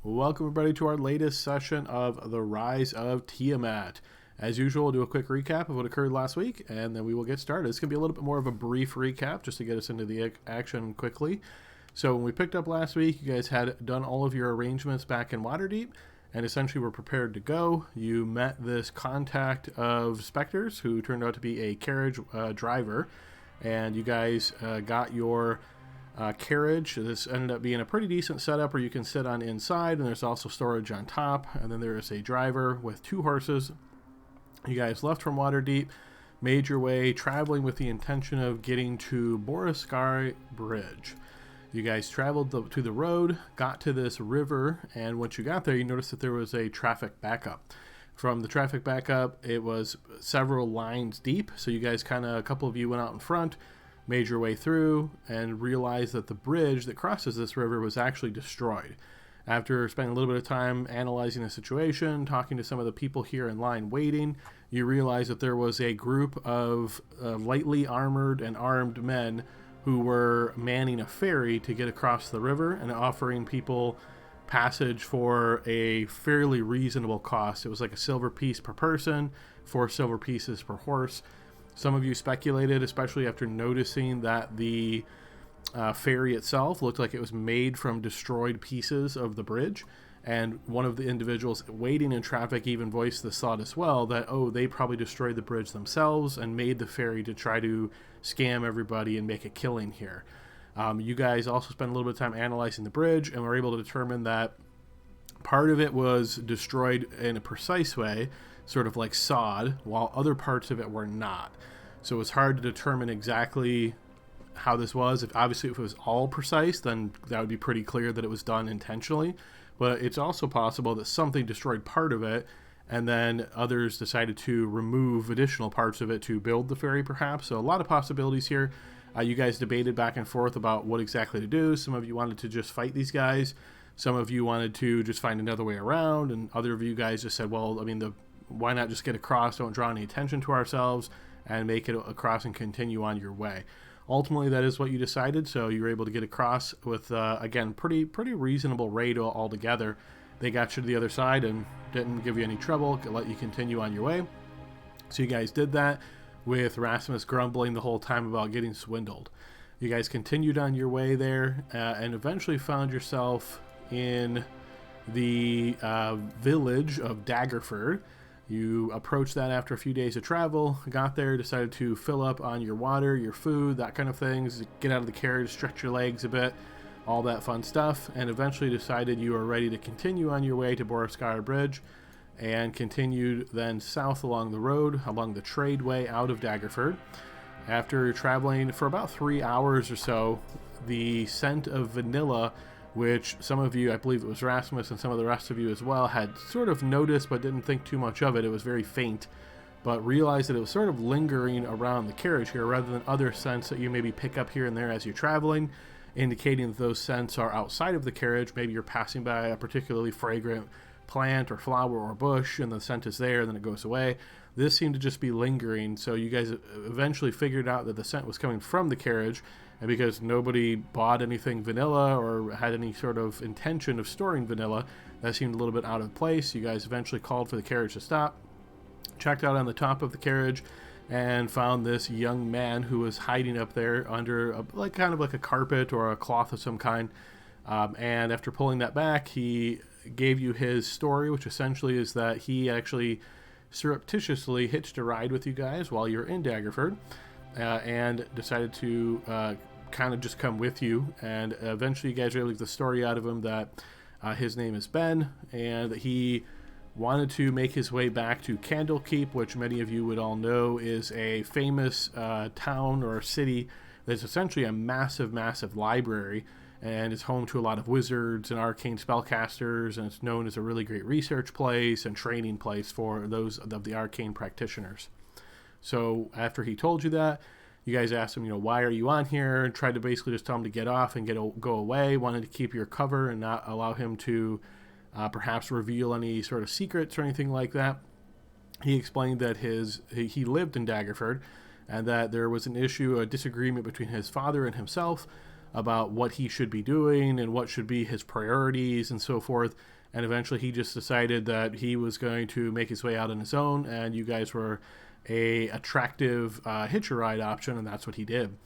Welcome, everybody, to our latest session of the Rise of Tiamat. As usual, we'll do a quick recap of what occurred last week, and then we will get started. It's going to be a little bit more of a brief recap just to get us into the action quickly. So when we picked up last week, you guys had done all of your arrangements back in Waterdeep, and essentially were prepared to go. You met this contact of specters who turned out to be a carriage driver, and you guys got your carriage. This ended up being a pretty decent setup where you can sit on inside, and there's also storage on top, and then there is a driver with 2 horses. You guys left from Waterdeep, made your way traveling with the intention of getting to Boriskar Bridge. You guys traveled to the road, got to this river, and once you got there, you noticed that there was a traffic backup. From the traffic backup, it was several lines deep, so you guys a couple of you went out in front, made your way through, and realized that the bridge that crosses this river was actually destroyed. After spending a little bit of time analyzing the situation, talking to some of the people here in line waiting, you realize that there was a group of lightly armored and armed men who were manning a ferry to get across the river and offering people passage for a fairly reasonable cost. It was like a silver piece per person, 4 silver pieces per horse. Some of you speculated, especially after noticing that the ferry itself looked like it was made from destroyed pieces of the bridge. And one of the individuals waiting in traffic even voiced this thought as well, that, they probably destroyed the bridge themselves and made the ferry to try to scam everybody and make a killing here. You guys also spent a little bit of time analyzing the bridge and were able to determine that part of it was destroyed in a precise way, sort of like sod, while other parts of it were not. So it was hard to determine exactly how this was. If it was all precise, then that would be pretty clear that it was done intentionally. But it's also possible that something destroyed part of it, and then others decided to remove additional parts of it to build the ferry, perhaps. So a lot of possibilities here. You guys debated back and forth about what exactly to do. Some of you wanted to just fight these guys. Some of you wanted to just find another way around, and other of you guys just said, well, why not just get across, don't draw any attention to ourselves, and make it across and continue on your way. Ultimately, that is what you decided, so you were able to get across with, again, pretty reasonable rate altogether. They got you to the other side and didn't give you any trouble, let you continue on your way. So you guys did that, with Rasmus grumbling the whole time about getting swindled. You guys continued on your way there, and eventually found yourself in the village of Daggerford. You approached that after a few days of travel, got there, decided to fill up on your water, your food, that kind of things, get out of the carriage, stretch your legs a bit, all that fun stuff, and eventually decided you were ready to continue on your way to Boriskar Bridge, and continued then south along the road, along the tradeway out of Daggerford. After traveling for about 3 hours or so, the scent of vanilla, which some of you, I believe it was Rasmus and some of the rest of you as well, had sort of noticed but didn't think too much of it. It was very faint, but realized that it was sort of lingering around the carriage here rather than other scents that you maybe pick up here and there as you're traveling, indicating that those scents are outside of the carriage. Maybe you're passing by a particularly fragrant plant or flower or bush and the scent is there and then it goes away. This seemed to just be lingering, so you guys eventually figured out that the scent was coming from the carriage, and because nobody bought anything vanilla or had any sort of intention of storing vanilla, that seemed a little bit out of place. You guys eventually called for the carriage to stop, checked out on the top of the carriage, and found this young man who was hiding up there under kind of like a carpet or a cloth of some kind. And after pulling that back, he gave you his story, which essentially is that he actually surreptitiously hitched a ride with you guys while you're in Daggerford, and decided to kind of just come with you. And eventually you guys were able to get the story out of him that his name is Ben, and that he wanted to make his way back to Candlekeep, which many of you would all know is a famous town or city that's essentially a massive library, and it's home to a lot of wizards and arcane spellcasters, and it's known as a really great research place and training place for those of the arcane practitioners. So after he told you that, you guys asked him, why are you on here, and tried to basically just tell him to get off and go away, wanted to keep your cover and not allow him to perhaps reveal any sort of secrets or anything like that. He explained that he lived in Daggerford, and that there was an issue, a disagreement between his father and himself about what he should be doing and what should be his priorities and so forth. And eventually he just decided that he was going to make his way out on his own, and you guys were a attractive hitch a ride option, and that's what he did.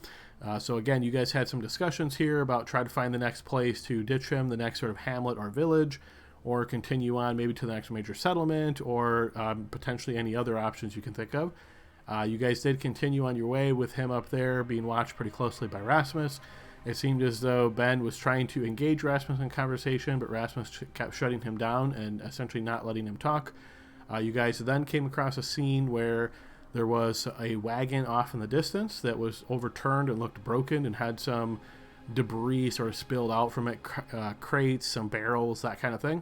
So again, you guys had some discussions here about trying to find the next place to ditch him, the next sort of hamlet or village, or continue on maybe to the next major settlement, or potentially any other options you can think of. You guys did continue on your way with him up there being watched pretty closely by Rasmus. It seemed as though Ben was trying to engage Rasmus in conversation, but Rasmus kept shutting him down and essentially not letting him talk. You guys then came across a scene where there was a wagon off in the distance that was overturned and looked broken and had some debris sort of spilled out from it, crates, some barrels, that kind of thing.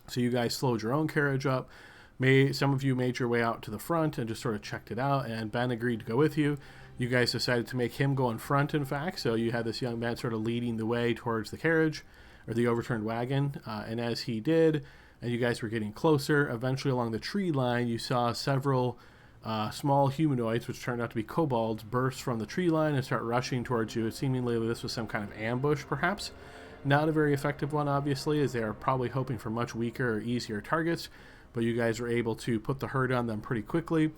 So you guys slowed your own carriage up. Some of you made your way out to the front and just sort of checked it out, and Ben agreed to go with you. You guys decided to make him go in front, in fact, so you had this young man sort of leading the way towards the carriage, or the overturned wagon, and as he did, and you guys were getting closer, eventually along the tree line, you saw several small humanoids, which turned out to be kobolds, burst from the tree line and start rushing towards you. Seemingly this was some kind of ambush, perhaps. Not a very effective one, obviously, as they are probably hoping for much weaker or easier targets, but you guys were able to put the hurt on them pretty quickly.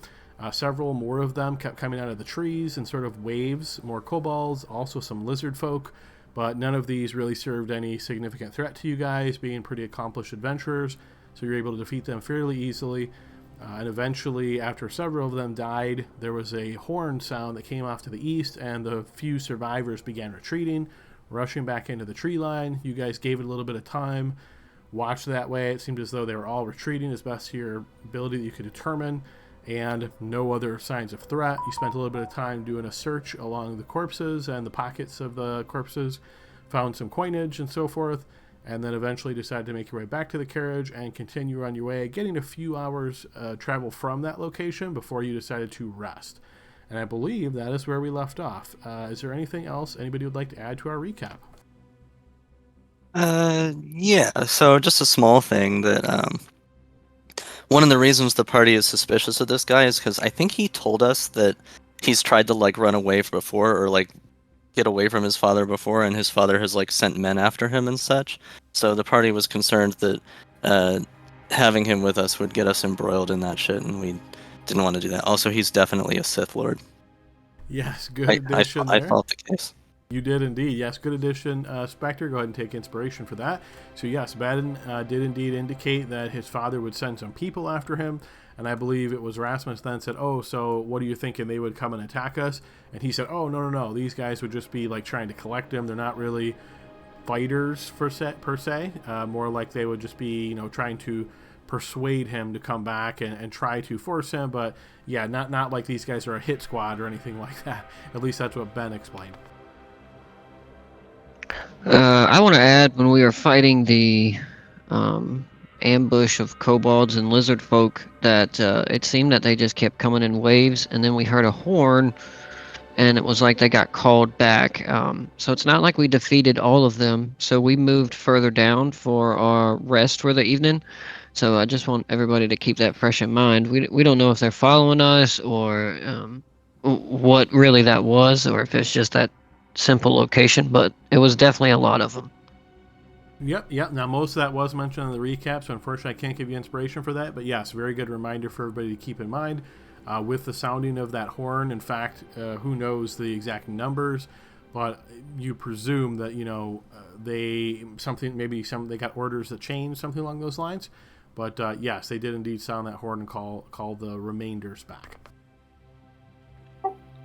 Several more of them kept coming out of the trees in sort of waves, more kobolds, also some lizard folk, but none of these really served any significant threat to you guys, being pretty accomplished adventurers, so you're able to defeat them fairly easily. And eventually, after several of them died, there was a horn sound that came off to the east, and the few survivors began retreating, rushing back into the tree line. You guys gave it a little bit of time, watched that way. It seemed as though they were all retreating as best to your ability that you could determine, and no other signs of threat. You spent a little bit of time doing a search along the corpses and the pockets of the corpses, found some coinage and so forth, and then eventually decided to make your way back to the carriage and continue on your way, getting a few hours travel from that location before you decided to rest. And I believe that is where we left off. Is there anything else anybody would like to add to our recap? Yeah, so just a small thing that, one of the reasons the party is suspicious of this guy is because I think he told us that he's tried to, like, run away before, or, like, get away from his father before, and his father has, like, sent men after him and such. So the party was concerned that, having him with us would get us embroiled in that shit, and we didn't want to do that. Also, he's definitely a Sith Lord. Yes, good addition I there. felt the case. You did indeed. Yes, good addition. Spectre, go ahead and take inspiration for that. So yes, Ben did indeed indicate that his father would send some people after him, and I believe it was Rasmus then said, oh, so what are you thinking, they would come and attack us? And he said, oh, no, these guys would just be like trying to collect him. They're not really fighters per se. More like they would just be, trying to persuade him to come back and try to force him. But yeah, not like these guys are a hit squad or anything like that. At least that's what Ben explained. I want to add, when we were fighting the ambush of kobolds and lizard folk, that it seemed that they just kept coming in waves, and then we heard a horn, and it was like they got called back. So it's not like we defeated all of them, so we moved further down for our rest for the evening. So I just want everybody to keep that fresh in mind. We don't know if they're following us, or what really that was, or if it's just that simple location, but it was definitely a lot of them. Yep. Now, most of that was mentioned in the recap, so unfortunately I can't give you inspiration for that. But yes, very good reminder for everybody to keep in mind. With the sounding of that horn, in fact, who knows the exact numbers, but you presume that, they got orders that changed, something along those lines. But yes, they did indeed sound that horn and call the remainders back.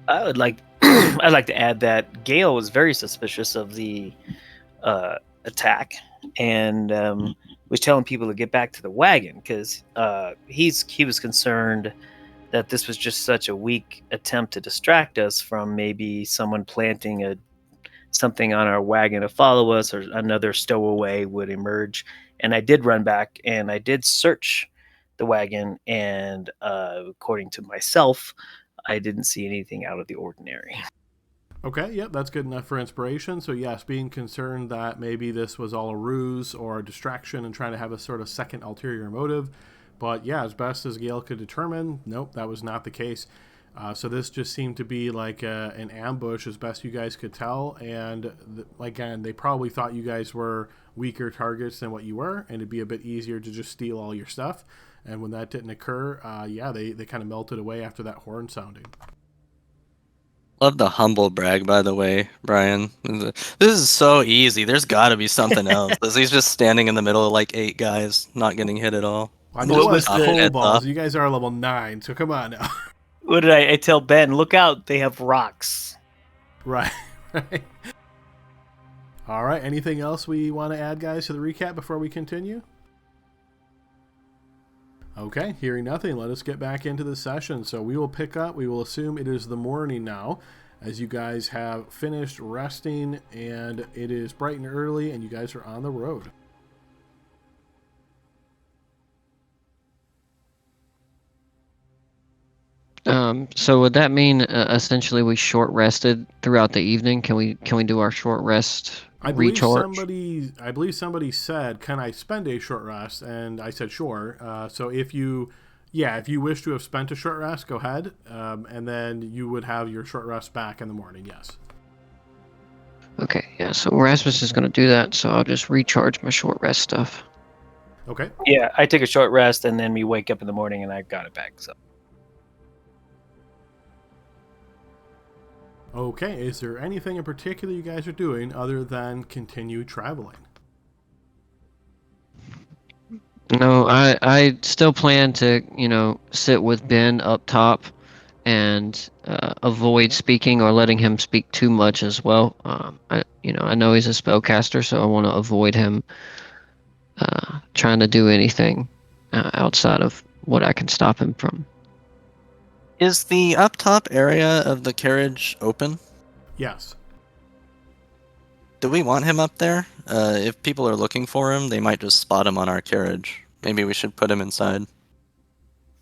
I'd like to add that Gale was very suspicious of the attack, and was telling people to get back to the wagon because he was concerned that this was just such a weak attempt to distract us from maybe someone planting something on our wagon to follow us, or another stowaway would emerge. And I did run back and I did search the wagon, and according to myself, I didn't see anything out of the ordinary. Okay, yep, that's good enough for inspiration. So yes, being concerned that maybe this was all a ruse or a distraction and trying to have a sort of second ulterior motive. But yeah, as best as Gale could determine, nope, that was not the case. So this just seemed to be like an ambush as best you guys could tell. And again, they probably thought you guys were weaker targets than what you were, and it'd be a bit easier to just steal all your stuff. And when that didn't occur, they kind of melted away after that horn sounding. Love the humble brag, by the way, Brian. This is so easy. There's got to be something else. He's just standing in the middle of like 8 guys, not getting hit at all. I What just was like the- kobolds. You guys are level 9, so come on now. What did I tell Ben? Look out, they have rocks. Right. All right. Anything else we want to add, guys, to the recap before we continue? Okay, hearing nothing, let us get back into the session. So we will pick up, we will assume it is the morning now, as you guys have finished resting, and it is bright and early, and you guys are on the road. So would that mean essentially we short rested throughout the evening? Can we do our short rest recharge? I believe somebody said, "Can I spend a short rest?" And I said, "Sure." So if you wish to have spent a short rest, go ahead, and then you would have your short rest back in the morning. Yes. Okay, yeah. So Rasmus is going to do that. So I'll just recharge my short rest stuff. Okay. Yeah, I take a short rest and then we wake up in the morning and I've got it back. So Okay. Is there anything in particular you guys are doing other than continue traveling? No, I still plan to sit with Ben up top and avoid speaking or letting him speak too much as well. I know he's a spellcaster, so I want to avoid him trying to do anything outside of what I can stop him from. Is the up top area of the carriage open? Yes. Do we want him up there? If people are looking for him, they might just spot him on our carriage. Maybe we should put him inside.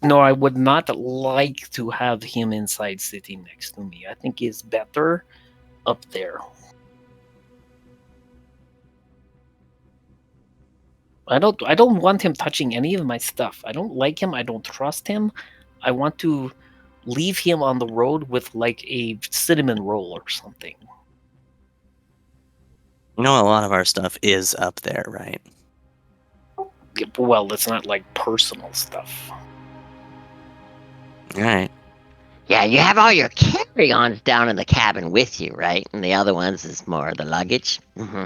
no, I would not like to have him inside sitting next to me. I think it's better up there. I don't want him touching any of my stuff. I don't like him. I don't trust him. I want to leave him on the road with like a cinnamon roll or something. You know, a lot of our stuff is up there, right? Well, it's not like personal stuff. All right. Yeah, you have all your carry-ons down in the cabin with you, right? And the other ones is more the luggage. Mm-hmm.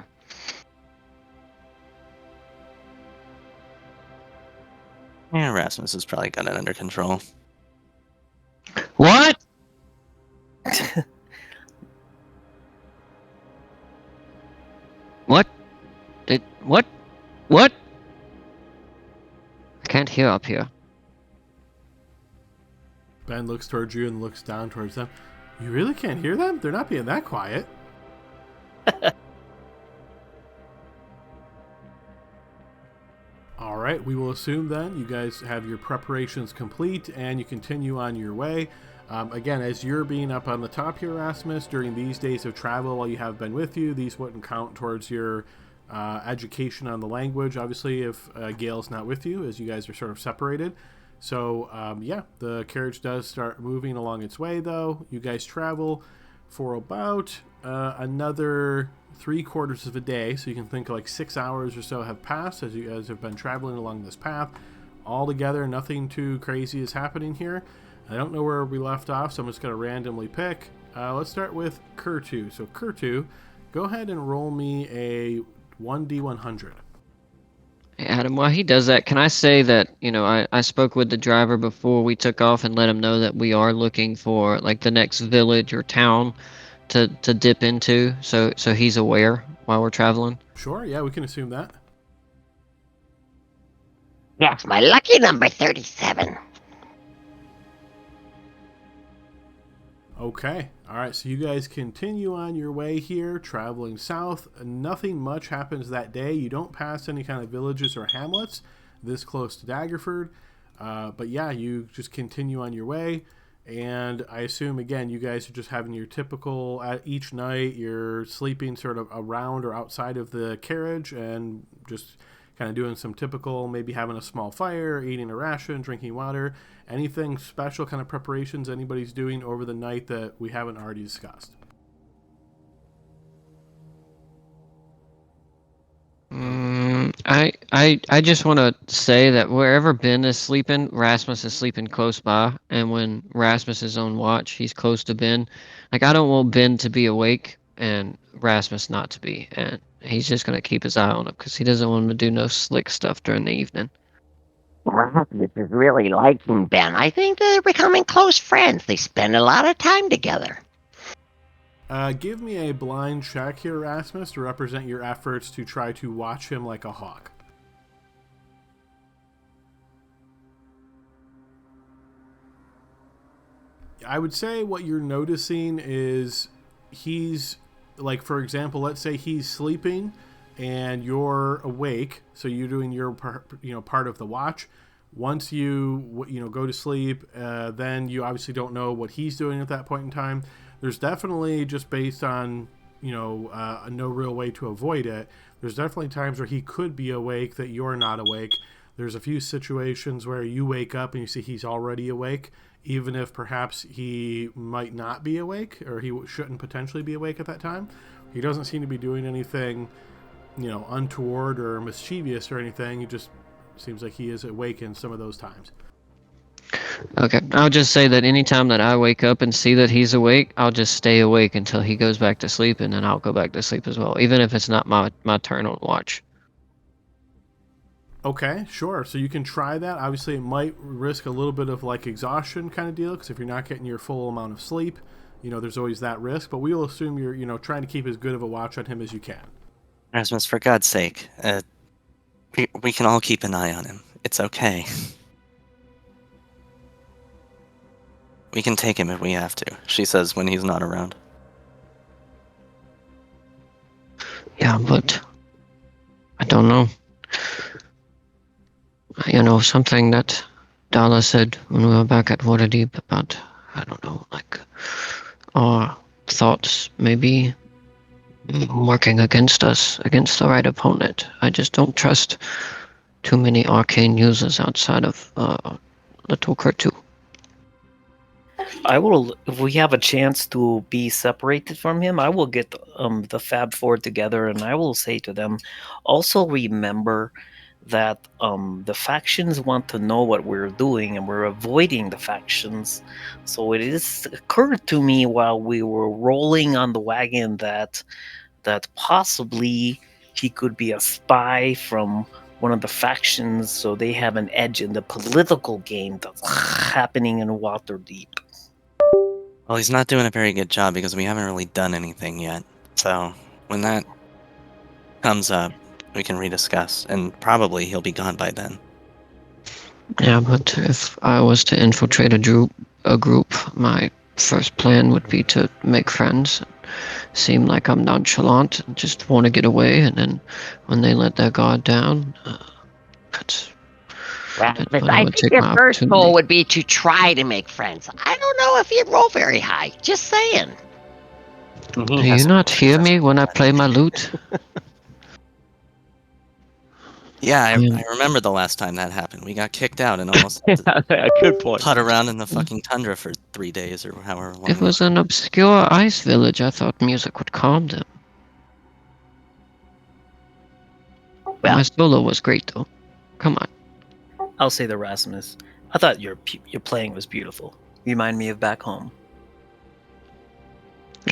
Yeah, Rasmus has probably got it under control. What? What? What? What? I can't hear up here. Ben looks towards you and looks down towards them. You really can't hear them? They're not being that quiet. All right, we will assume then you guys have your preparations complete and you continue on your way. Again, as you're being up on the top here, Rasmus, during these days of travel while you have been with you, these wouldn't count towards your education on the language, obviously, if Gail's not with you, as you guys are sort of separated. So, the carriage does start moving along its way, though. You guys travel for about another 3/4 of a day, so you can think like 6 hours or so have passed as you guys have been traveling along this path. All together, nothing too crazy is happening here. I don't know where we left off, so I'm just going to randomly pick. Let's start with Kurtu. So Kurtu, go ahead and roll me a 1d100. Hey, Adam, while he does that, can I say that, I spoke with the driver before we took off and let him know that we are looking for like the next village or town to dip into, so he's aware while we're traveling. Sure, yeah, we can assume that. That's my lucky number, 37. Okay, all right, so you guys continue on your way here, traveling south. Nothing much happens that day. You don't pass any kind of villages or hamlets this close to Daggerford. But yeah, you just continue on your way. And I assume, again, you guys are just having your typical, each night you're sleeping sort of around or outside of the carriage and just kind of doing some typical, maybe having a small fire, eating a ration, drinking water, anything special kind of preparations anybody's doing over the night that we haven't already discussed? I just want to say that wherever Ben is sleeping, Rasmus is sleeping close by, and when Rasmus is on watch, he's close to Ben. Like, I don't want Ben to be awake and Rasmus not to be, and he's just gonna keep his eye on him because he doesn't want him to do no slick stuff during the evening. Rasmus is really liking Ben. I think they're becoming close friends. They spend a lot of time together. Give me a blind check here, Rasmus, to represent your efforts to try to watch him like a hawk. I would say what you're noticing is he's, like, for example, let's say he's sleeping and you're awake, so you're doing your part of the watch. Once you go to sleep, then you obviously don't know what he's doing at that point in time. There's definitely, just based on no real way to avoid it, there's definitely times where he could be awake that you're not awake. There's a few situations where you wake up and you see he's already awake, even if perhaps he might not be awake, or he shouldn't potentially be awake at that time. He doesn't seem to be doing anything untoward or mischievous or anything. He just seems like he is awake in some of those times. Okay, I'll just say that anytime that I wake up and see that he's awake, I'll just stay awake until he goes back to sleep, and then I'll go back to sleep as well, even if it's not my turn on watch. Okay, sure. So you can try that. Obviously, it might risk a little bit of like exhaustion kind of deal, because if you're not getting your full amount of sleep, there's always that risk. But we will assume you're trying to keep as good of a watch on him as you can. Rasmus, for God's sake, we can all keep an eye on him. It's okay. We can take him if we have to, she says when he's not around. Yeah, but I don't know. Something that Dala said when we were back at Waterdeep about, I don't know, like, our thoughts maybe working against us, against the right opponent. I just don't trust too many arcane users outside of Little Kurtu. I will, if we have a chance to be separated from him, I will get the Fab Four together, and I will say to them, also remember that the factions want to know what we're doing, and we're avoiding the factions. So it is occurred to me while we were rolling on the wagon that possibly he could be a spy from one of the factions, so they have an edge in the political game that's happening in Waterdeep. Well, he's not doing a very good job because we haven't really done anything yet. So when that comes up, we can rediscuss, and probably he'll be gone by then. Yeah, but if I was to infiltrate a group, my first plan would be to make friends, seem like I'm nonchalant, and just want to get away, and then when they let their guard down, Rasmus, when I would think take your my first opportunity. goal would be to try to make friends. I don't know if you'd roll very high. Just saying. Do you not hear me when I play my lute? Yeah, I Yeah. remember the last time that happened. We got kicked out and almost Good point. put around in the fucking tundra for 3 days or however long. It was an obscure ice village. I thought music would calm them. Well, My solo was great, though. Come on. I'll say to Rasmus, I thought your playing was beautiful. You remind me of back home.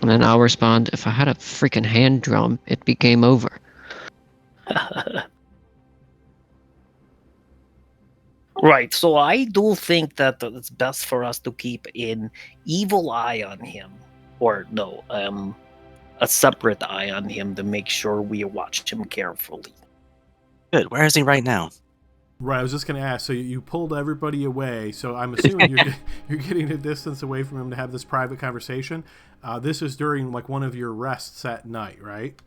And then I'll respond, if I had a freaking hand drum, it'd be game over. Right, so I do think that it's best for us to keep an evil eye on him. Or no, a separate eye on him to make sure we watch him carefully. Good. Where is he right now? Right, I was just going to ask. So you pulled everybody away. So I'm assuming you're getting a distance away from him to have this private conversation. This is during like one of your rests at night, right?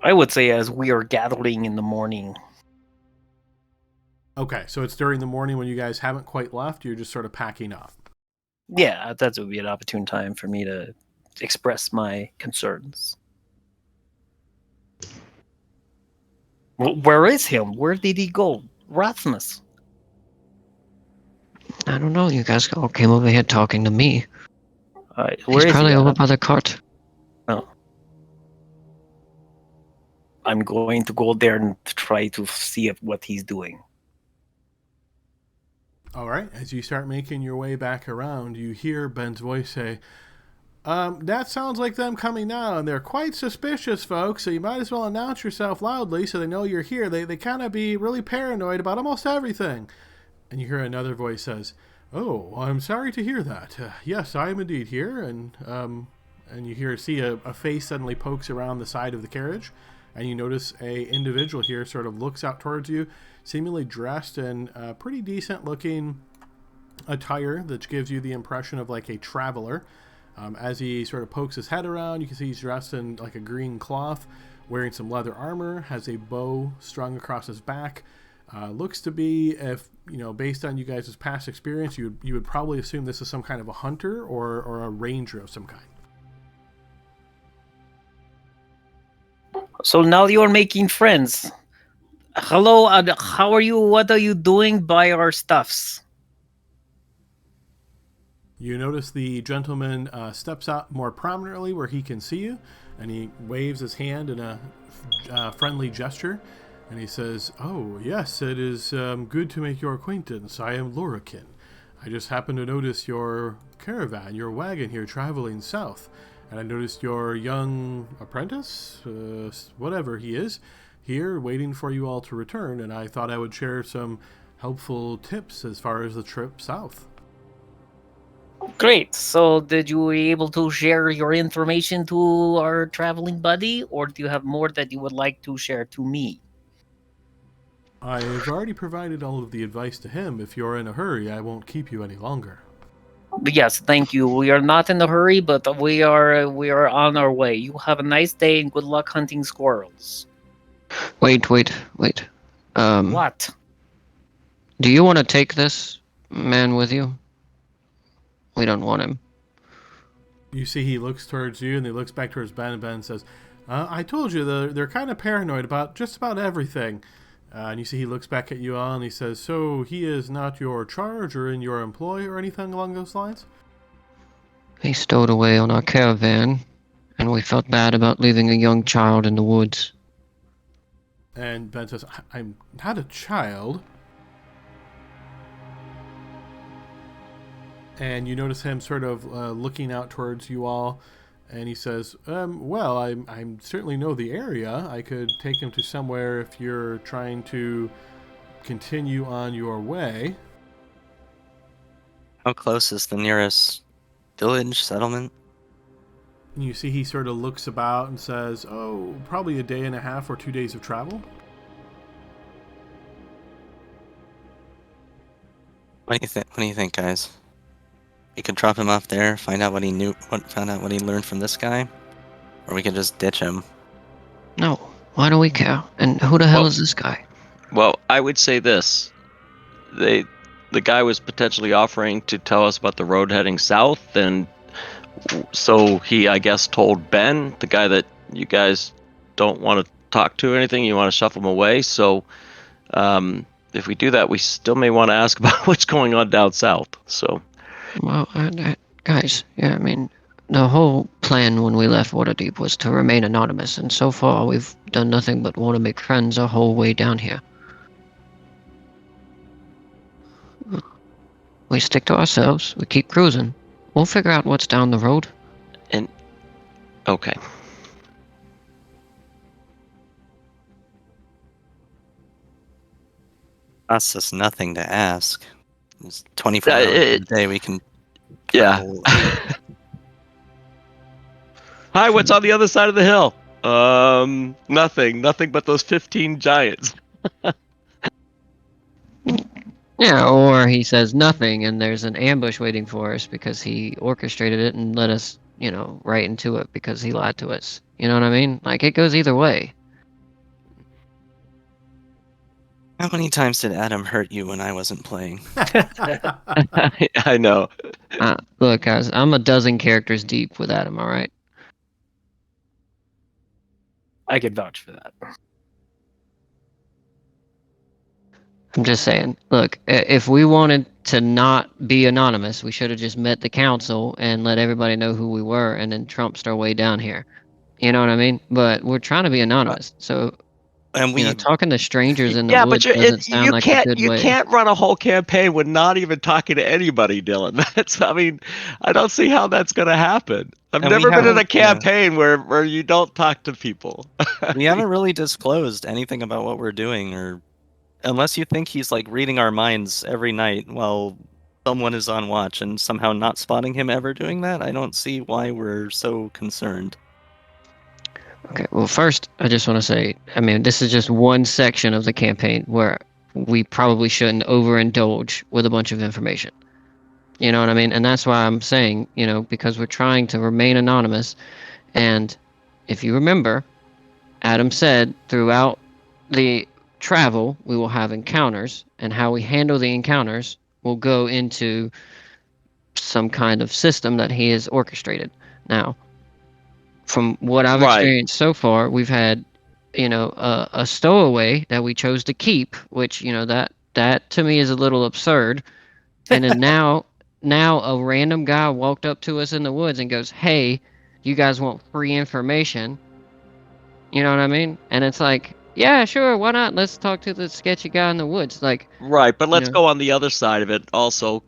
I would say as we are gathering in the morning. Okay, so it's during the morning when you guys haven't quite left. You're just sort of packing up. Yeah, that would be an opportune time for me to express my concerns. Where is him? Where did he go? Rasmus. I don't know. You guys all came over here talking to me. Where He's is probably he? over by the cart. Oh. I'm going to go there and try to see what he's doing. All right. As you start making your way back around, you hear Ben's voice say, that sounds like them coming now, and they're quite suspicious, folks, so you might as well announce yourself loudly so they know you're here. They kind of be really paranoid about almost everything. And you hear another voice says, oh, I'm sorry to hear that. Yes, I am indeed here. And you see a face suddenly pokes around the side of the carriage, and you notice a individual here sort of looks out towards you, seemingly dressed in pretty decent looking attire that gives you the impression of like a traveler. As he sort of pokes his head around, you can see he's dressed in like a green cloth, wearing some leather armor, has a bow strung across his back. Looks to be, if based on you guys' past experience, you would probably assume this is some kind of a hunter or a ranger of some kind. So now you're making friends. Hello, how are you? What are you doing by our stuffs? You notice the gentleman steps out more prominently where he can see you, and he waves his hand in a friendly gesture, and he says, oh, yes, it is good to make your acquaintance. I am Lorikin. I just happened to notice your caravan, your wagon here traveling south, and I noticed your young apprentice, whatever he is, here waiting for you all to return, and I thought I would share some helpful tips as far as the trip south. Great. So did you were able to share your information to our traveling buddy, or do you have more that you would like to share to me? I've already provided all of the advice to him. If you're in a hurry, I won't keep you any longer. Yes, thank you. We are not in a hurry, but we are on our way. You have a nice day and good luck hunting squirrels. Wait. What? Do you want to take this man with you? We don't want him. You see he looks towards you, and he looks back towards Ben, and Ben says, I told you, they're kind of paranoid about just about everything. And you see he looks back at you all, and he says, so he is not your charge or in your employ or anything along those lines? He stowed away on our caravan, and we felt bad about leaving a young child in the woods. And Ben says, I'm not a child. And you notice him sort of looking out towards you all, and he says, well, I certainly know the area. I could take him to somewhere if you're trying to continue on your way. How close is the nearest village, settlement? And you see he sort of looks about and says, oh, probably a day and a half or 2 days of travel. What do you think, guys? We could drop him off there, find out what he learned from this guy, or we could just ditch him. No, why do we care? And who the hell is this guy? Well, I would say this. The guy was potentially offering to tell us about the road heading south, and so he, I guess, told Ben, the guy that you guys don't want to talk to or anything, you want to shuffle him away. So if we do that, we still may want to ask about what's going on down south. So, Well, guys, yeah, I mean, the whole plan when we left Waterdeep was to remain anonymous, and so far we've done nothing but want to make friends the whole way down here. We stick to ourselves, we keep cruising. We'll figure out what's down the road. and okay. Costs us nothing to ask. It's 24 hours a day we can. Yeah. travel. Hi, what's on the other side of the hill? Nothing but those 15 giants. Yeah, or he says nothing and there's an ambush waiting for us because he orchestrated it and led us, right into it because he lied to us. You know what I mean? Like, it goes either way. How many times did Adam hurt you when I wasn't playing? I know. Look, guys, I'm a dozen characters deep with Adam, alright? I could vouch for that. I'm just saying. Look, if we wanted to not be anonymous, we should have just met the council and let everybody know who we were, and then trumped our way down here. You know what I mean? But we're trying to be anonymous, so And we talking to strangers in the Yeah, but woods doesn't sound like a good you way. can't run a whole campaign with not even talking to anybody, Dylan. I mean, I don't see how that's going to happen. I've and we never been in a haven't yeah. campaign where you don't talk to people. We haven't really disclosed anything about what we're doing, or unless you think he's like reading our minds every night while someone is on watch and somehow not spotting him ever doing that, I don't see why we're so concerned. Okay, well, first, I just want to say, I mean, this is just one section of the campaign where we probably shouldn't overindulge with a bunch of information. You know what I mean? And that's why I'm saying, because we're trying to remain anonymous. And if you remember, Adam said throughout the travel, we will have encounters, and how we handle the encounters will go into some kind of system that he has orchestrated. Now, from what I've Right. experienced so far, we've had, a stowaway that we chose to keep, which, that to me is a little absurd. And then now a random guy walked up to us in the woods and goes, "Hey, you guys want free information?" You know what I mean? And it's like, yeah, sure, why not? Let's talk to the sketchy guy in the woods. Like, Right, but you let's know, go on the other side of it. Also,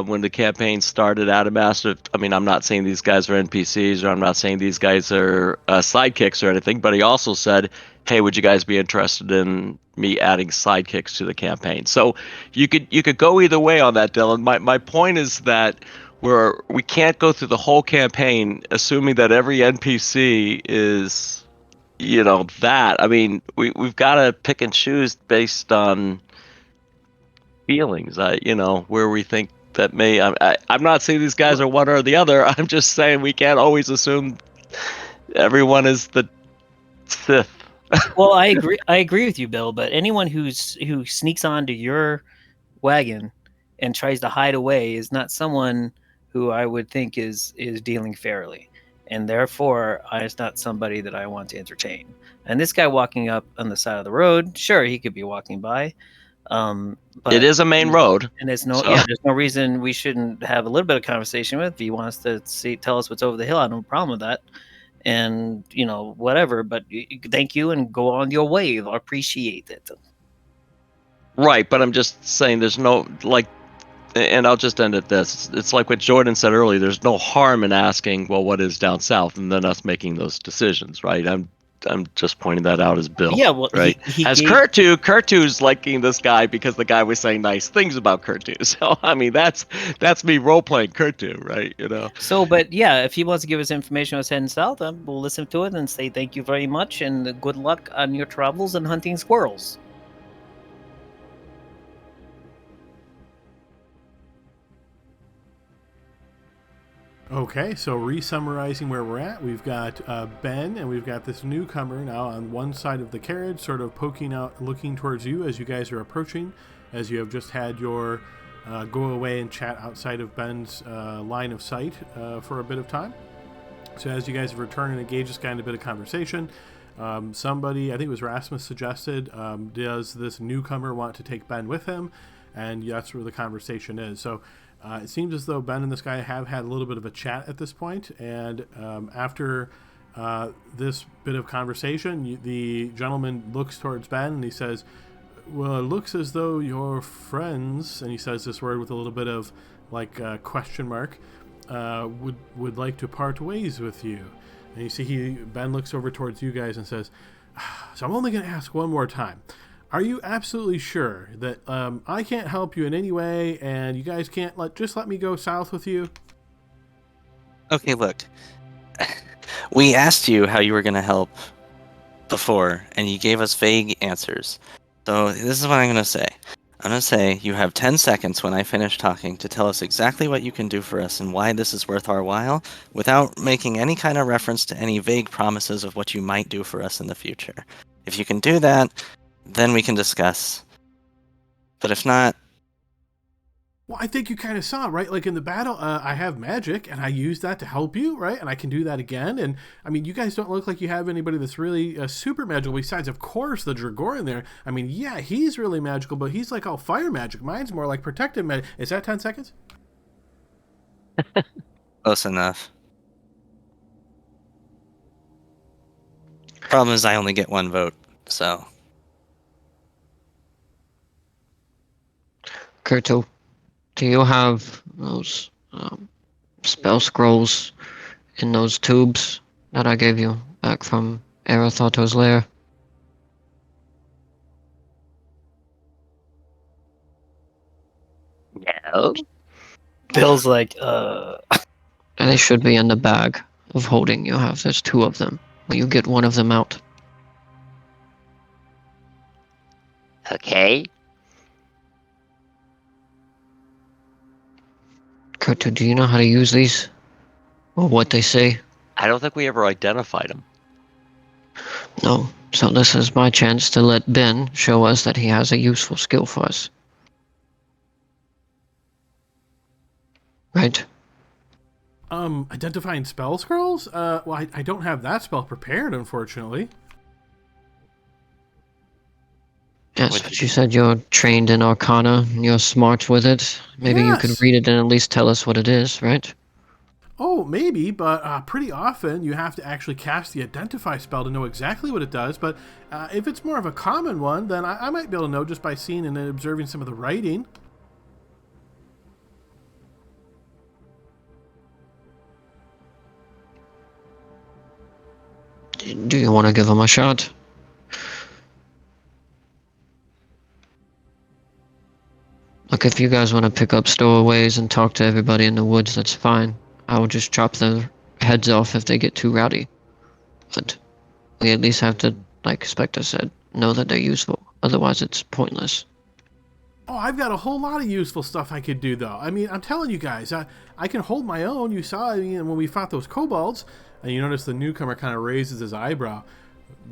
when the campaign started, Adam asked if, I mean, I'm not saying these guys are NPCs, or I'm not saying these guys are sidekicks or anything, but he also said, "Hey, would you guys be interested in me adding sidekicks to the campaign?" So you could go either way on that, Dylan. My point is that we can't go through the whole campaign assuming that every NPC is, that. I mean, we've got to pick and choose based on feelings, where we think that I'm not saying these guys are one or the other. I'm just saying we can't always assume everyone is the Sith. Well, I agree with you, Bill. But anyone who sneaks onto your wagon and tries to hide away is not someone who I would think is dealing fairly, and therefore it's not somebody that I want to entertain. And this guy walking up on the side of the road, sure, he could be walking by, but It is a main road, and there's so- there's no reason we shouldn't have a little bit of conversation with. If he wants to tell us what's over the hill, I have no problem with that. And whatever, but thank you and go on your way. I appreciate it. Right, but I'm just saying there's no, like, and I'll just end at this. It's like what Jordan said earlier. There's no harm in asking, well, what is down south, and then us making those decisions, right? I'm just pointing that out as Bill. Yeah, well, right. he As gave... Kurtu's liking this guy because the guy was saying nice things about Kurtu. So I mean, that's me role playing Kurtu, right? So, but yeah, if he wants to give us information on heading south, we'll listen to it and say thank you very much and good luck on your travels and hunting squirrels. Okay, so re-summarizing where we're at, we've got Ben, and we've got this newcomer now on one side of the carriage, sort of poking out, looking towards you as you guys are approaching, as you have just had your go away and chat outside of Ben's line of sight for a bit of time. So as you guys have returned and engaged this guy in a bit of conversation, somebody, I think it was Rasmus, suggested, does this newcomer want to take Ben with him? And that's where the conversation is. So it seems as though Ben and this guy have had a little bit of a chat at this point, and after this bit of conversation, the gentleman looks towards Ben and he says, "Well, it looks as though your friends," and he says this word with a little bit of like question mark, would like to part ways with you. And you see Ben looks over towards you guys and says, "So I'm only going to ask one more time. Are you absolutely sure that I can't help you in any way, and you guys can't just let me go south with you?" Okay, look. We asked you how you were going to help before, and you gave us vague answers. So this is what I'm going to say. I'm going to say you have 10 seconds when I finish talking to tell us exactly what you can do for us and why this is worth our while, without making any kind of reference to any vague promises of what you might do for us in the future. If you can do that, then we can discuss. But if not, Well, I think you kind of saw, right? Like in the battle, I have magic, and I use that to help you, right? And I can do that again. And I mean, you guys don't look like you have anybody that's really super magical, besides, of course, the Dragoran there. I mean, yeah, he's really magical, but he's like all fire magic. Mine's more like protective magic. Is that 10 seconds? Close enough. Problem is, I only get one vote, so. Kurto, do you have those spell scrolls in those tubes that I gave you back from Arathato's lair? No. Bill's like, They should be in the bag of holding you have. There's 2 of them. Will you get one of them out? Okay. Kurto, do you know how to use these? Or what they say? I don't think we ever identified him. No. So this is my chance to let Ben show us that he has a useful skill for us. Right? Identifying spell scrolls? Well, I don't have that spell prepared, unfortunately. Yes, Would but you said you're trained in Arcana and you're smart with it. Maybe you could Yes. read it and at least tell us what it is, right? Oh, maybe, but pretty often you have to actually cast the Identify spell to know exactly what it does. But if it's more of a common one, then I might be able to know just by seeing and observing some of the writing. Do you want to give him a shot? Look, if you guys want to pick up stowaways and talk to everybody in the woods, that's fine. I will just chop their heads off if they get too rowdy. But we at least have to, like Spectre said, know that they're useful. Otherwise, it's pointless. Oh, I've got a whole lot of useful stuff I could do, though. I mean, I'm telling you guys, I can hold my own. You saw, when we fought those kobolds, and you notice the newcomer kind of raises his eyebrow.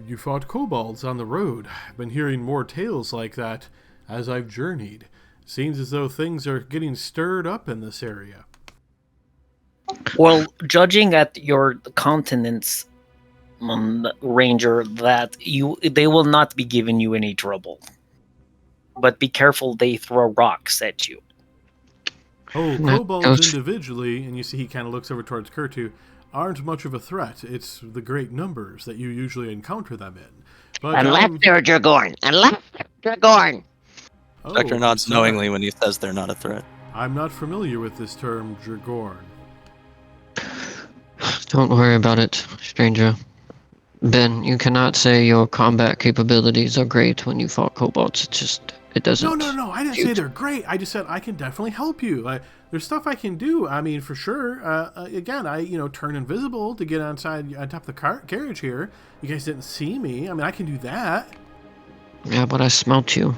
You fought kobolds on the road. I've been hearing more tales like that as I've journeyed. Seems as though things are getting stirred up in this area. well, judging at your countenance, Ranger, that they will not be giving you any trouble. But be careful; they throw rocks at you. Oh, That kobolds goes- individually, and you see he kind of looks over towards Kurtu, aren't much of a threat. It's the great numbers that you usually encounter them in. But, Unless they're Dragorn. Unless they're Dragorn. oh, Spectre nods sorry. knowingly when he says they're not a threat. I'm not familiar with this term, Dragorn. Don't worry about it, stranger. Ben, you cannot say your combat capabilities are great when you fought kobolds. It doesn't. No. I didn't say they're great. I just said I can definitely help you. There's stuff I can do. I mean, for sure. Again, I turn invisible to get on top of the carriage here. You guys didn't see me. I mean, I can do that. Yeah, but I smelt you.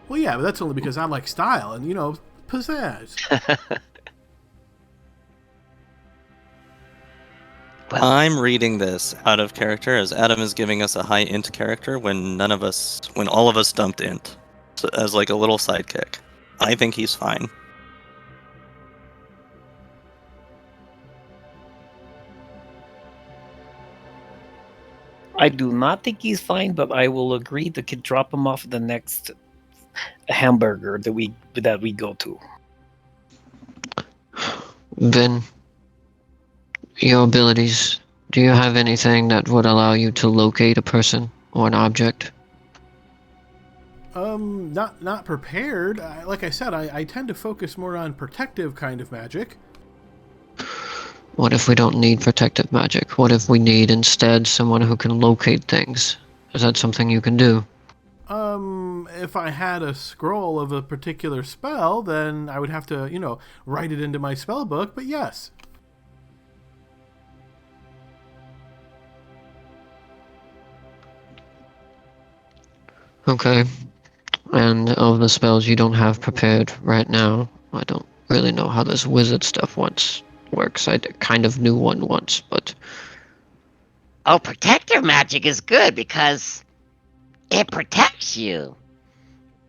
Well, yeah, but that's only because I like style and pizzazz. I'm reading this out of character as Adam is giving us a high int character when all of us dumped int, so as like a little sidekick. I think he's fine. I do not think he's fine, but I will agree to drop him off at the next hamburger that we go to. Ben, your abilities. Do you have anything that would allow you to locate a person or an object? Not prepared. Like I said, I tend to focus more on protective kind of magic. What if we don't need protective magic? What if we need instead someone who can locate things? Is that something you can do? If I had a scroll of a particular spell, then I would have to, write it into my spell book, but yes. Okay. And of the spells you don't have prepared right now, I don't really know how this wizard stuff works. I kind of knew one once, but Oh, protective magic is good because it protects you.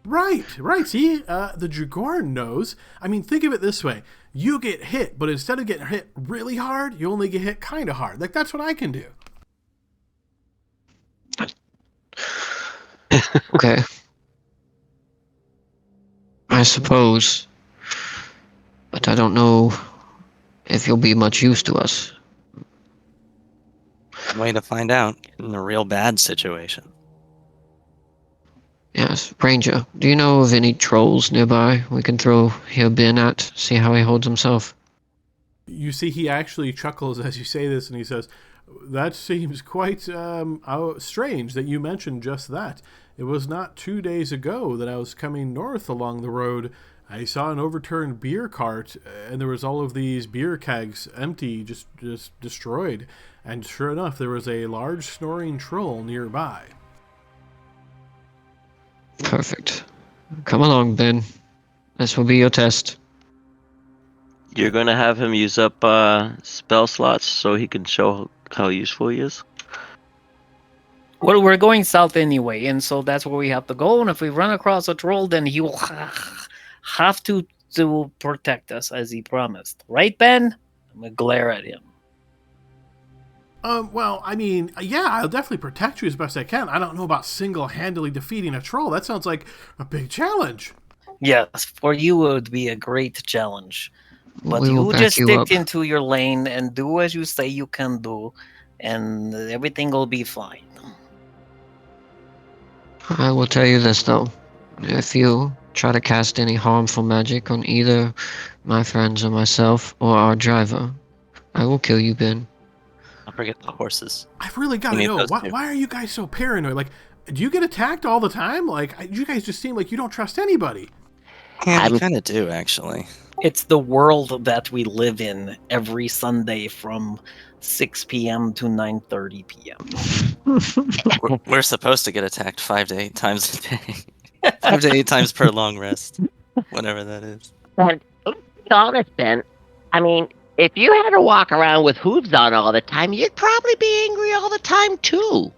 Right. See, the Jaguar knows. I mean, think of it this way. You get hit, but instead of getting hit really hard, you only get hit kind of hard. Like, that's what I can do. Okay. I suppose. But I don't know if you'll be much use to us. Way to find out. You're in a real bad situation. Yes, Ranger, do you know of any trolls nearby we can throw here Ben at, see how he holds himself? You see, he actually chuckles as you say this, and he says, "That seems quite strange that you mentioned just that. It was not 2 days ago that I was coming north along the road. I saw an overturned beer cart, and there was all of these beer kegs empty, just destroyed. And sure enough, there was a large snoring troll nearby." Perfect. Come along, Ben. This will be your test. You're going to have him use up spell slots so he can show how useful he is? Well, we're going south anyway, and so that's where we have to go. And if we run across a troll, then he will have to protect us as he promised. Right, Ben? I'm going to glare at him. Well, I mean, yeah, I'll definitely protect you as best I can. I don't know about single-handedly defeating a troll. That sounds like a big challenge. Yes, for you it would be a great challenge. But We will you back just you stick up. into your lane and do as you say you can do, and everything will be fine. I will tell you this, though. If you try to cast any harmful magic on either my friends or myself or our driver, I will kill you, Ben. I'll forget the horses. I've really got We to need know, those too. why are you guys so paranoid? Like, do you get attacked all the time? Like, you guys just seem like you don't trust anybody. Yeah, we I'm- kind of do, actually. It's the world that we live in every Sunday from 6 p.m. to 9:30 p.m. We're supposed to get attacked 5 to 8 times a day. 5 to 8 times per long rest. Whatever that is. Ben, let's be honest, Ben. I mean, if you had to walk around with hooves on all the time, you'd probably be angry all the time, too.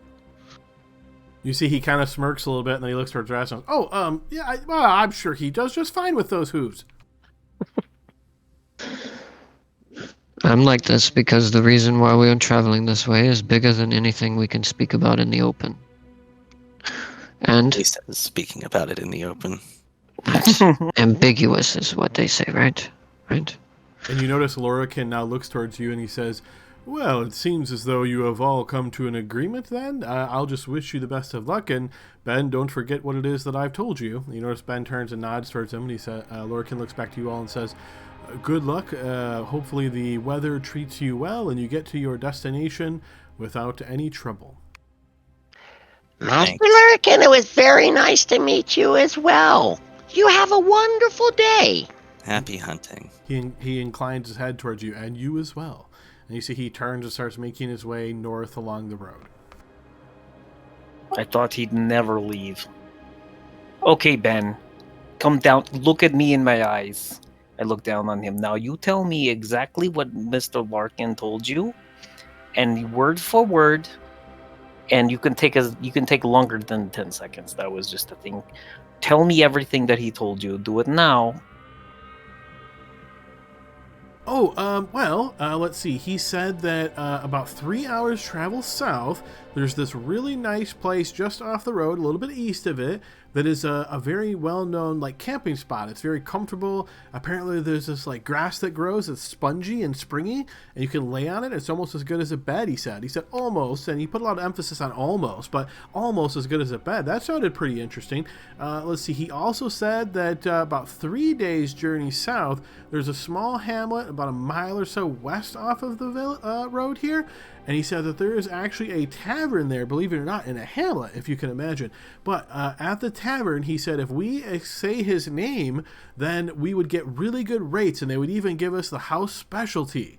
You see, he kind of smirks a little bit, and then he looks towards Rasmus. Oh, yeah, I'm sure he does just fine with those hooves. I'm like this because the reason why we are traveling this way is bigger than anything we can speak about in the open. And At least speaking about it in the open. ambiguous is what they say, right? Right? And you notice Lorican now looks towards you, and he says, "Well, it seems as though you have all come to an agreement then. I'll just wish you the best of luck, and Ben, don't forget what it is that I've told you." You notice Ben turns and nods towards him, and he said, Lorican looks back to you all and says, "Good luck. Hopefully the weather treats you well, and you get to your destination without any trouble." Master Lurkin, it was very nice to meet you as well. You have a wonderful day. Happy hunting. He inclines his head towards you, and you as well. And you see he turns and starts making his way north along the road. I thought he'd never leave. Okay, Ben, come down. Look at me in my eyes. I look down on him. Now you tell me exactly what Mr. Larkin told you, and word for word. And you can take longer than 10 seconds. That was just a thing. Tell me everything that he told you. Do it now. Let's see. He said that about 3 hours travel south, there's this really nice place just off the road, a little bit east of it, that is a very well-known like camping spot. It's very comfortable. Apparently there's this like grass that grows. It's spongy and springy, and you can lay on it. It's almost as good as a bed, he said. He said almost, and he put a lot of emphasis on almost, but almost as good as a bed. That sounded pretty interesting. Let's see. He also said that about 3 days journey south, there's a small hamlet about a mile or so west off of the road here, and he said that there is actually a tavern there, believe it or not, in a hamlet, if you can imagine. But at the tavern, he said if we say his name, then we would get really good rates, and they would even give us the house specialty.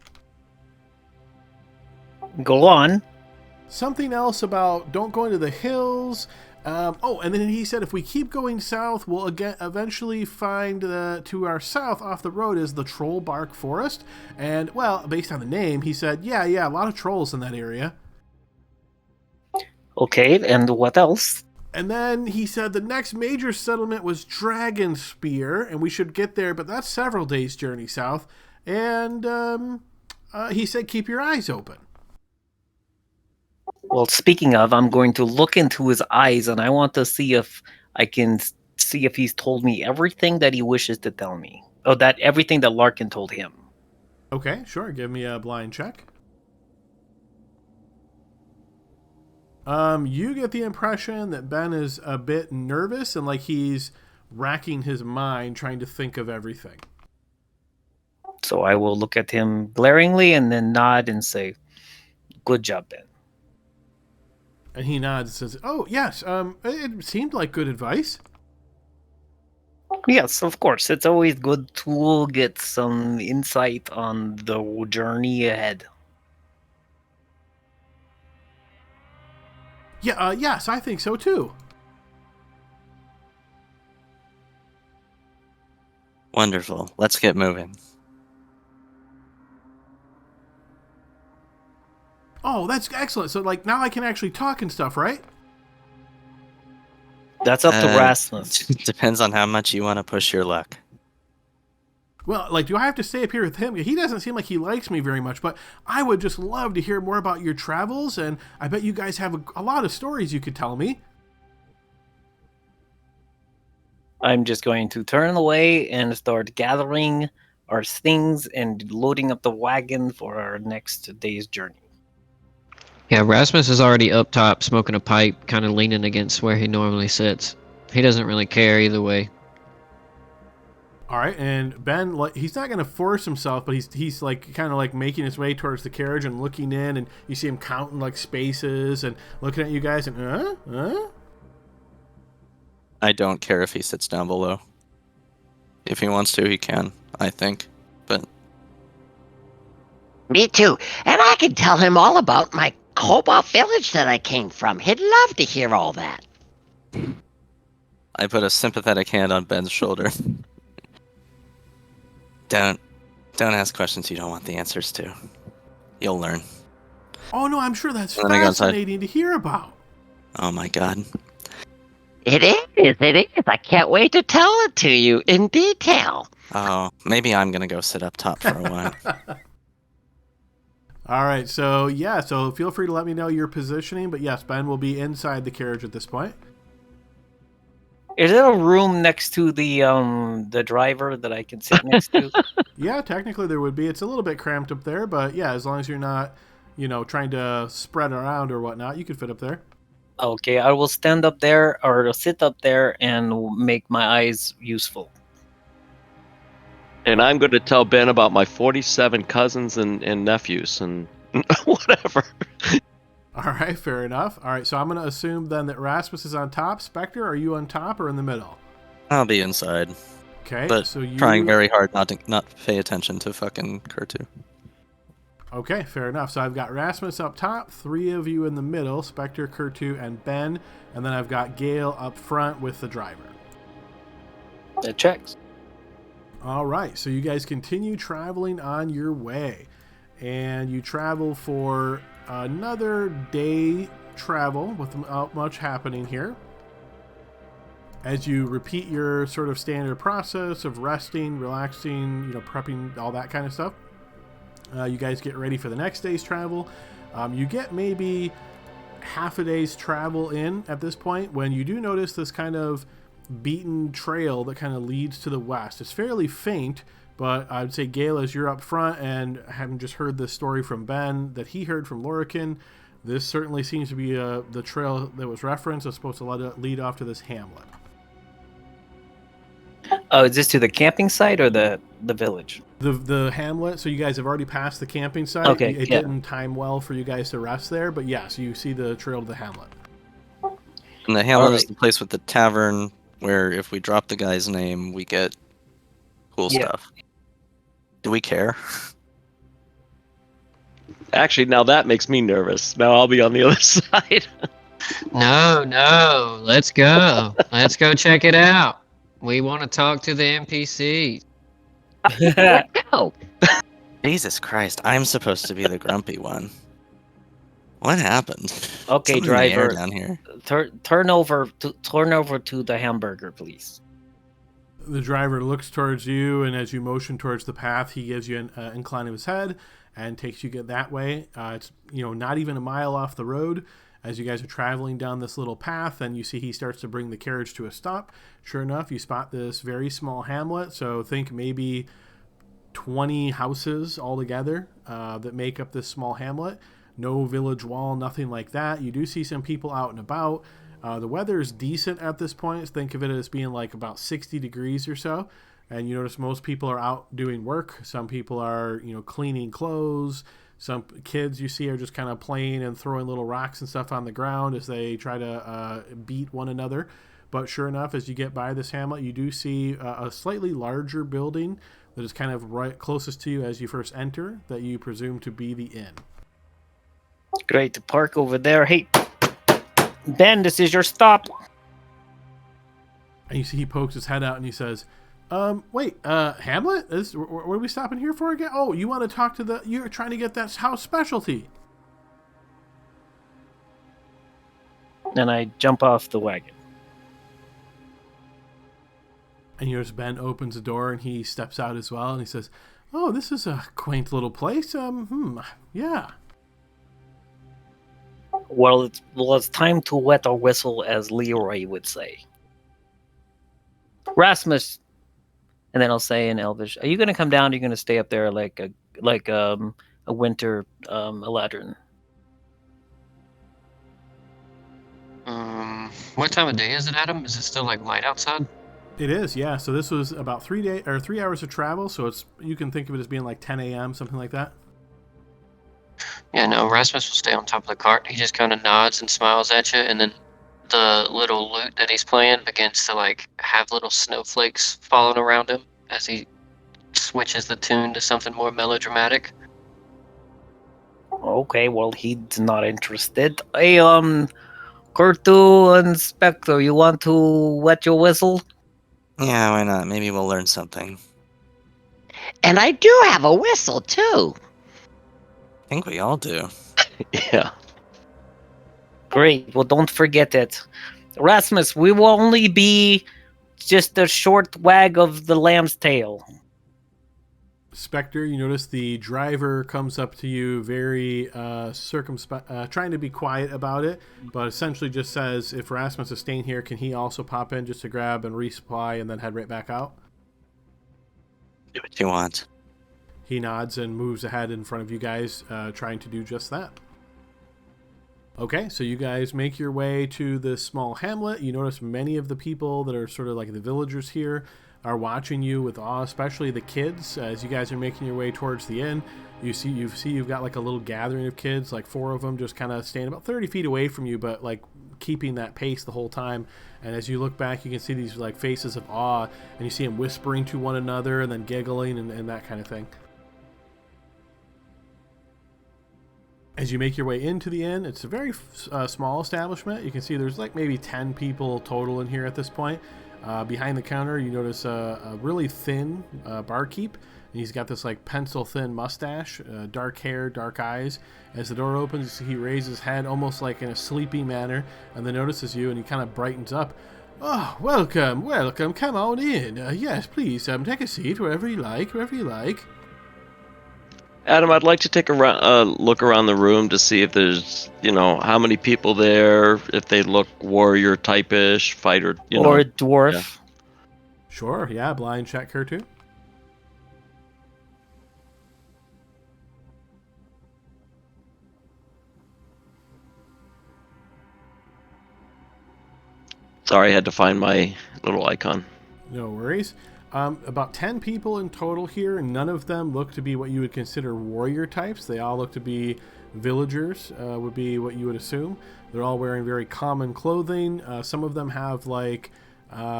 Go on. Something else about don't go into the hills. And then he said if we keep going south, we'll eventually find to our south off the road is the Troll Bark Forest. And, well, based on the name, he said, yeah, a lot of trolls in that area. Okay, and what else? And then he said the next major settlement was Dragon Spear, and we should get there, but that's several days' journey south. And he said keep your eyes open. Well, speaking of, I'm going to look into his eyes, and I want to see if I can see if he's told me everything that he wishes to tell me. Oh, that everything that Larkin told him. Okay, sure. Give me a blind check. You get the impression that Ben is a bit nervous and like he's racking his mind trying to think of everything. So I will look at him glaringly and then nod and say, "Good job, Ben." And he nods and says, "Oh, yes, it seemed like good advice." Yes, of course. It's always good to get some insight on the journey ahead. Yeah, yes, I think so too. Wonderful. Let's get moving. Oh, that's excellent. So, like, now I can actually talk and stuff, right? That's up to Rasmus. Depends on how much you want to push your luck. Well, like, do I have to stay up here with him? He doesn't seem like he likes me very much, but I would just love to hear more about your travels, and I bet you guys have a lot of stories you could tell me. I'm just going to turn away and start gathering our things and loading up the wagon for our next day's journey. Yeah, Rasmus is already up top smoking a pipe, kind of leaning against where he normally sits. He doesn't really care either way. All right, and Ben, like, he's not going to force himself, but he's like kind of like making his way towards the carriage and looking in, and you see him counting like spaces and looking at you guys and I don't care if he sits down below. If he wants to, he can, I think. But Me too. And I can tell him all about my cobalt village that I came from. He'd love to hear all that. I put a sympathetic hand on Ben's shoulder. Don't ask questions you don't want the answers to. You'll learn. Oh no, I'm sure that's And then I go inside. fascinating to hear about. Oh my god. It is. I can't wait to tell it to you in detail. Oh, maybe I'm gonna go sit up top for a while. All right, so feel free to let me know your positioning, but yes, Ben will be inside the carriage at this point. Is there a room next to the driver that I can sit next to? Yeah, technically there would be. It's a little bit cramped up there, but yeah, as long as you're not, trying to spread around or whatnot, you could fit up there. Okay, I will stand up there or sit up there and make my eyes useful. And I'm going to tell Ben about my 47 cousins and nephews and whatever. All right, fair enough. All right, so I'm going to assume then that Rasmus is on top. Spectre, are you on top or in the middle? I'll be inside, Okay, but so you trying very hard not to pay attention to fucking Kurtu. Okay, fair enough. So I've got Rasmus up top, 3 of you in the middle, Spectre, Kurtu, and Ben, and then I've got Gale up front with the driver. That checks. All right, so you guys continue traveling on your way, and you travel for another day travel without much happening here. As you repeat your sort of standard process of resting, relaxing, prepping, all that kind of stuff. You guys get ready for the next day's travel. You get maybe half a day's travel in at this point when you do notice this kind of beaten trail that kind of leads to the west. It's fairly faint, but I would say, Gale, as you're up front and having just heard this story from Ben that he heard from Lorican, this certainly seems to be the trail that was referenced. It's supposed to lead off to this hamlet. Oh, is this to the camping site or the village? The hamlet. So you guys have already passed the camping site. Okay, It yeah. didn't time well for you guys to rest there, but yes, you see the trail to the hamlet. And the hamlet is Alright. the place with the tavern where if we drop the guy's name, we get cool Yeah. stuff. Do we care? Actually, now that makes me nervous. Now I'll be on the other side. No, let's go. Let's go check it out. We want to talk to the NPCs. No. Jesus Christ, I'm supposed to be the grumpy one. What happened? Okay, Something in the air driver. down here. Turn over to the hamburger, please. The driver looks towards you, and as you motion towards the path, he gives you an incline of his head and takes you that way. It's not even a mile off the road. As you guys are traveling down this little path, and you see he starts to bring the carriage to a stop. Sure enough, you spot this very small hamlet. So think maybe 20 houses altogether that make up this small hamlet. No village wall, nothing like that. You do see some people out and about. The weather is decent at this point. Think of it as being like about 60 degrees or so. And you notice most people are out doing work. Some people are, cleaning clothes. Some kids you see are just kind of playing and throwing little rocks and stuff on the ground as they try to beat one another. But sure enough, as you get by this hamlet, you do see a slightly larger building that is kind of right closest to you as you first enter, that you presume to be the inn. Great, to park over there. Hey, Ben, this is your stop. And you see he pokes his head out and he says, wait, Hamlet? What are we stopping here for again? Oh, you want to talk to you're trying to get that house specialty. And I jump off the wagon. And yours Ben opens the door and he steps out as well and he says, oh, this is a quaint little place. Yeah. Well, it's time to wet our whistle, as Leroy would say. Rasmus, and then I'll say in Elvish, are you going to come down? Or are you going to stay up there like a winter Eladrin? What time of day is it, Adam? Is it still like light outside? It is, yeah. So this was about 3 hours of travel. So you can think of it as being like 10 a.m., something like that. Yeah, no, Rasmus will stay on top of the cart. He just kind of nods and smiles at you, and then the little lute that he's playing begins to like have little snowflakes falling around him as he switches the tune to something more melodramatic. Okay, well, he's not interested. Hey, Kurtu and Spectre, you want to wet your whistle? Yeah, why not? Maybe we'll learn something. And I do have a whistle, too. I think we all do. Yeah. Great, well, don't forget it. Rasmus, we will only be just a short wag of the lamb's tail. Spectre, you notice the driver comes up to you very circumspect, trying to be quiet about it, but essentially just says, if Rasmus is staying here, can he also pop in just to grab and resupply and then head right back out? Do what you want. He nods and moves ahead in front of you guys, trying to do just that. Okay, so you guys make your way to this small hamlet. You notice many of the people that are sort of like the villagers here are watching you with awe, especially the kids. As you guys are making your way towards the inn, you've got like a little gathering of kids, like 4 of them just kind of staying about 30 feet away from you, but like keeping that pace the whole time. And as you look back, you can see these like faces of awe, and you see them whispering to one another and then giggling and that kind of thing. As you make your way into the inn, it's a very small establishment. You can see there's like maybe 10 people total in here at this point. Behind the counter, you notice a really thin barkeep. And he's got this like pencil thin mustache, dark hair, dark eyes. As the door opens, you see he raises his head almost like in a sleepy manner, and then notices you, and he kind of brightens up. Oh, welcome, come on in. Yes, please, take a seat wherever you like. Adam, I'd like to take a look around the room to see if there's, how many people there, if they look warrior type-ish, fighter, Or a dwarf. Yeah. Sure, yeah, blind check her too. Sorry, I had to find my little icon. No worries. About 10 people in total here, and none of them look to be what you would consider warrior types. They all look to be villagers, would be what you would assume. They're all wearing very common clothing. Some of them have like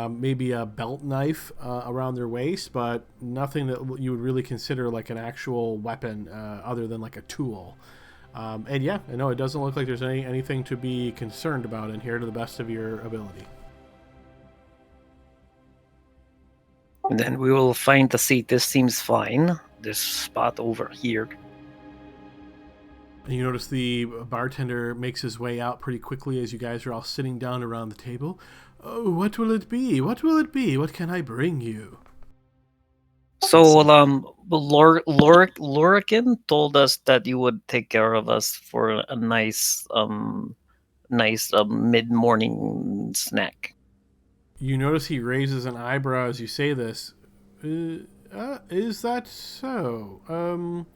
maybe a belt knife around their waist, but nothing that you would really consider like an actual weapon other than like a tool. And yeah, I know it doesn't look like there's anything to be concerned about in here to the best of your ability. And then we will find the seat. This seems fine. This spot over here. And you notice the bartender makes his way out pretty quickly as you guys are all sitting down around the table. Oh, what will it be? What will it be? What can I bring you? So, Lorican told us that you would take care of us for a nice mid-morning snack. You notice he raises an eyebrow as you say this. Is that so?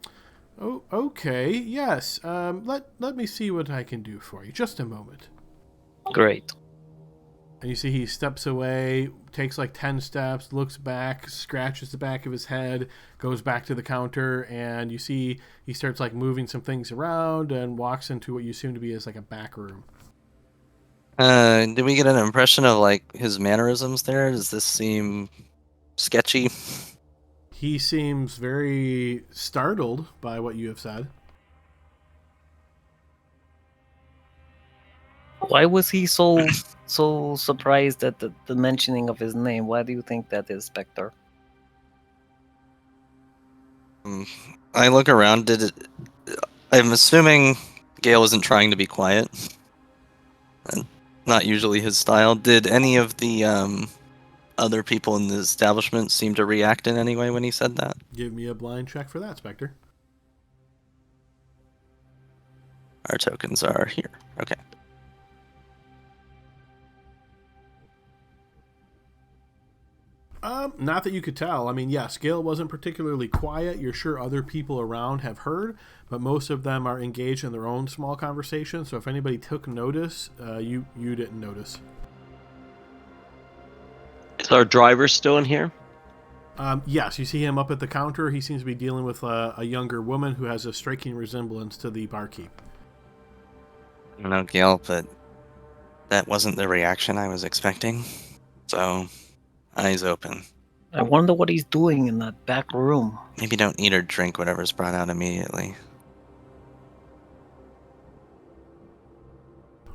Oh, okay. Yes. Let me see what I can do for you. Just a moment. Great. And you see he steps away, takes like 10 steps, looks back, scratches the back of his head, goes back to the counter, and you see he starts like moving some things around and walks into what you assume to be as like a back room. Did we get an impression of like his mannerisms there? Does this seem sketchy? He seems very startled by what you have said. Why was he so surprised at the mentioning of his name? Why do you think that is, Spectre? I look around. I'm assuming Gale isn't trying to be quiet. Not usually his style. Did any of the other people in the establishment seem to react in any way when he said that? Give me a blind check for that, Spectre. Our tokens are here. Okay. Not that you could tell. I mean, yes, Gale wasn't particularly quiet. You're sure other people around have heard, but most of them are engaged in their own small conversation. So if anybody took notice, you didn't notice. Is our driver still in here? Yes, you see him up at the counter. He seems to be dealing with a younger woman who has a striking resemblance to the barkeep. I don't know, Gale, but that wasn't the reaction I was expecting. So, eyes open. I wonder what he's doing in that back room. Maybe don't eat or drink whatever's brought out immediately.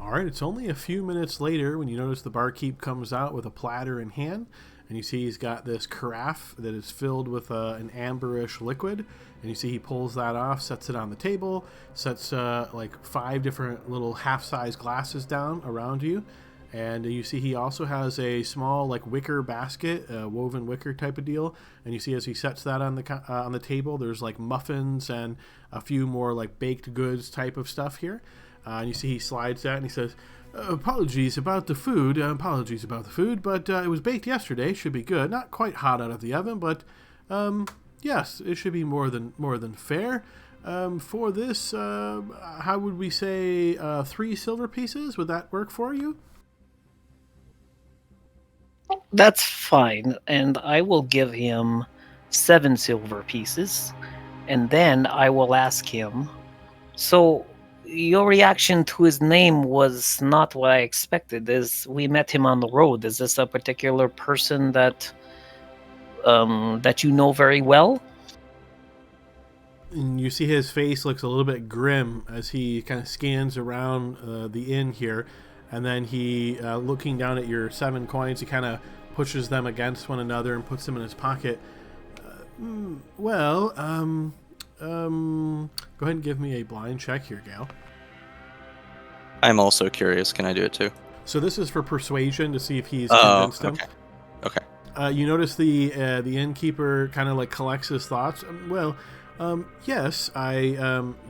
All right, it's only a few minutes later when you notice the barkeep comes out with a platter in hand, and you see he's got this carafe that is filled with an amberish liquid, and you see he pulls that off, sets it on the table, sets like 5 different little half-size glasses down around you, and you see he also has a small like wicker basket, woven wicker type of deal, and you see as he sets that on the table, there's like muffins and a few more like baked goods type of stuff here. And you see he slides that and he says, apologies about the food, but it was baked yesterday, should be good. Not quite hot out of the oven, but yes, it should be more than fair. For this, how would we say 3 silver pieces? Would that work for you? That's fine, and I will give him 7 silver pieces, and then I will ask him, so your reaction to his name was not what I expected. We met him on the road. Is this a particular person that you know very well? And you see his face looks a little bit grim as he kind of scans around the inn here, and then he, looking down at your 7 coins, he kind of pushes them against one another and puts them in his pocket. Go ahead and give me a blind check here, Gale. I'm also curious. Can I do it too? So this is for persuasion to see if he's convinced him. Okay. You notice the innkeeper kind of like collects his thoughts. Yes, I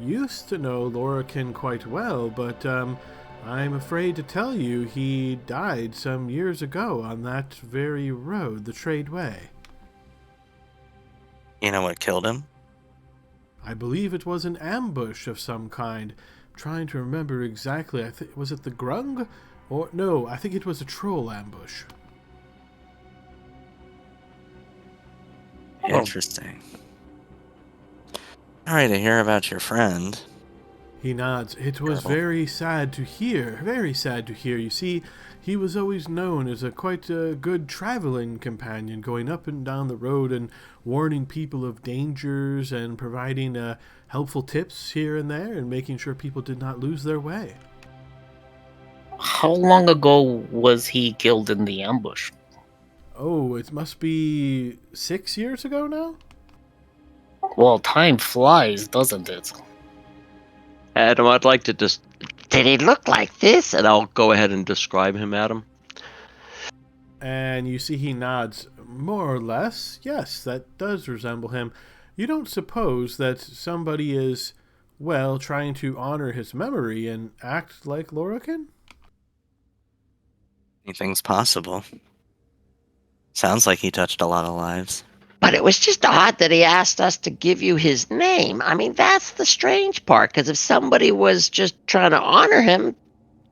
used to know Lorican quite well, but I'm afraid to tell you he died some years ago on that very road, the Trade Way. You know what killed him? I believe it was an ambush of some kind. I'm trying to remember exactly. Was it the Grung? Or no, I think it was a troll ambush. Interesting. Sorry to hear about your friend. He nods. It was very sad to hear. Very sad to hear. You see, he was always known as quite a good traveling companion, going up and down the road and warning people of dangers and providing helpful tips here and there and making sure people did not lose their way. How long ago was he killed in the ambush? Oh, it must be 6 years ago now? Well, time flies, doesn't it? Adam, I'd like to just. Did he look like this? And I'll go ahead and describe him, Adam. And you see he nods more or less. Yes, that does resemble him. You don't suppose that somebody is, well, trying to honor his memory and act like Lorcan? Anything's possible. Sounds like he touched a lot of lives. But it was just odd that he asked us to give you his name. I mean, that's the strange part, because if somebody was just trying to honor him,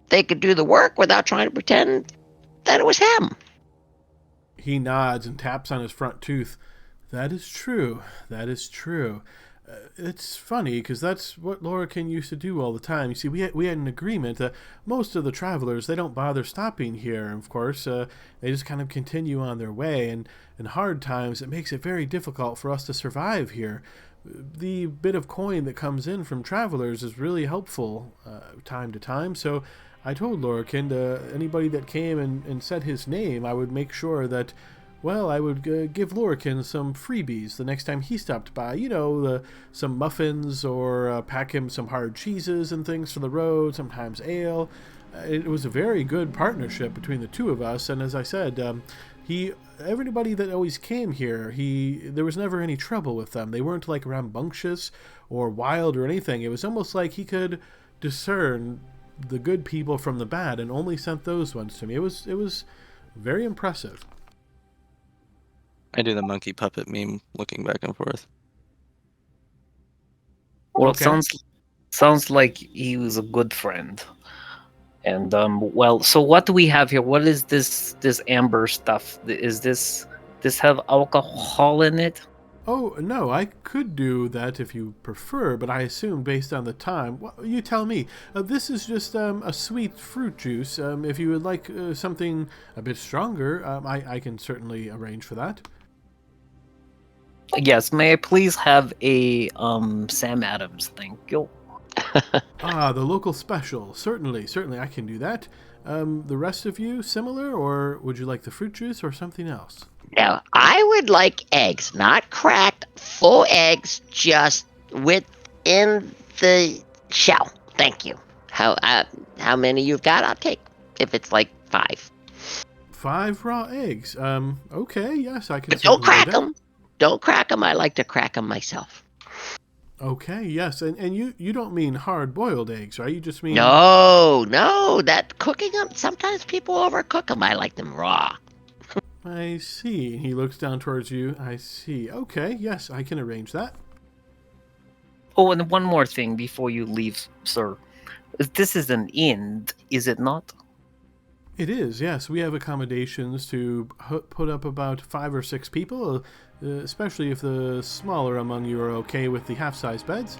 they could do the work without trying to pretend that it was him. He nods and taps on his front tooth. That is true. That is true. It's funny, because that's what Lorcan used to do all the time. You see, we had an agreement. Most of the travelers, they don't bother stopping here, of course. They just kind of continue on their way, and in hard times, it makes it very difficult for us to survive here. The bit of coin that comes in from travelers is really helpful time to time, so I told Lorcan, anybody that came and said his name, I would make sure that, well, I would give Lorcan some freebies the next time he stopped by. You know, some muffins, or pack him some hard cheeses and things for the road, sometimes ale. It was a very good partnership between the two of us, and as I said, everybody that always came here, there was never any trouble with them. They weren't like rambunctious or wild or anything. It was almost like he could discern the good people from the bad and only sent those ones to me. It was very impressive. I do the monkey puppet meme looking back and forth. Well, Okay. it sounds like he was a good friend. And well, so what do we have here? What is this amber stuff? Is this have alcohol in it? Oh, no, I could do that if you prefer, but I assume based on the time. Well, you tell me. This is just a sweet fruit juice. If you would like something a bit stronger, I can certainly arrange for that. Yes, may I please have a Sam Adams? Thank you. Ah, the local special. Certainly, I can do that. The rest of you, similar, or would you like the fruit juice or something else? Now, I would like eggs, not cracked, full eggs, just within the shell. Thank you. How many you've got, I'll take. If it's like 5. 5 raw eggs. Okay, yes, I can. But don't certainly do crack that. them. Don't crack them. I like to crack them myself. Okay, yes, and you don't mean hard-boiled eggs, right? You just mean... No, that cooking them, sometimes people overcook them. I like them raw. I see. He looks down towards you. I see. Okay, yes, I can arrange that. Oh, and one more thing before you leave, sir. This is an inn, is it not? It is, yes. We have accommodations to put up about 5 or 6 people, especially if the smaller among you are okay with the half-size beds.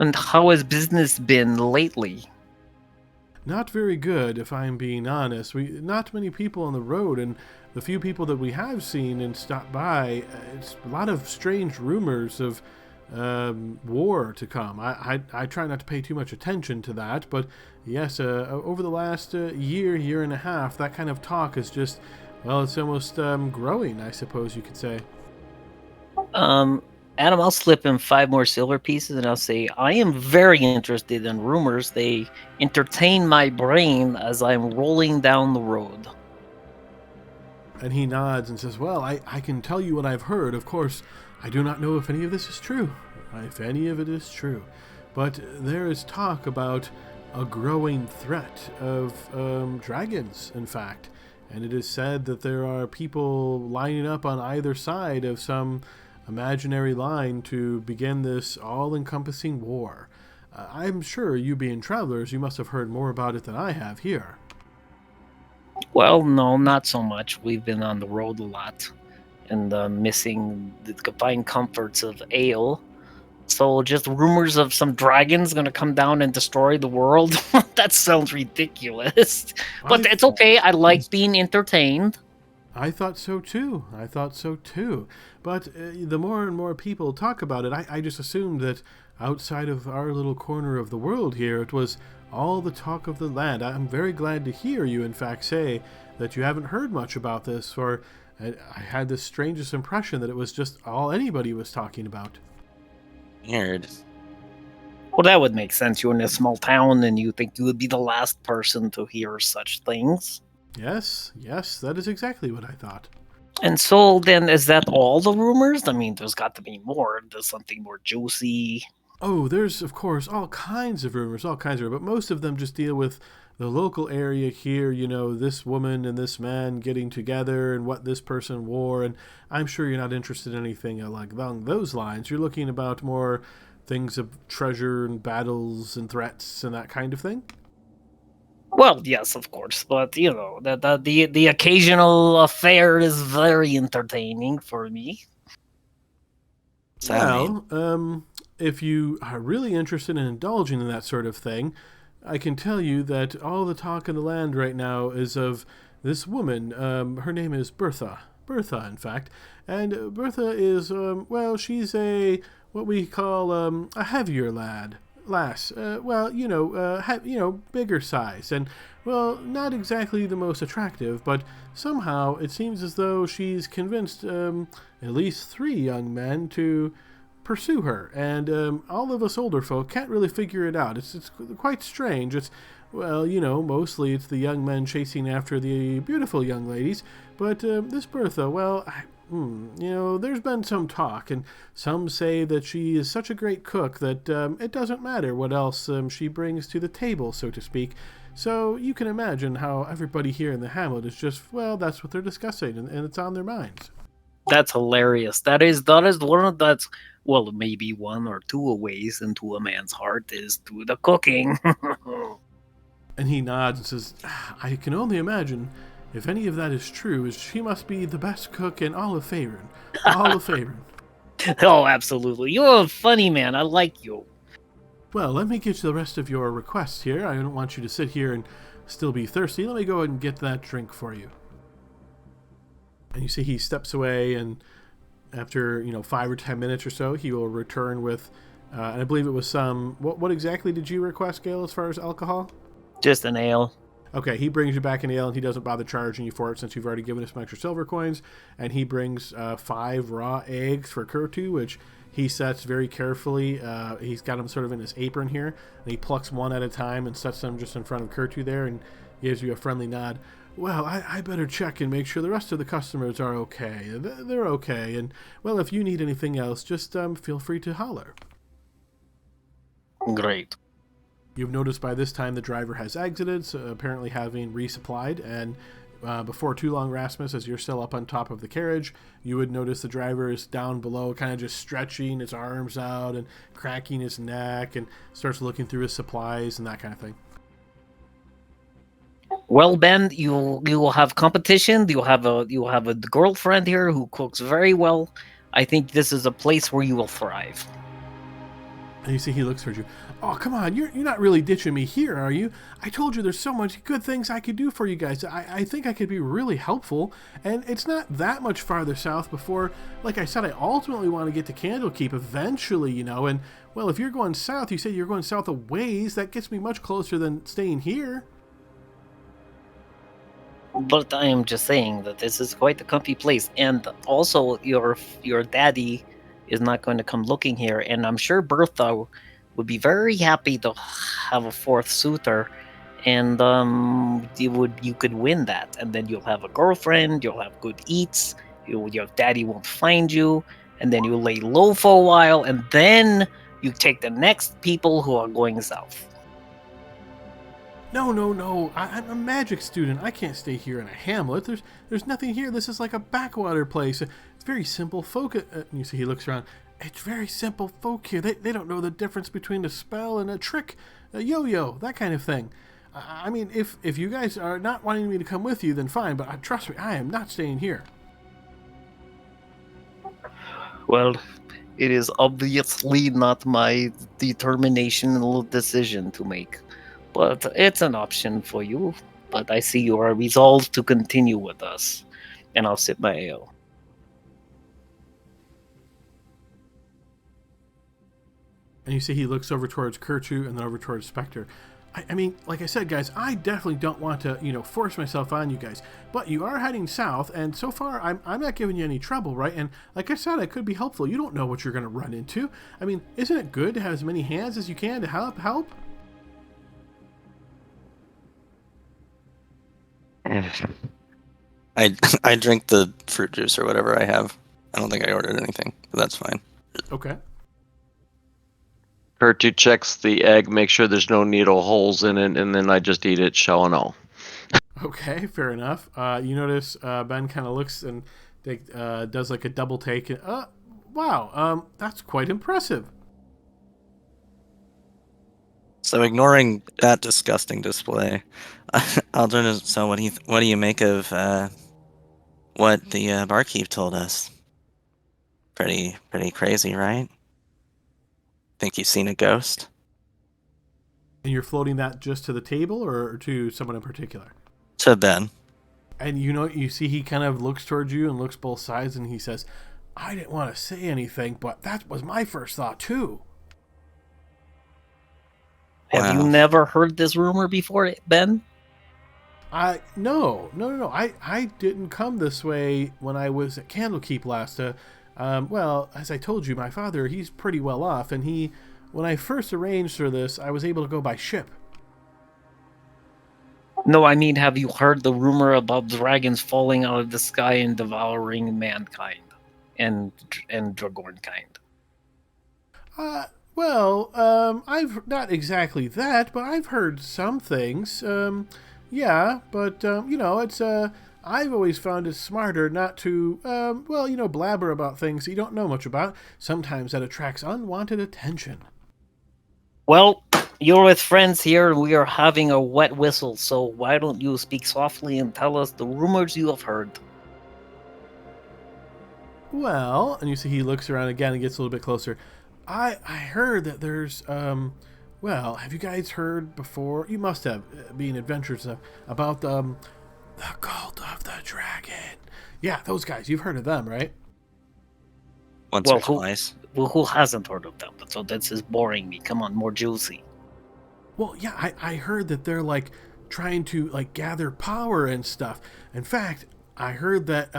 And how has business been lately? Not very good, if I'm being honest. Not many people on the road, and the few people that we have seen and stopped by, it's a lot of strange rumors of war to come. I try not to pay too much attention to that, but yes, over the last year and a half, that kind of talk is just, well, it's almost growing, I suppose you could say. Adam, I'll slip him 5 more silver pieces and I'll say, I am very interested in rumors. They entertain my brain as I'm rolling down the road. And he nods and says, well, I can tell you what I've heard. Of course, I do not know if any of this is true. If any of it is true. But there is talk about a growing threat of dragons, in fact. And it is said that there are people lining up on either side of some imaginary line to begin this all-encompassing war. I'm sure you being travelers, you must have heard more about it than I have here. Well, no, not so much. We've been on the road a lot and missing the fine comforts of ale. So just rumors of some dragons going to come down and destroy the world? That sounds ridiculous. But it's okay. I like being entertained. I thought so too. But the more and more people talk about it, I just assumed that outside of our little corner of the world here, it was all the talk of the land. I'm very glad to hear you, in fact, say that you haven't heard much about this, for I had the strangest impression that it was just all anybody was talking about. Weird. Well, that would make sense. You're in a small town, and you think you would be the last person to hear such things. Yes, that is exactly what I thought. And so then, is that all the rumors? I mean, there's got to be more. There's something more juicy. Oh, there's, of course, all kinds of rumors, but most of them just deal with the local area here, this woman and this man getting together and what this person wore. And I'm sure you're not interested in anything like along those lines. You're looking about more things of treasure and battles and threats and that kind of thing. Well, yes, of course, but the occasional affair is very entertaining for me. What's that mean? Well, if you are really interested in indulging in that sort of thing, I can tell you that all the talk in the land right now is of this woman. Her name is Bertha. Bertha, in fact. And Bertha is, she's what we call a heavier lass. Bigger size. And, not exactly the most attractive, but somehow it seems as though she's convinced at least 3 young men to pursue her, and all of us older folk can't really figure it out. It's quite strange. Mostly it's the young men chasing after the beautiful young ladies, but this Bertha, there's been some talk, and some say that she is such a great cook that it doesn't matter what else she brings to the table, so to speak. So you can imagine how everybody here in the hamlet is just, that's what they're discussing, and it's on their minds. That's hilarious. That is one of that's maybe 1 or 2 ways into a man's heart is through the cooking. And he nods and says, I can only imagine if any of that is true, she must be the best cook in all of Faerun. All of Faerun. Oh, absolutely. You're a funny man. I like you. Well, let me get to the rest of your requests here. I don't want you to sit here and still be thirsty. Let me go ahead and get that drink for you. And you see he steps away, and after 5 or 10 minutes or so, he will return with, and I believe it was some. What exactly did you request, Gale, as far as alcohol? Just an ale. Okay, he brings you back an ale, and he doesn't bother charging you for it since you've already given us some extra silver coins. And he brings 5 raw eggs for Kurtu, which he sets very carefully. He's got them sort of in his apron here, and he plucks one at a time and sets them just in front of Kurtu there, and gives you a friendly nod. Well, I better check and make sure the rest of the customers are okay. They're okay, and, if you need anything else, just feel free to holler. Great. You've noticed by this time the driver has exited, so apparently having resupplied, and before too long, Rasmus, as you're still up on top of the carriage, you would notice the driver is down below, kind of just stretching his arms out and cracking his neck, and starts looking through his supplies and that kind of thing. Well, Ben, you will have competition. You have a girlfriend here who cooks very well. I think this is a place where you will thrive. And you see he looks towards you. Oh, come on, you're not really ditching me here, are you? I told you there's so much good things I could do for you guys. I think I could be really helpful, and it's not that much farther south before, like I said, I ultimately want to get to Candlekeep eventually, and, if you're going south, you said you're going south a ways, that gets me much closer than staying here. But I am just saying that this is quite a comfy place, and also your daddy is not going to come looking here, and I'm sure Bertha would be very happy to have a 4th suitor, and you could win that, and then you'll have a girlfriend, you'll have good eats, your daddy won't find you, and then you lay low for a while, and then you take the next people who are going south. No. I'm a magic student. I can't stay here in a hamlet. There's nothing here. This is like a backwater place. It's very simple folk. You see he looks around. It's very simple folk here. They don't know the difference between a spell and a trick, a yo-yo, that kind of thing. I mean, if you guys are not wanting me to come with you, then fine, but trust me, I am not staying here. Well, it is obviously not my determinational decision to make, but it's an option for you. But I see you are resolved to continue with us, and I'll sip my ale. And you see he looks over towards Kurtu and then over towards Spectre. I mean, like I said, guys, I definitely don't want to, force myself on you guys. But you are heading south, and so far, I'm not giving you any trouble, right? And like I said, I could be helpful. You don't know what you're going to run into. I mean, isn't it good to have as many hands as you can to help? I drink the fruit juice or whatever I have. I don't think I ordered anything, but that's fine. Okay. Kurtu checks the egg, make sure there's no needle holes in it, and then I just eat it, shell and all. Okay, fair enough. You notice Ben kind of looks and does like a double take. Wow, that's quite impressive. So ignoring that disgusting display, Aldrin, so what do you make of what the barkeep told us? Pretty crazy, right? Think you've seen a ghost? And you're floating that just to the table or to someone in particular? To Ben. And you see he kind of looks towards you and looks both sides and he says, I didn't want to say anything, but that was my first thought too. Have you never heard this rumor before, Ben? No. I didn't come this way when I was at Candlekeep last. Well, as I told you, my father, he's pretty well off, and when I first arranged for this, I was able to go by ship. No, I mean, have you heard the rumor about dragons falling out of the sky and devouring mankind and Dragorn kind? Well, I've not exactly that, but I've heard some things. Yeah, but it's I've always found it smarter not to, blabber about things you don't know much about. Sometimes that attracts unwanted attention. Well, you're with friends here, and we are having a wet whistle, so why don't you speak softly and tell us the rumors you have heard? Well, and you see he looks around again and gets a little bit closer. I heard that there's, have you guys heard before? You must have, being adventurers, about, the cult of the dragon. Yeah, those guys. You've heard of them, right? Once or twice. Well, who hasn't heard of them? So this is boring me. Come on, more juicy. Well, yeah, I heard that they're, trying to, gather power and stuff. In fact, I heard that,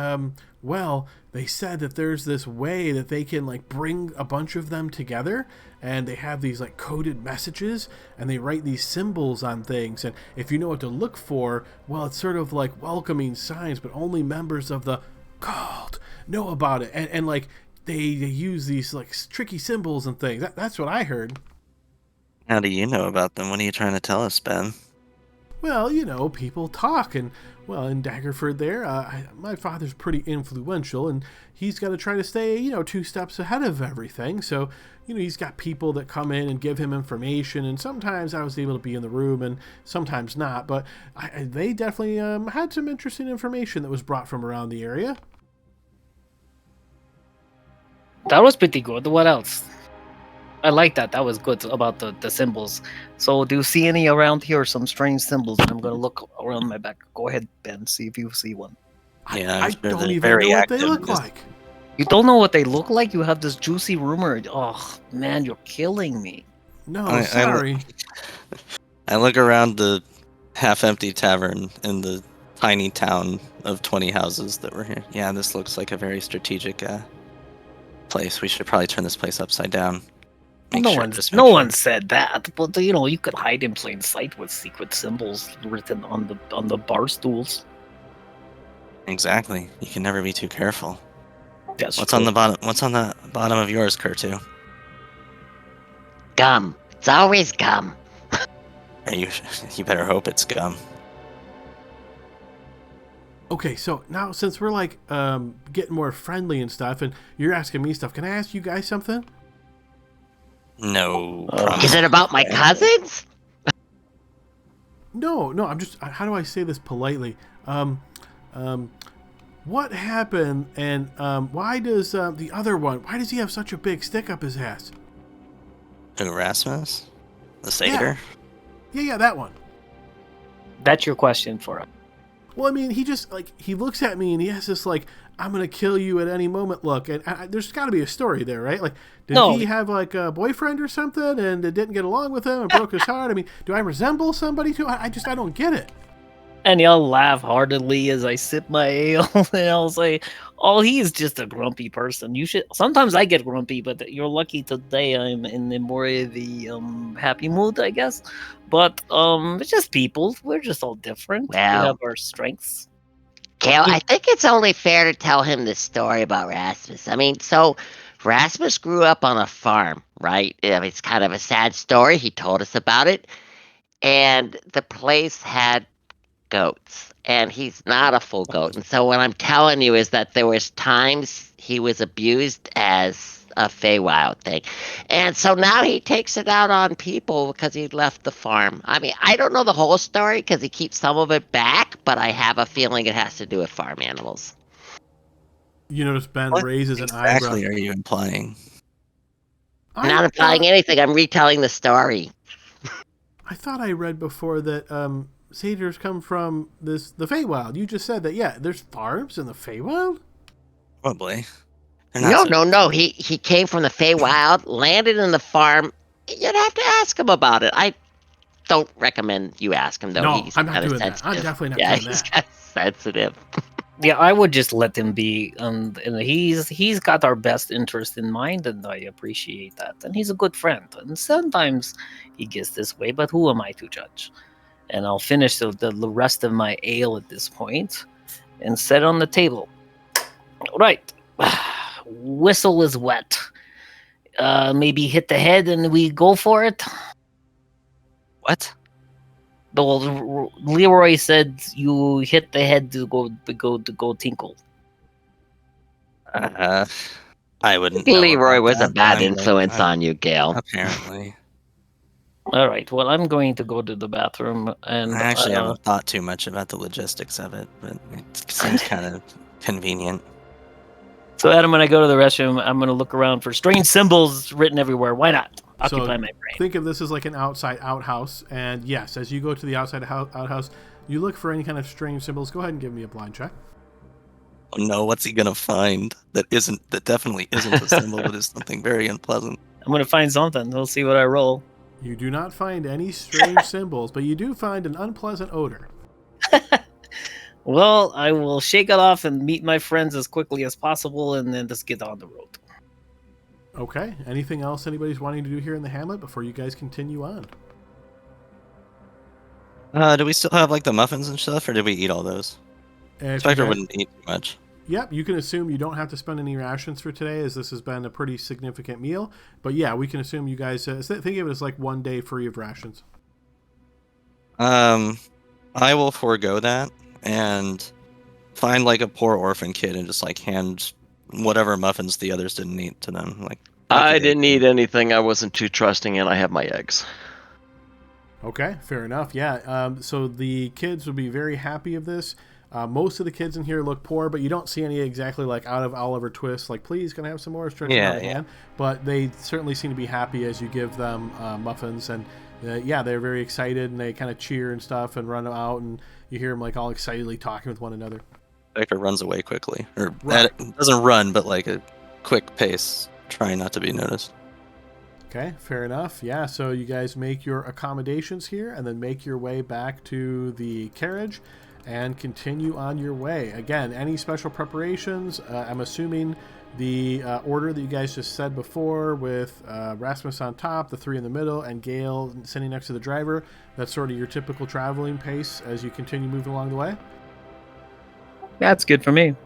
they said that there's this way that they can, bring a bunch of them together, and they have these, coded messages, and they write these symbols on things, and if you know what to look for, well, it's sort of like welcoming signs, but only members of the cult know about it, and they use these, tricky symbols and things. That's what I heard. How do you know about them? What are you trying to tell us, Ben? Well, people talk, and, in Daggerford there, my father's pretty influential, and he's got to try to stay, 2 steps ahead of everything, so, he's got people that come in and give him information, and sometimes I was able to be in the room, and sometimes not, but they definitely had some interesting information that was brought from around the area. That was pretty good. What else? I like that. That was good about the symbols. So do you see any around here? Some strange symbols. I'm going to look around my back. Go ahead, Ben. See if you see one. Yeah, I don't even know what they look like. You don't know what they look like? You have this juicy rumor. Oh, man, you're killing me. No, sorry. I look around the half-empty tavern in the tiny town of 20 houses that were here. Yeah, this looks like a very strategic place. We should probably turn this place upside down. No one said that, but you could hide in plain sight with secret symbols written on the bar stools. Exactly. You can never be too careful. That's What's true. on the bottom? What's on the bottom of yours, Kurtu? Gum. It's always gum. You better hope it's gum. Okay, so now since we're getting more friendly and stuff, and you're asking me stuff, can I ask you guys something? No. Is it about my cousins? No, I'm just, how do I say this politely? What happened, and why does the other one, why does he have such a big stick up his ass? Erasmus? The satyr? Yeah, that one. That's your question for him. Well, I mean, he just, he looks at me and he has this, I'm gonna kill you at any moment look. And there's got to be a story there, right? Like, did No. he have like a boyfriend or something, and it didn't get along with him and broke his heart? I mean, do I resemble somebody too? I don't get it. And I'll laugh heartedly as I sip my ale, and I'll say, "Oh, he's just a grumpy person. You should." Sometimes I get grumpy, but you're lucky today. I'm in the more of the happy mood, I guess. But it's just people. We're just all different. We Well- have our strengths. Gail, I think it's only fair to tell him the story about Rasmus. I mean, so Rasmus grew up on a farm, right? I mean, it's kind of a sad story. He told us about it. And the place had goats, and he's not a full goat. And so what I'm telling you is that there was times he was abused as a Feywild thing. And so now he takes it out on people because he left the farm. I mean, I don't know the whole story because he keeps some of it back, but I have a feeling it has to do with farm animals. You notice Ben What raises an exactly eyebrow. are you implying? I'm not implying anything. I'm retelling the story. I thought I read before that satyrs come from the Feywild. You just said that. Yeah, there's farms in the Feywild. Probably. They're not No. He came from the Feywild, landed in the farm. You'd have to ask him about it. I don't recommend you ask him though. No, He's I'm not kinda doing that. I'm sensitive. definitely not Yeah, doing he's that. kind of sensitive. Yeah, I would just let him be. And he's got our best interest in mind, and I appreciate that. And he's a good friend. And sometimes he gets this way, but who am I to judge? And I'll finish the rest of my ale at this point and set it on the table. Right. Whistle is wet. Maybe hit the head and we go for it. What? Well, Leroy said you hit the head to go tinkle. I wouldn't know Leroy about was a that, but bad I'm going- influence on you, Gail. Apparently. All right. Well, I'm going to go to the bathroom, and I actually haven't thought too much about the logistics of it, but it seems kind of convenient. so Adam, when I go to the restroom, I'm going to look around for strange symbols written everywhere. Why not? Occupy my brain. Think of this as like an outside outhouse, and yes, as you go to the outside outhouse, you look for any kind of strange symbols. Go ahead and give me a blind check. Oh no, what's he gonna find that definitely isn't a symbol, but is something very unpleasant? I'm going to find something. We'll see what I roll. You do not find any strange symbols, but you do find an unpleasant odor. Well, I will shake it off and meet my friends as quickly as possible, and then just get on the road. Okay. Anything else anybody's wanting to do here in the hamlet before you guys continue on? Do we still have like the muffins and stuff, or did we eat all those? Spectre wouldn't eat too much. Yep, you can assume you don't have to spend any rations for today, as this has been a pretty significant meal. But yeah, we can assume you guys think of it as like 1 day free of rations. I will forego that and find like a poor orphan kid and just like hand whatever muffins the others didn't eat to them. Like I didn't eat anything I wasn't too trusting in. I have my eggs. Okay, fair enough. Yeah, so the kids would be very happy of this. Most of the kids in here look poor, but you don't see any exactly like out of Oliver Twist, like, please, can I have some more? Stretching out a hand. But they certainly seem to be happy as you give them muffins. And yeah, they're very excited, and they kind of cheer and stuff and run out, and you hear them like all excitedly talking with one another. Spectre runs away quickly. Or Right. doesn't run, but like a quick pace, trying not to be noticed. Okay, fair enough. Yeah, so you guys make your accommodations here and then make your way back to the carriage and continue on your way. Again, any special preparations? I'm assuming the order that you guys just said before with Rasmus on top, the three in the middle, and Gale sitting next to the driver. That's sort of your typical traveling pace as you continue moving along the way? That's good for me.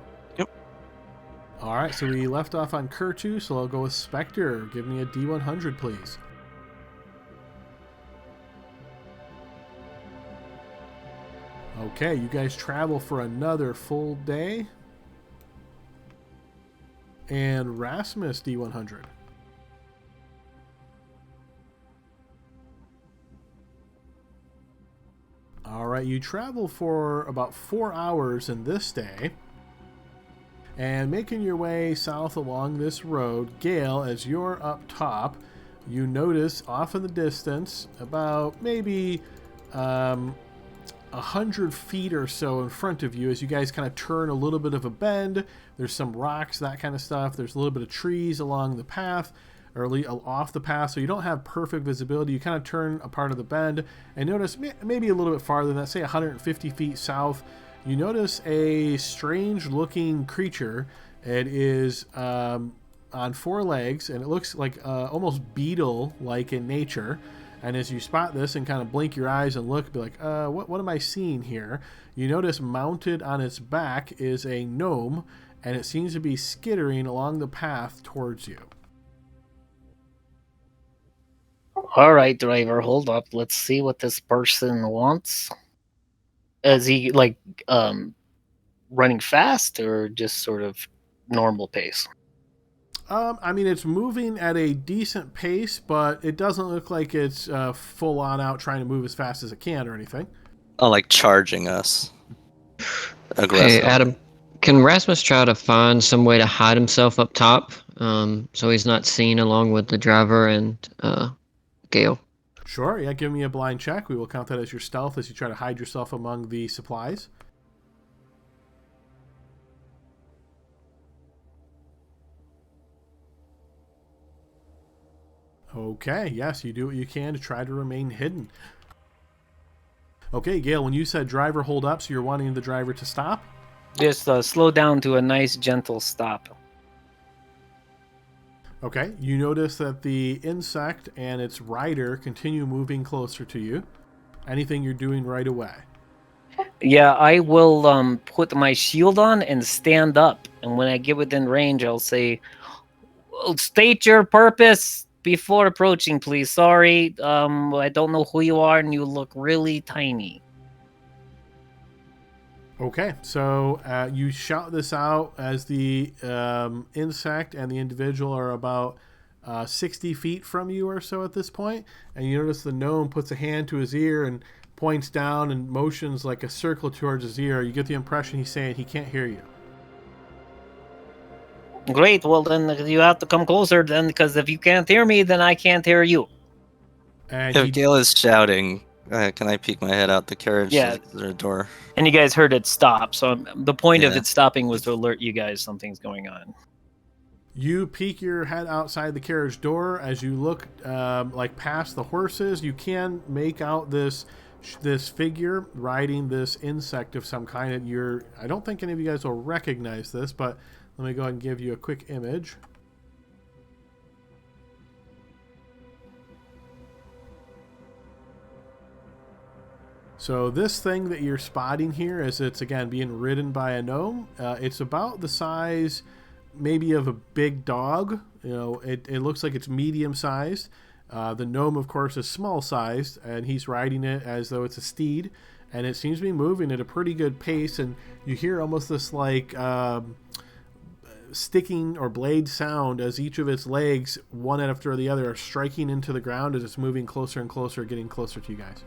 All right, so we left off on Kurtu, so I'll go with Spectre. Give me a D100, please. Okay, you guys travel for another full day. And Rasmus, D100. All right, you travel for about 4 hours in this day. And making your way south along this road, Gale, as you're up top, you notice off in the distance, about maybe 100 feet or so in front of you as you guys kind of turn a little bit of a bend. There's some rocks, that kind of stuff. There's a little bit of trees along the path, or off the path, so you don't have perfect visibility. You kind of turn a part of the bend and notice maybe a little bit farther than that, say 150 feet south, you notice a strange looking creature. It is on 4 legs, and it looks like almost beetle-like in nature. And as you spot this and kind of blink your eyes and look, be like, what am I seeing here? You notice mounted on its back is a gnome, and it seems to be skittering along the path towards you. All right, driver, hold up. Let's see what this person wants. Is he like running fast or just sort of normal pace? I mean, it's moving at a decent pace, but it doesn't look like it's full on out trying to move as fast as it can or anything. Oh, like charging us. Hey, Aggressive. Adam, can Rasmus try to find some way to hide himself up top, so he's not seen along with the driver and Gale? Sure, yeah, give me a blind check. We will count that as your stealth as you try to hide yourself among the supplies. Okay, yes, you do what you can to try to remain hidden. Okay, Gale, when you said driver hold up, so you're wanting the driver to stop? Just slow down to a nice, gentle stop. Okay, you notice that the insect and its rider continue moving closer to you. Anything you're doing right away? Yeah, I will put my shield on and stand up. And when I get within range, I'll say, well, state your purpose before approaching, please. Sorry, I don't know who you are, and you look really tiny. Okay, so you shout this out as the insect and the individual are about 60 feet from you or so at this point, and you notice the gnome puts a hand to his ear and points down and motions like a circle towards his ear. You get the impression he's saying he can't hear you. Great, well then you have to come closer then, because if you can't hear me, then I can't hear you. And If Gale is shouting, can I peek my head out the carriage? Yeah. Is there a door? And you guys heard it stop, so the point of Yeah. it stopping was to alert you guys something's going on. you peek your head outside the carriage door. As you look like past the horses, you can make out this figure riding this insect of some kind. And I don't think any of you guys will recognize this, but let me go ahead and give you a quick image. So this thing that you're spotting here, as it's again being ridden by a gnome, it's about the size maybe of a big dog. It looks like it's medium sized. The gnome, of course, is small sized, and he's riding it as though it's a steed, and it seems to be moving at a pretty good pace. And you hear almost this like sticking or blade sound as each of its legs, one after the other, are striking into the ground as it's moving closer and closer, getting closer to you guys.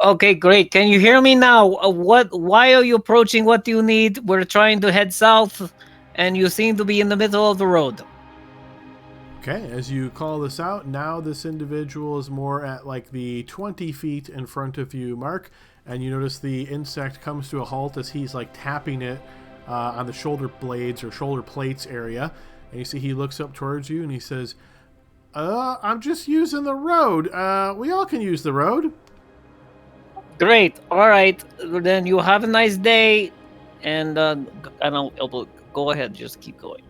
Okay, great. Can you hear me now? Why are you approaching? What do you need? We're trying to head south, and you seem to be in the middle of the road. Okay, as you call this out, now this individual is more at like the 20 feet in front of you, Mark, and you notice the insect comes to a halt as he's like tapping it on the shoulder blades or shoulder plates area, and you see he looks up towards you and he says, I'm just using the road. We all can use the road. Great. All right. Then you have a nice day, and I'll go ahead. Just keep going.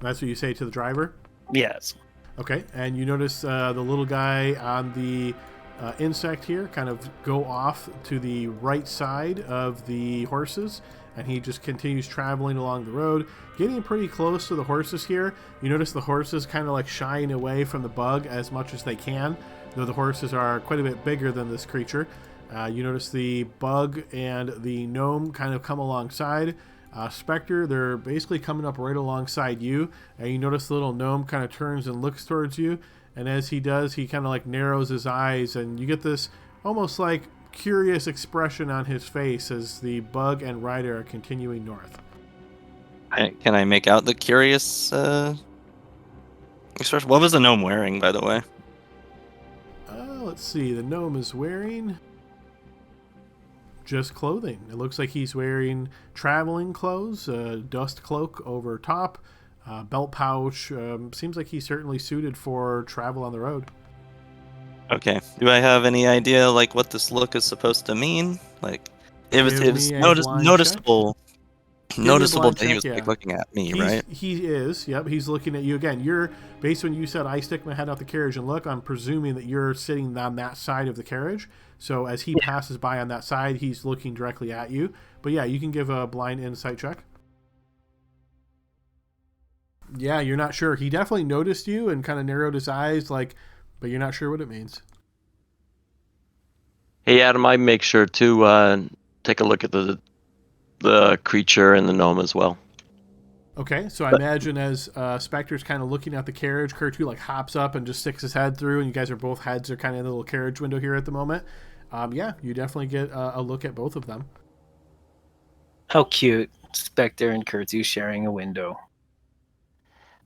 That's what you say to the driver? Yes. Okay, and you notice the little guy on the insect here kind of go off to the right side of the horses, and he just continues traveling along the road, getting pretty close to the horses here. You notice the horses kind of like shying away from the bug as much as they can, though the horses are quite a bit bigger than this creature. You notice the bug and the gnome kind of come alongside. Spectre, they're basically coming up right alongside you, and you notice the little gnome kind of turns and looks towards you, and as he does, he kind of like narrows his eyes, and you get this almost like curious expression on his face as the bug and rider are continuing north. Can I make out the curious expression? What was the gnome wearing, by the way? let's see. The gnome is wearing just clothing. It looks like he's wearing traveling clothes, a dust cloak over top, belt pouch. Seems like he's certainly suited for travel on the road. Okay. Do I have any idea like what this look is supposed to mean? Like, it was Give me a blind check. noticeable. Give me a Noticeable blind that he check, was like yeah. looking at me, right? He is. Yep, he's looking at you again. You're based on you said I stick my head out the carriage and look. I'm presuming that you're sitting on that side of the carriage. So as he passes by on that side, he's looking directly at you. But yeah, you can give a blind insight check. Yeah, you're not sure. He definitely noticed you and kind of narrowed his eyes, like, but you're not sure what it means. Hey, Adam, I make sure to take a look at the creature and the gnome as well. Okay, so I imagine as Spectre's kind of looking at the carriage, Kurtu like hops up and just sticks his head through, and you guys are both heads are kind of in the little carriage window here at the moment. Yeah, you definitely get a look at both of them. How cute. Spectre and Kurtzu sharing a window.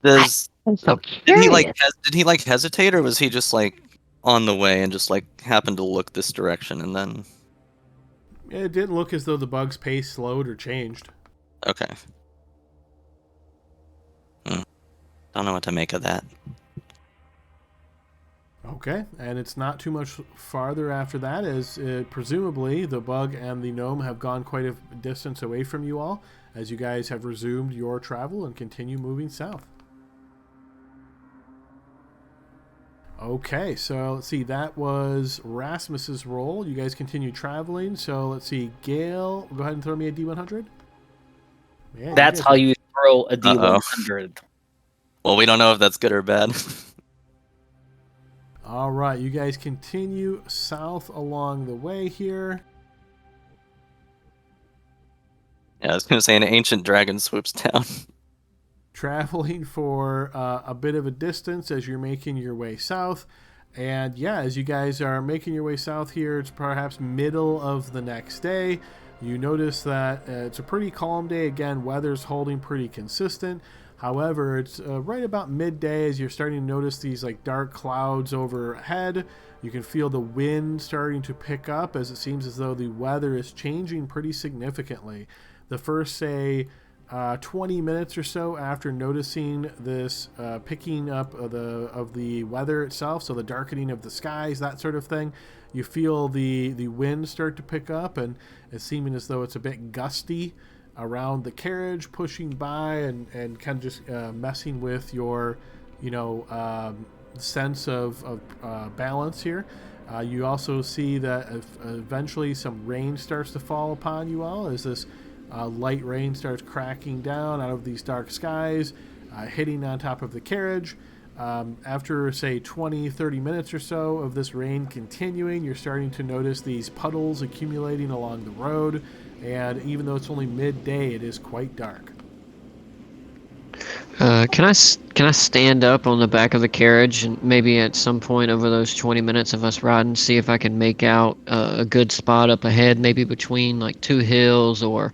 Does I'm so did he curious. did he like hesitate, or was he just like on the way and just like happened to look this direction and then? It didn't look as though the bug's pace slowed or changed. Okay. Don't know what to make of that. Okay, and it's not too much farther after that, as presumably the bug and the gnome have gone quite a distance away from you all, as you guys have resumed your travel and continue moving south. Okay, so let's see, that was Rasmus's roll. You guys continue traveling, so let's see, Gale, go ahead and throw me a D100. Man, That's you how guys- you throw a D100. Well, we don't know if that's good or bad. All right, you guys continue south along the way here. Yeah, I was gonna say an ancient dragon swoops down. Traveling for a bit of a distance as you're making your way south. And yeah, as you guys are making your way south here, it's perhaps middle of the next day. You notice that it's a pretty calm day. Again, weather's holding pretty consistent. However, it's right about midday as you're starting to notice these like dark clouds overhead. You can feel the wind starting to pick up as it seems as though the weather is changing pretty significantly. The first, say, 20 minutes or so after noticing this picking up of the weather itself, so the darkening of the skies, that sort of thing, you feel the wind start to pick up, and it's seeming as though it's a bit gusty around the carriage, pushing by and kind of just messing with your, sense of balance here. You also see that eventually some rain starts to fall upon you all as this light rain starts cracking down out of these dark skies, hitting on top of the carriage. After, say, 20-30 minutes or so of this rain continuing, you're starting to notice these puddles accumulating along the road, and even though it's only midday, it is quite dark. Can I stand up on the back of the carriage and maybe at some point over those 20 minutes of us riding, see if I can make out a good spot up ahead, maybe between like two hills, or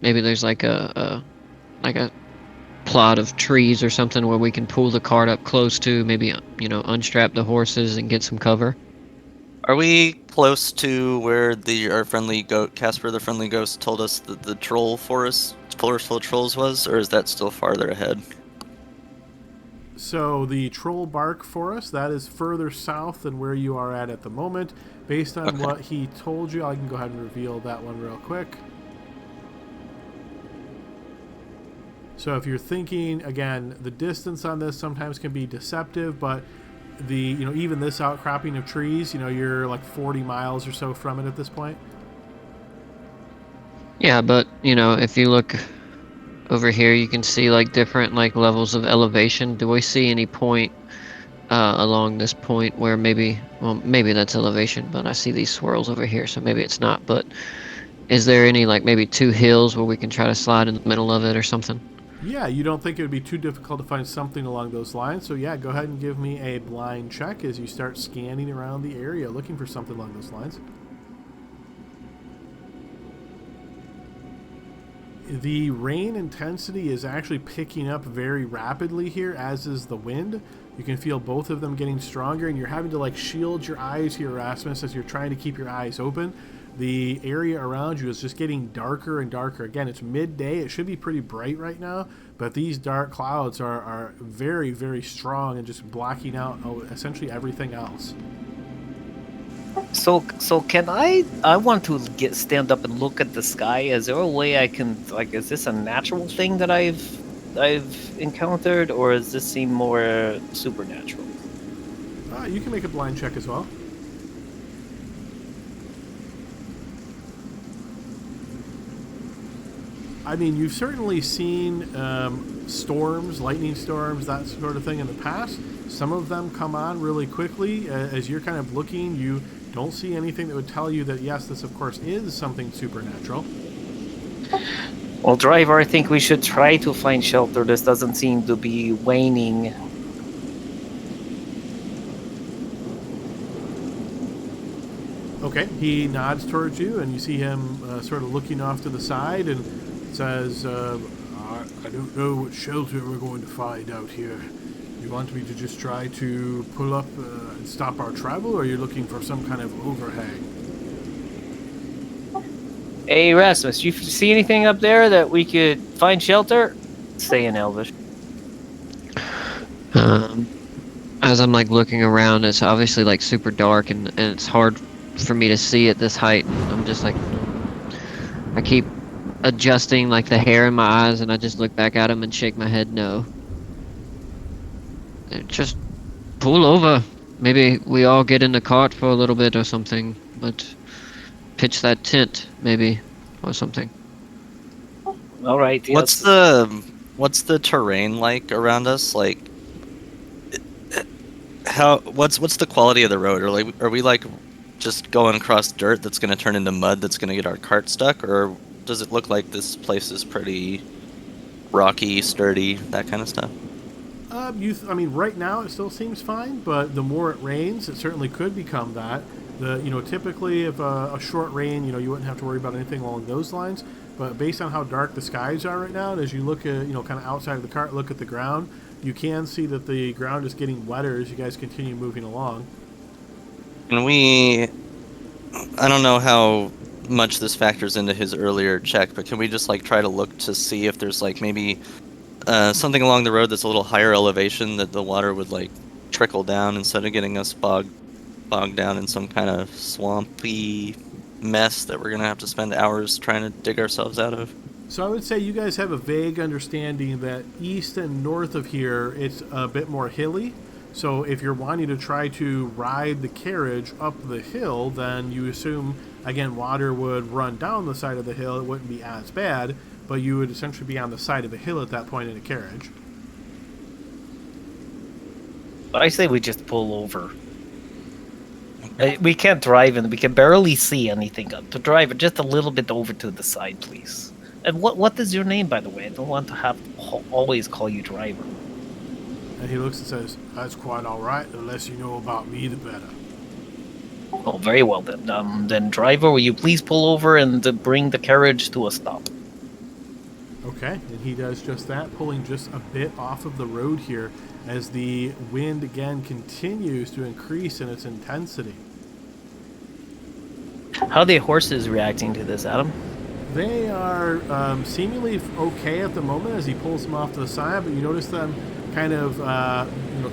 maybe there's like a plot of trees or something where we can pull the cart up close to, maybe unstrap the horses and get some cover. Are we close to where our friendly goat Casper, the friendly ghost, told us that the troll forest full of trolls was, or is that still farther ahead? So the Troll Bark Forest, that is further south than where you are at the moment. Based on what he told you, I can go ahead and reveal that one real quick. So if you're thinking, again, the distance on this sometimes can be deceptive, but even this outcropping of trees, you're like 40 miles or so from it at this point. Yeah, but if you look over here, you can see like different like levels of elevation. Do we see any point along this point where maybe that's elevation, but I see these swirls over here, so maybe it's not. But is there any like maybe two hills where we can try to slide in the middle of it or something? Yeah, you don't think it would be too difficult to find something along those lines. So yeah, go ahead and give me a blind check as you start scanning around the area looking for something along those lines. The rain intensity is actually picking up very rapidly here, as is the wind. You can feel both of them getting stronger, and you're having to like shield your eyes here, Erasmus, as you're trying to keep your eyes open. The area around you is just getting darker and darker. Again, it's midday. It should be pretty bright right now, but these dark clouds are very, very strong and just blocking out essentially everything else. So can I want to stand up and look at the sky. Is there a way I can, like, is this a natural thing that I've encountered, or does this seem more supernatural? You can make a blind check as well. I mean, you've certainly seen storms, lightning storms, that sort of thing in the past. Some of them come on really quickly. As you're kind of looking, you don't see anything that would tell you that, yes, this, of course, is something supernatural. Well, driver, I think we should try to find shelter. This doesn't seem to be waning. Okay, he nods towards you, and you see him sort of looking off to the side and says, I don't know what shelter we're going to find out here. You want me to just try to pull up and stop our travel, or are you looking for some kind of overhang? Hey, Rasmus, you see anything up there that we could find shelter? Say in Elvish. As I'm like looking around, it's obviously like super dark and it's hard for me to see at this height. I'm just like, I keep adjusting like the hair in my eyes, and I just look back at him and shake my head no. Just pull over. Maybe we all get in the cart for a little bit or something, but pitch that tent maybe or something. All right. What's the terrain like around us? Like, what's the quality of the road? Or like, are we like just going across dirt that's going to turn into mud that's going to get our cart stuck, or does it look like this place is pretty rocky, sturdy, that kind of stuff? I mean, right now it still seems fine, but the more it rains, it certainly could become that. Typically, if a short rain, you wouldn't have to worry about anything along those lines. But based on how dark the skies are right now, and as you look at, kind of outside of the cart, look at the ground, you can see that the ground is getting wetter as you guys continue moving along. And I don't know how much this factors into his earlier check, but can we just like try to look to see if there's like maybe something along the road that's a little higher elevation that the water would like trickle down instead of getting us bogged down in some kind of swampy mess that we're gonna have to spend hours trying to dig ourselves out of? So I would say you guys have a vague understanding that east and north of here it's a bit more hilly. So if you're wanting to try to ride the carriage up the hill, then you assume, again, water would run down the side of the hill. It wouldn't be as bad, but you would essentially be on the side of the hill at that point in a carriage. But I say we just pull over. We can't drive, and we can barely see anything. To drive it just a little bit over to the side, please. And what is your name, by the way? I don't want to have to always call you driver. And he looks and says, that's quite all right. The less you know about me, the better. Oh, very well then. Then driver, will you please pull over and bring the carriage to a stop? Okay, and he does just that, pulling just a bit off of the road here as the wind again continues to increase in its intensity. How are the horses reacting to this, Adam? They are seemingly okay at the moment as he pulls them off to the side, but you notice them kind of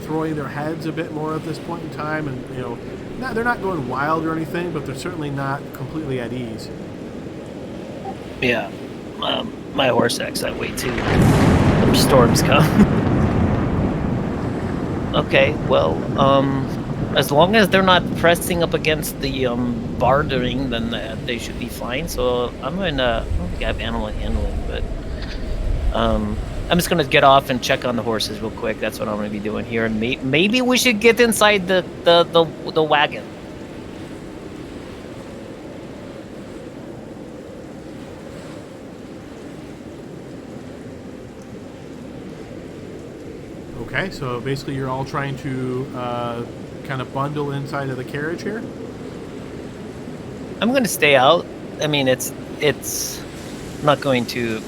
throwing their heads a bit more at this point in time, and they're not going wild or anything, but they're certainly not completely at ease. Yeah, my horse acts that way too. The storms come. Okay, well, as long as they're not pressing up against the bardering, then they should be fine. So I'm gonna, I don't think I have animal handling, but I'm just gonna get off and check on the horses real quick. That's what I'm gonna be doing here. And maybe we should get inside the wagon. Okay, so basically you're all trying to kind of bundle inside of the carriage here? I'm gonna stay out. I mean, it's not going to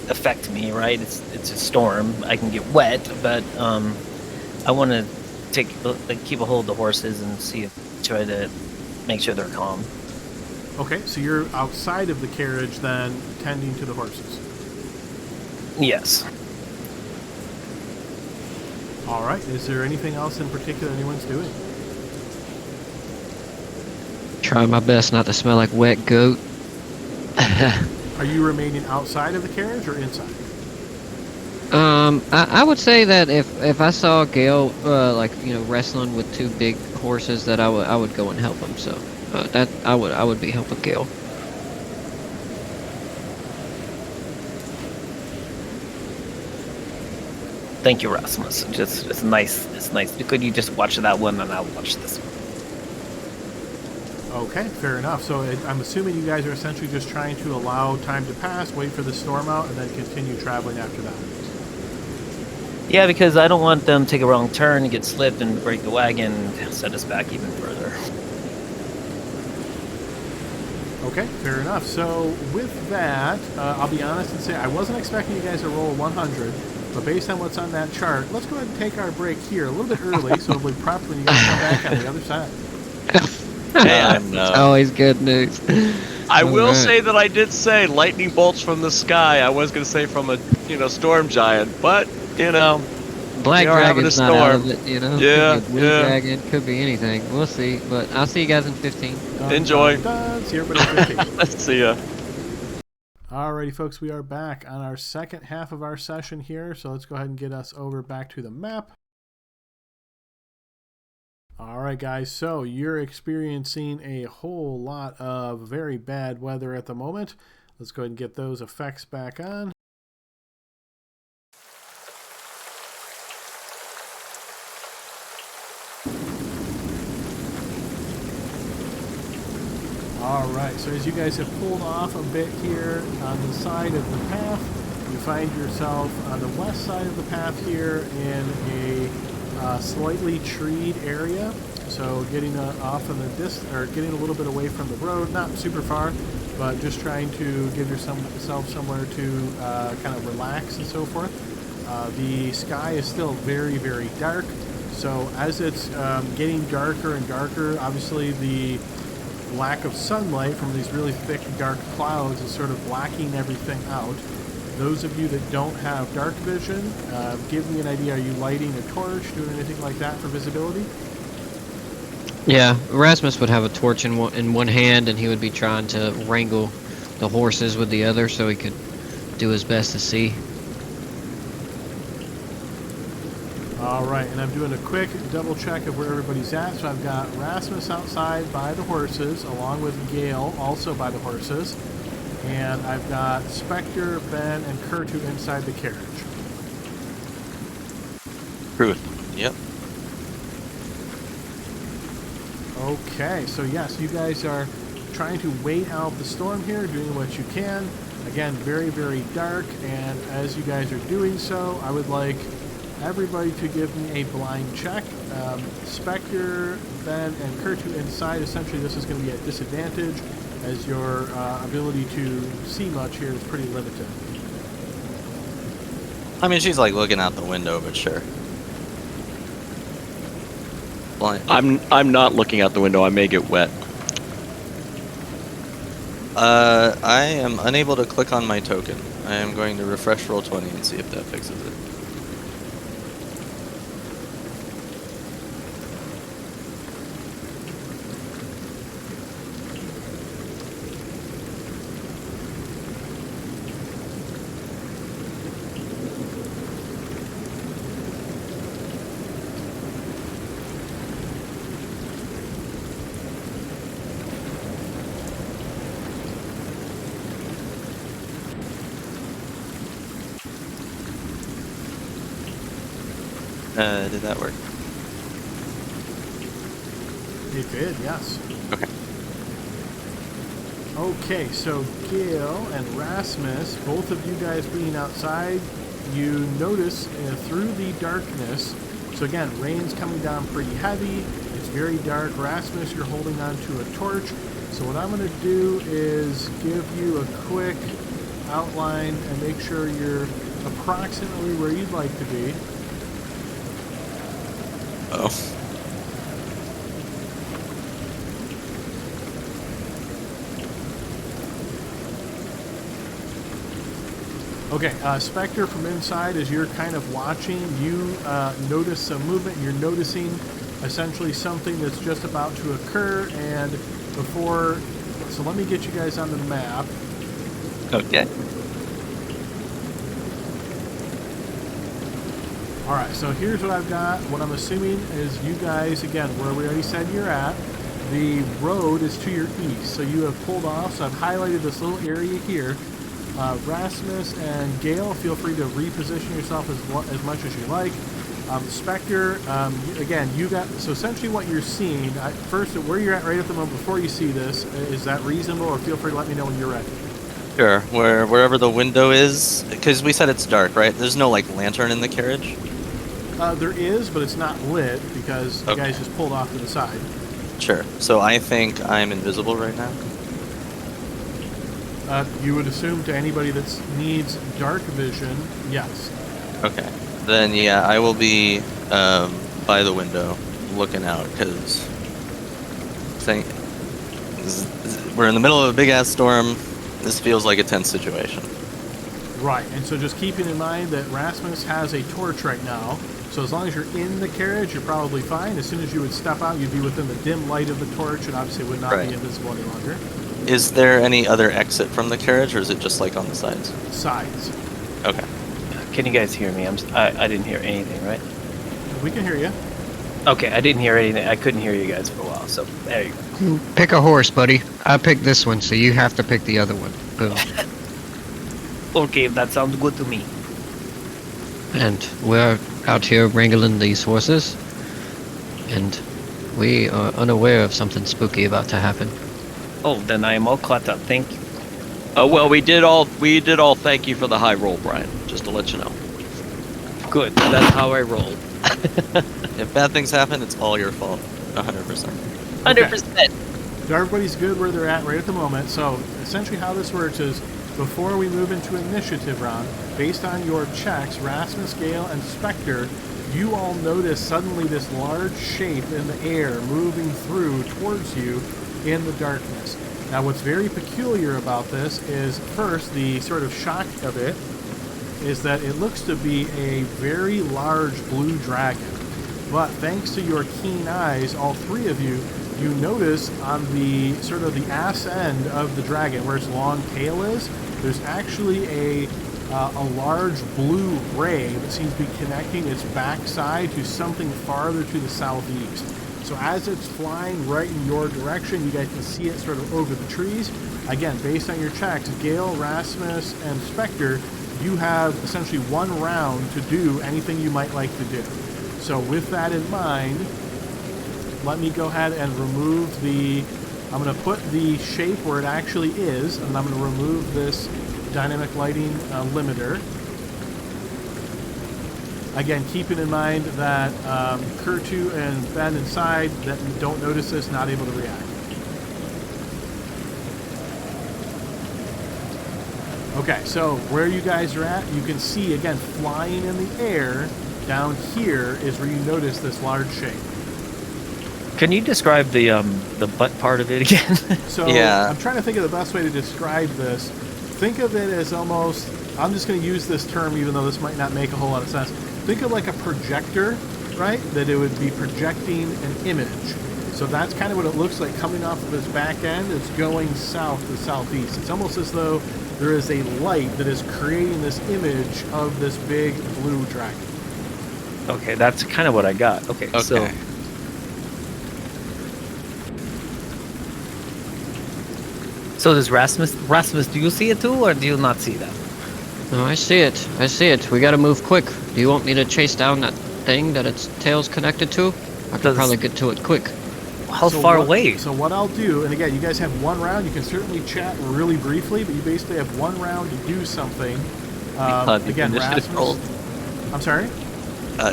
affect me, right? It's a storm. I can get wet, but I want to keep a hold of the horses and try to make sure they're calm. Okay, so you're outside of the carriage then, tending to the horses. Yes. All right. Is there anything else in particular anyone's doing? Trying my best not to smell like wet goat. Are you remaining outside of the carriage or inside? I would say that if I saw Gale, like, you know, wrestling with two big horses, that I would go and help him. So, that I would be helping Gale. Thank you, Rasmus. It's nice. It's nice. Could you just watch that one and I'll watch this one? Okay, fair enough. So I'm assuming you guys are essentially just trying to allow time to pass, wait for the storm out, and then continue traveling after that. Yeah, because I don't want them to take a wrong turn and get slipped and break the wagon and set us back even further. Okay, fair enough. So with that, I'll be honest and say I wasn't expecting you guys to roll 100, but based on what's on that chart, let's go ahead and take our break here a little bit early so it'll be proper when you guys come back on the other side. And It's always good news. I will Alright. say that I did say lightning bolts from the sky. I was going to say from a storm giant, but Black They are having Dragon's a not out of storm. it, you know? Yeah, Could be a blue yeah. dragon, could be anything. We'll see. But I'll see you guys in 15. Dun, Enjoy. Dun, dun. See everybody at 15. Let's see ya. Alrighty, folks, we are back on our second half of our session here. So let's go ahead and get us over back to the map. Alright, guys, so you're experiencing a whole lot of very bad weather at the moment. Let's go ahead and get those effects back on. Alright, so as you guys have pulled off a bit here on the side of the path, you find yourself on the west side of the path here in a slightly treed area. So getting off in the getting a little bit away from the road, not super far, but just trying to give yourself somewhere to kind of relax and so forth. The sky is still very, very dark. So as it's getting darker and darker, obviously the lack of sunlight from these really thick dark clouds is sort of blacking everything out. Those of you that don't have dark vision, give me an idea. Are you lighting a torch, doing anything like that for visibility? Yeah, Rasmus would have a torch in one hand, and he would be trying to wrangle the horses with the other so he could do his best to see. All right, and I'm doing a quick double check of where everybody's at. So I've got Rasmus outside by the horses, along with Gale also by the horses. And I've got Spectre, Ben, and Kurtu inside the carriage. Truth. Yep. Okay, so yes, you guys are trying to wait out the storm here, doing what you can. Again, very, very dark, and as you guys are doing so, I would like everybody to give me a blind check. Spectre, Ben, and Kurtu inside. Essentially, this is going to be at disadvantage, as your ability to see much here is pretty limited. I mean, she's like looking out the window, but sure. Blind. I'm not looking out the window. I may get wet. I am unable to click on my token. I am going to refresh Roll20 and see if that fixes it. Did that work? It did, yes. Okay. Okay, so Gale and Rasmus, both of you guys being outside, you notice through the darkness, so again, rain's coming down pretty heavy, it's very dark. Rasmus, you're holding on to a torch, so what I'm going to do is give you a quick outline and make sure you're approximately where you'd like to be. Oh. Okay, Spectre, from inside, as you're kind of watching, you notice some movement. You're noticing essentially something that's just about to occur, and before... So let me get you guys on the map. Okay. Alright, so here's what I've got. What I'm assuming is you guys, again, where we already said you're at, the road is to your east. So you have pulled off, so I've highlighted this little area here. Rasmus and Gale, feel free to reposition yourself as much as you like. Spectre, again, you got... So essentially what you're seeing, first, where you're at right at the moment before you see this, is that reasonable, or feel free to let me know when you're ready? Sure. Wherever the window is, because we said it's dark, right? There's no like lantern in the carriage. There is, but it's not lit because you guys just pulled off to the side. Sure. So I think I'm invisible right now. You would assume to anybody that needs dark vision, yes. Okay. Then yeah, I will be by the window, looking out, because we're in the middle of a big ass storm. This feels like a tense situation. Right, and so just keeping in mind that Rasmus has a torch right now, so as long as you're in the carriage, you're probably fine. As soon as you would step out, you'd be within the dim light of the torch, and obviously would not be invisible any longer. Is there any other exit from the carriage, or is it just like on the sides? Sides. Okay. Can you guys hear me? I didn't hear anything, right? We can hear you. Okay, I didn't hear anything. I couldn't hear you guys for a while, so there you go. Pick a horse, buddy. I picked this one, so you have to pick the other one. Boom. Okay, that sounds good to me. And we're out here wrangling these horses, and we are unaware of something spooky about to happen. Oh, then I am all caught up. Thank you. Well, we did all thank you for the high roll, Brian. Just to let you know. Good. That's how I roll. If bad things happen, it's all your fault. 100%. 100%. So everybody's good where they're at right at the moment. So essentially how this works is, before we move into initiative round, based on your checks, Rasmus, Gale, and Spectre, you all notice suddenly this large shape in the air moving through towards you in the darkness. Now what's very peculiar about this is, first, the sort of shock of it is that it looks to be a very large blue dragon. But thanks to your keen eyes, all three of you, you notice on the sort of the ass end of the dragon, where its long tail is, there's actually a large blue ray that seems to be connecting its backside to something farther to the southeast. So as it's flying right in your direction, you guys can see it sort of over the trees. Again, based on your checks, Gale, Rasmus, and Spectre, you have essentially one round to do anything you might like to do. So with that in mind, let me go ahead and remove the... I'm going to put the shape where it actually is, and I'm going to remove this dynamic lighting limiter. Again, keeping in mind that Kurtu and Ben inside that don't notice this, not able to react. Okay, so where you guys are at, you can see, again, flying in the air, down here is where you notice this large shape. Can you describe the butt part of it again? So Yeah. I'm trying to think of the best way to describe this. Think of it as almost, I'm just going to use this term even though this might not make a whole lot of sense. Think of like a projector, right? That it would be projecting an image. So that's kind of what it looks like coming off of this back end. It's going south to southeast. It's almost as though there is a light that is creating this image of this big blue dragon. Okay, that's kind of what I got. Okay. So does Rasmus, do you see it too, or do you not see that? No, I see it. I see it. We gotta move quick. Do you want me to chase down that thing that its tail's connected to? I could probably get to it quick. How far away? So what I'll do, and again, you guys have one round. You can certainly chat really briefly, but you basically have one round to do something. Again, Rasmus. I'm sorry?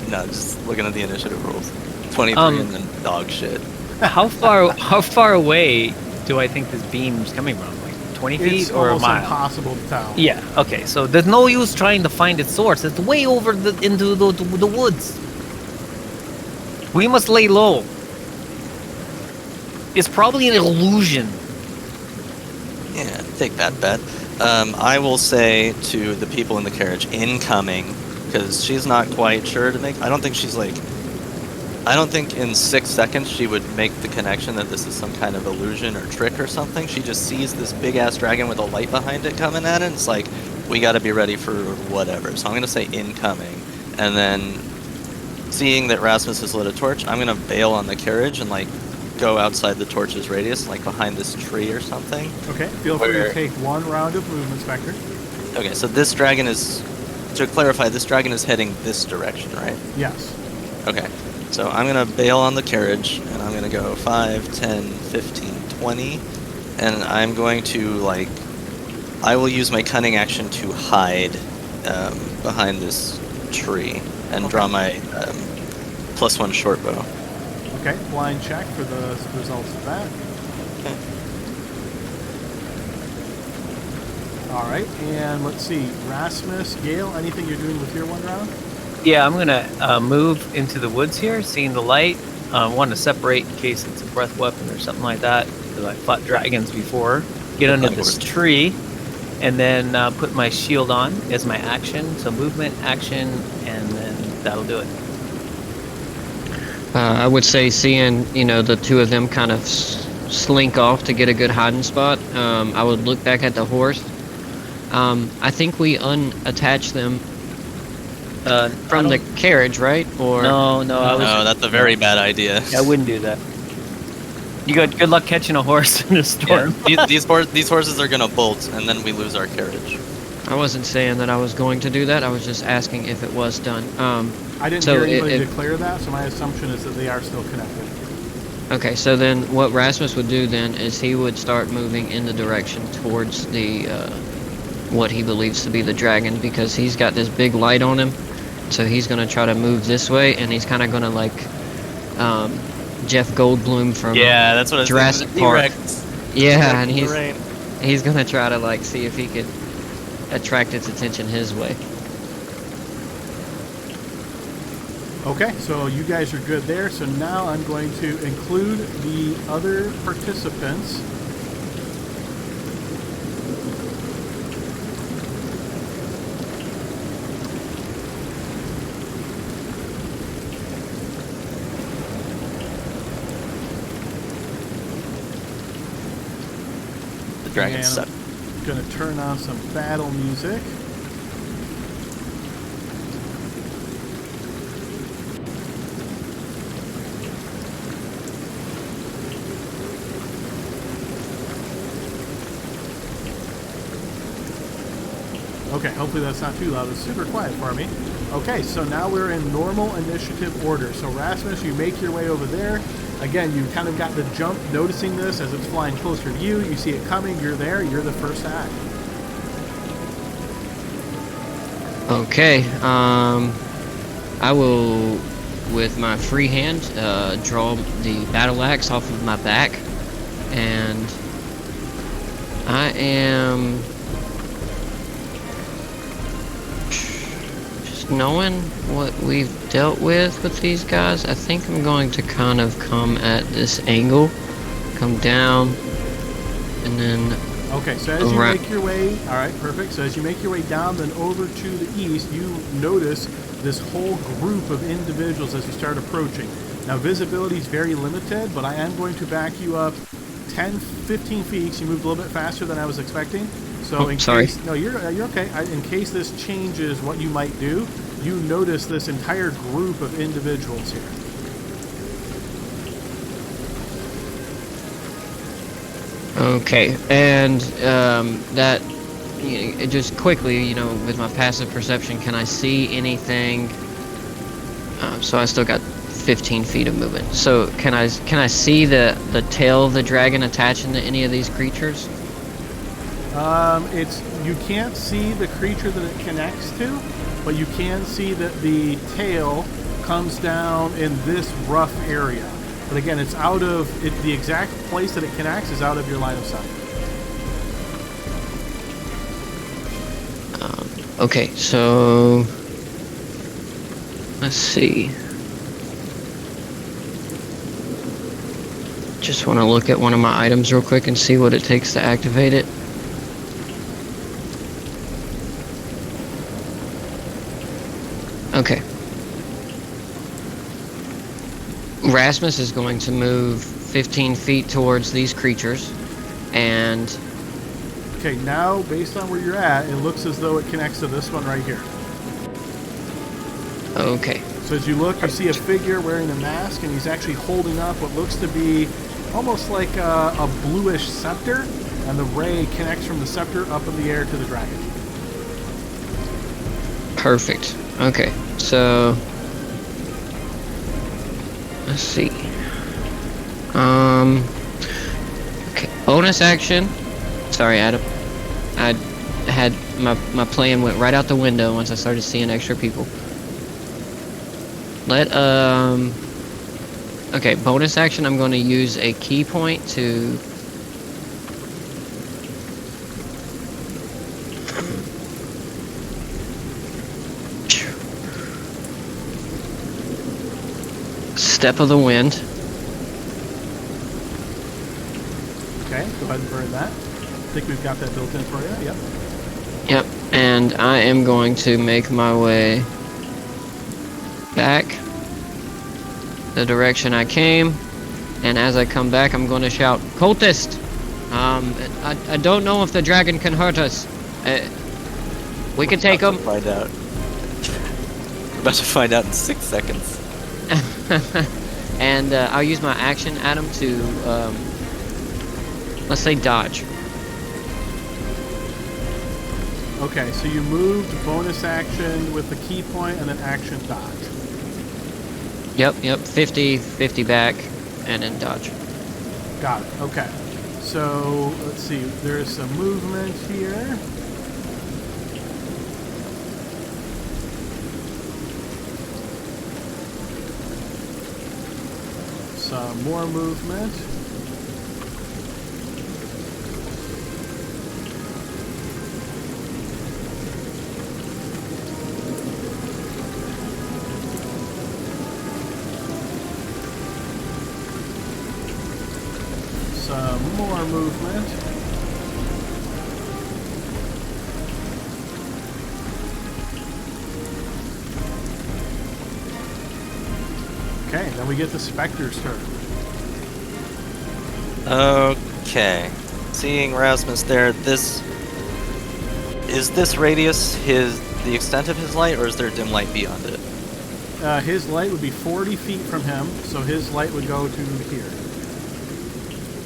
No, just looking at the initiative rules. 23 and then dog shit. How far away do I think this beam's coming from? Like 20 feet It's or a almost mile? impossible to tell. Yeah. Okay. So there's no use trying to find its source. It's way over into the woods. We must lay low. It's probably an illusion. Yeah, take that bet. I will say to the people in the carriage, incoming, because she's not quite sure to make. I don't think she's like. I don't think in 6 seconds she would make the connection that this is some kind of illusion or trick or something. She just sees this big ass dragon with a light behind it coming at it. And it's like, we got to be ready for whatever. So I'm gonna say incoming, and then seeing that Rasmus has lit a torch, I'm gonna bail on the carriage and like go outside the torch's radius, like behind this tree or something. Okay, feel free to take 1 round of movement, Spectre. Okay, so this dragon is, to clarify, this dragon is heading this direction, right? Yes. Okay, so I'm gonna bail on the carriage, and I'm gonna go 5, 10, 15, 20, and I'm going to like, I will use my cunning action to hide behind this tree and draw my +1 short bow. Okay, blind check for the results of that. Okay. Alright, and let's see. Rasmus, Gale, anything you're doing with your 1 round? Yeah, I'm gonna move into the woods here, seeing the light. Want to separate in case it's a breath weapon or something like that, because I fought dragons before. Get under this tree, and then put my shield on as my action. So movement, action, and then that'll do it. I would say seeing, the two of them kind of slink off to get a good hiding spot, I would look back at the horse. I think we unattach them from the carriage, right? Or No, No, that's a very bad idea. I wouldn't do that. You got good luck catching a horse in a storm. Yeah, these horses are gonna bolt, and then we lose our carriage. I wasn't saying that I was going to do that. I was just asking if it was done. I didn't hear anybody declare that, so my assumption is that they are still connected. Okay, so then what Rasmus would do then is he would start moving in the direction towards the what he believes to be the dragon, because he's got this big light on him. So he's gonna try to move this way, and he's kind of gonna like Jeff Goldblum from That's what I was Jurassic thinking, Park. T-Rex. Yeah, and Right. he's gonna try to like see if he could attract its attention his way. Okay, so you guys are good there. So now I'm going to include the other participants. The dragon And suck. I'm going to turn on some battle music. Okay, hopefully that's not too loud. It's super quiet for me. Okay, so now we're in normal initiative order. So Rasmus, you make your way over there. Again, you kind of got the jump, noticing this as it's flying closer to you. You see it coming, you're there, you're the first to act. Okay, I will, with my free hand, draw the battle axe off of my back, and I am just knowing what we've dealt with these guys. I think I'm going to kind of come at this angle, come down, and then Okay, so as you make your way, all right, perfect. So as you make your way down, then over to the east, you notice this whole group of individuals as you start approaching. Now, visibility is very limited, but I am going to back you up 10, 15 feet. So you moved a little bit faster than I was expecting. So in sorry. case, no, you're okay. In case this changes what you might do, you notice this entire group of individuals here. Okay, and that just quickly, with my passive perception, can I see anything? So I still got 15 feet of movement. So can I see the tail of the dragon attaching to any of these creatures? You can't see the creature that it connects to, but you can see that the tail comes down in this rough area. But again, it's out of it. The exact place that it connects is out of your line of sight. Okay, so let's see. Just want to look at one of my items real quick and see what it takes to activate it. Okay. Rasmus is going to move 15 feet towards these creatures, and Okay, now based on where you're at, it looks as though it connects to this one right here. okay. So as you look, you see a figure wearing a mask, and he's actually holding up what looks to be almost like a bluish scepter, and the ray connects from the scepter up in the air to the dragon. Perfect. Okay, so let's see. Okay, bonus action. Sorry, Adam. I had my plan went right out the window once I started seeing extra people. Okay, bonus action. I'm going to use a key point to. Step of the Wind. Okay, go ahead and burn that. I think we've got that built in for you. Yep. Yep, and I am going to make my way back the direction I came, and as I come back, I'm going to shout, "Cultist! I don't know if the dragon can hurt us. We can take him." Find out. We're about to find out in 6 seconds. And I'll use my action, Adam, to let's say dodge. Okay, so you moved bonus action with the key point and then action dodge. Yep, 50 back, and then dodge. Got it. Okay. So let's see. There's some movement here. Some more movement. Some more movement. Okay, then we get the Spectre's turn. Okay. Seeing Rasmus there, is this radius the extent of his light, or is there dim light beyond it? His light would be 40 feet from him, so his light would go to here.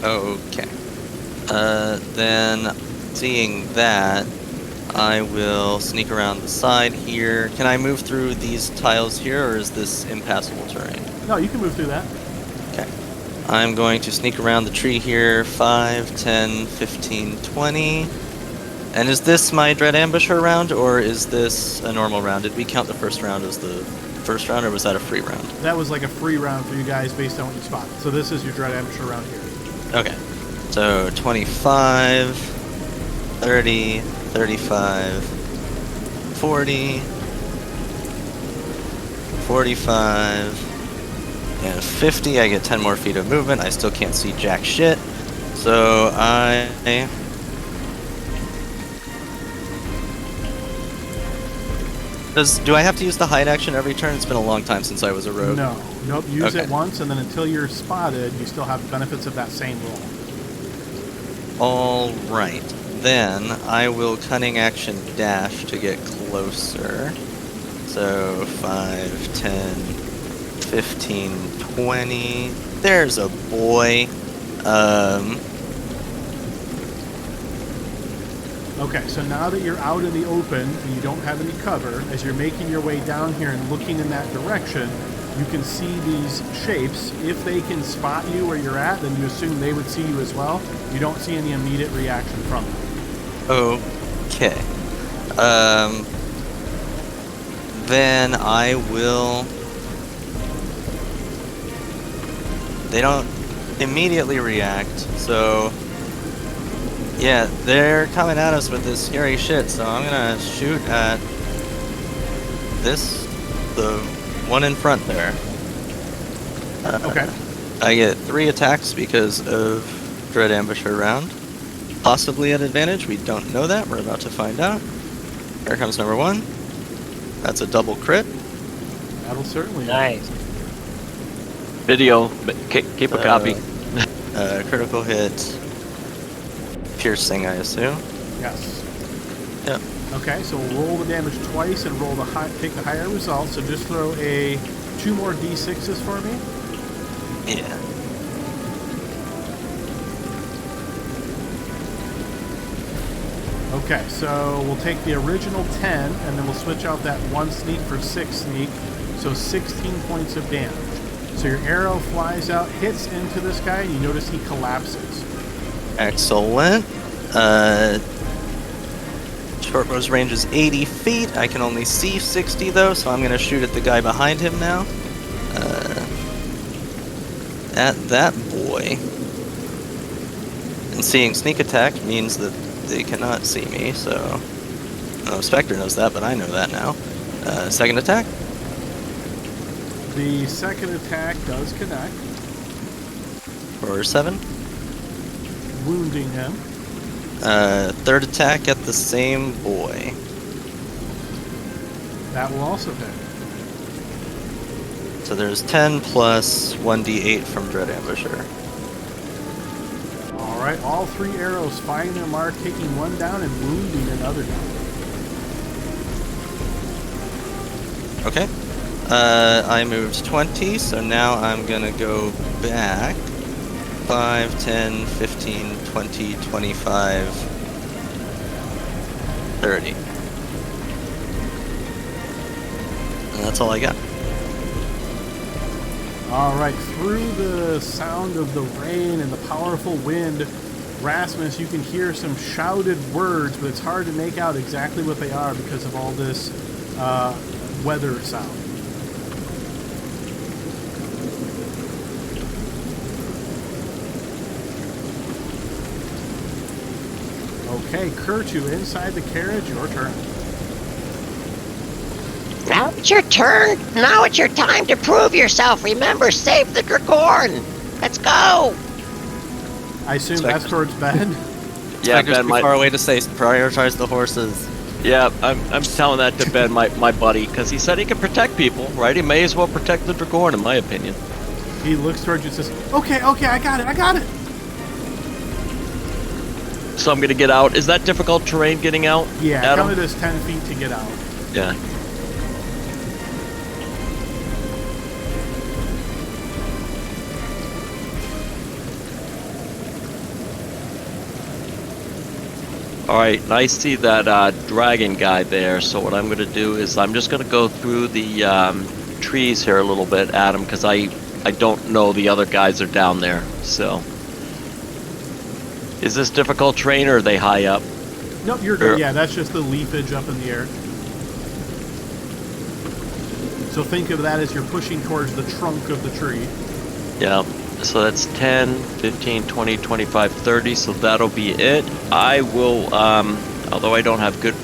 Okay. Then, seeing that, I will sneak around the side here. Can I move through these tiles here, or is this impassable terrain? No, you can move through that. Okay. I'm going to sneak around the tree here, 5, 10, 15, 20. And is this my Dread Ambusher round, or is this a normal round? Did we count the first round as the first round, or was that a free round? That was like a free round for you guys based on what you spotted. So this is your Dread Amateur round here. Okay. So 25, 30, 35, 40, 45, and 50. I get 10 more feet of movement. I still can't see jack shit. So do I have to use the hide action every turn? It's been a long time since I was a rogue. No. Nope. Use Okay. it once, and then until you're spotted, you still have the benefits of that same roll. All right. Then I will cunning action dash to get closer. So 5, 10, 15, 20. There's a boy. Okay, so now that you're out in the open and you don't have any cover, as you're making your way down here and looking in that direction, you can see these shapes. If they can spot you where you're at, then you assume they would see you as well. You don't see any immediate reaction from them. Okay. Then I will... They don't immediately react, so... Yeah, they're coming at us with this scary shit, so I'm gonna shoot at the one in front there. Okay. I get 3 attacks because of Dread Ambusher round. Possibly at advantage. We don't know that. We're about to find out. Here comes number 1. That's a double crit. That'll certainly. Nice. Video. Keep a copy. Critical hit. Piercing, I assume. Yes. Yep. Okay, so we'll roll the damage twice and roll take the higher result. So just throw 2 more d6s for me. Yeah. Okay, so we'll take the original 10, and then we'll switch out that 1 sneak for 6 sneak, so 16 points of damage. So your arrow flies out, hits into this guy, and you notice he collapses. Excellent. Shortbow's range is 80 feet. I can only see 60 though, so I'm going to shoot at the guy behind him now. At that boy. And seeing sneak attack means that they cannot see me, so... Oh, Spectre knows that, but I know that now. Second attack. The second attack does connect, For 7. wounding him. Third attack at the same boy. That will also hit. So there's 10 plus 1d8 from Dread Ambusher. Alright, all 3 arrows find their mark, taking 1 down and wounding another down. Okay. I moved 20, so now I'm gonna go back 5, 10, 15, 20, 25, 30. And that's all I got. Alright, through the sound of the rain and the powerful wind, Rasmus, you can hear some shouted words, but it's hard to make out exactly what they are because of all this weather sound. Okay, Kurtu, inside the carriage, your turn. Now it's your turn. Now it's your time to prove yourself. Remember, save the Dracorn. Let's go. I assume Spectre. that's towards Ben. Yeah, Spectre's Ben too might. far away to say prioritize the horses. Yeah, I'm telling that to Ben, my buddy, because he said he can protect people, right? He may as well protect the Dracorn, in my opinion. He looks towards you and says, okay, I got it. So I'm gonna get out. Is that difficult terrain getting out? Yeah, Adam? count it as 10 feet to get out. Yeah. Alright, I see that dragon guy there, so what I'm gonna do is I'm just gonna go through the trees here a little bit, Adam, because I don't know the other guys are down there, so. Is this difficult terrain or are they high up? Nope, you're good. Yeah, that's just the leafage up in the air. So think of that as you're pushing towards the trunk of the tree. Yeah, so that's 10, 15, 20, 25, 30, so that'll be it. I will, although I don't have good...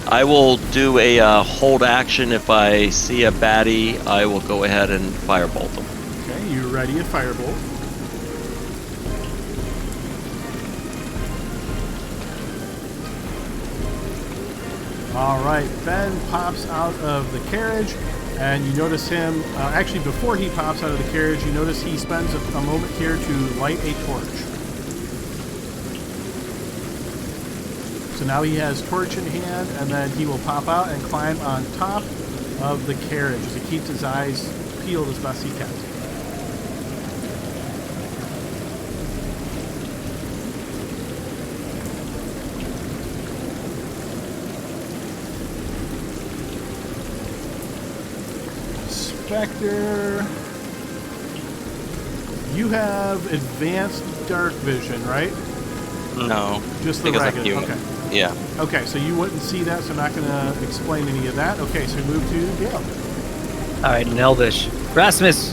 I will do a hold action. If I see a baddie, I will go ahead and firebolt them. Okay, you ready a firebolt. Alright, Ben pops out of the carriage, and you notice him, actually before he pops out of the carriage, you notice he spends a moment here to light a torch. So now he has torch in hand, and then he will pop out and climb on top of the carriage as he keeps his eyes peeled as best he can. Spectre, you have advanced dark vision, right? No. Just the because I'm regular. human. Okay. Yeah. Okay, so you wouldn't see that, so I'm not going to explain any of that. Okay, so we move to Gale. All right, in Elvish. Rasmus,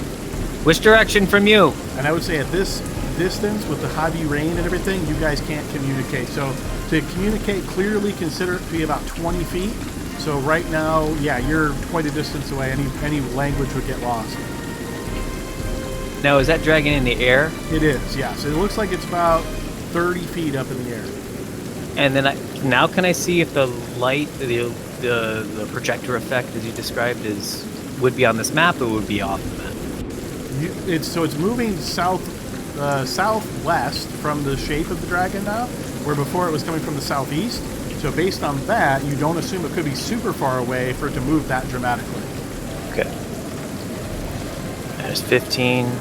which direction from you? And I would say at this distance, with the heavy rain and everything, you guys can't communicate. So to communicate clearly, consider it to be about 20 feet. So right now, yeah, you're quite a distance away. Any language would get lost. Now, is that dragon in the air? It is, yes. It looks like it's about 30 feet up in the air. And then now can I see if the light, the projector effect as you described would be on this map or would be off of it? It's moving southwest from the shape of the dragon now, where before it was coming from the southeast. So based on that, you don't assume it could be super far away for it to move that dramatically. Okay. There's 15.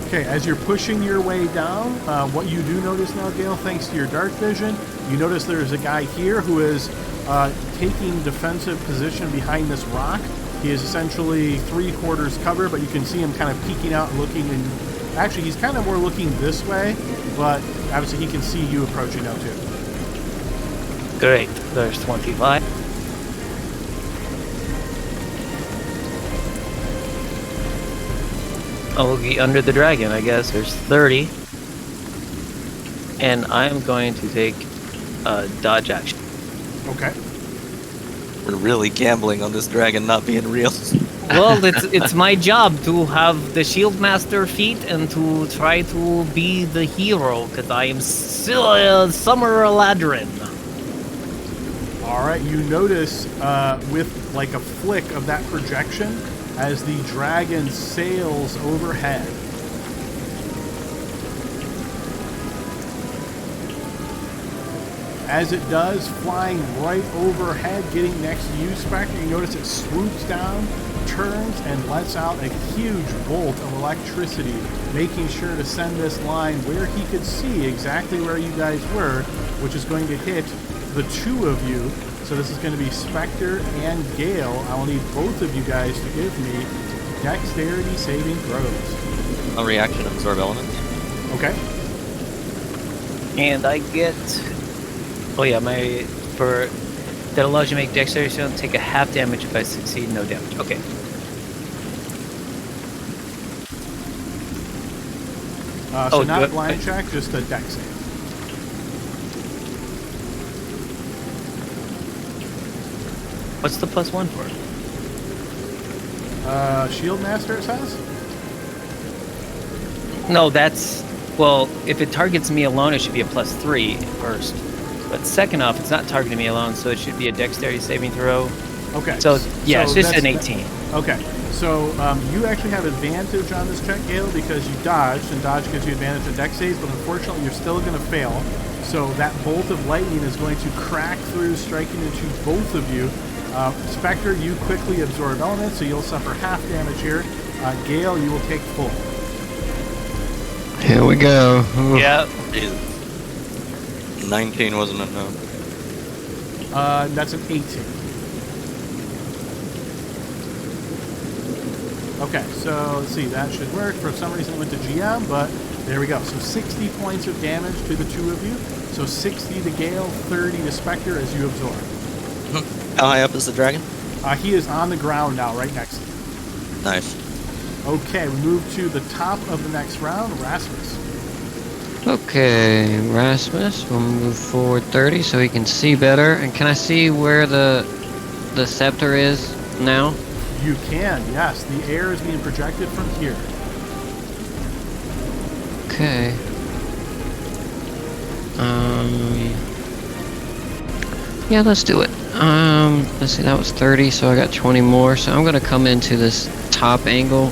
Okay, as you're pushing your way down, what you do notice now, Gale, thanks to your dark vision, you notice there's a guy here who is taking defensive position behind this rock. He is essentially 3/4 cover, but you can see him kind of peeking out and looking. And actually, he's kind of more looking this way, but obviously he can see you approaching now too. Great. There's 25. I'll be under the dragon, I guess. There's 30. And I'm going to take a dodge action. Okay. We're really gambling on this dragon not being real. Well, it's my job to have the shield master feat and to try to be the hero, because I am still a summer Eladrin. All right, you notice with like a flick of that projection as the dragon sails overhead. As it does, flying right overhead, getting next to you, Spectre, you notice it swoops down, turns, and lets out a huge bolt of electricity, making sure to send this line where he could see exactly where you guys were, which is going to hit the two of you. So this is going to be Spectre and Gale. I will need both of you guys to give me dexterity saving throws. A reaction of absorb elements. Okay. And I get... Oh yeah, that allows you to make dexterity saving, take a half damage if I succeed, no damage. Okay. So not a blind check, just a dex save. What's the +1 for? Shield Master, it says? No, that's... Well, if it targets me alone, it should be a +3 at first. But second off, it's not targeting me alone, so it should be a dexterity saving throw. Okay. So, yeah, it's just that's an 18. Okay. So you actually have advantage on this check, Gale, because you dodged, and dodge gives you advantage on dex saves, but unfortunately you're still going to fail. So that bolt of lightning is going to crack through, striking into both of you. Spectre, you quickly absorb elements, so you'll suffer half damage here. Gale, you will take full. Here we go. Yeah. 19 wasn't enough. That's an 18. Okay, so let's see, that should work. For some reason it went to GM, but there we go. So 60 points of damage to the two of you. So 60 to Gale, 30 to Spectre as you absorb. How high up is the dragon? He is on the ground now, right next to you. Nice. Okay, we move to the top of the next round, Rasmus. Okay, Rasmus will move forward 30 so he can see better. And can I see where the scepter is now? You can, yes. The air is being projected from here. Okay. Yeah, let's do it. Let's see, that was 30, so I got 20 more. So I'm gonna come into this top angle.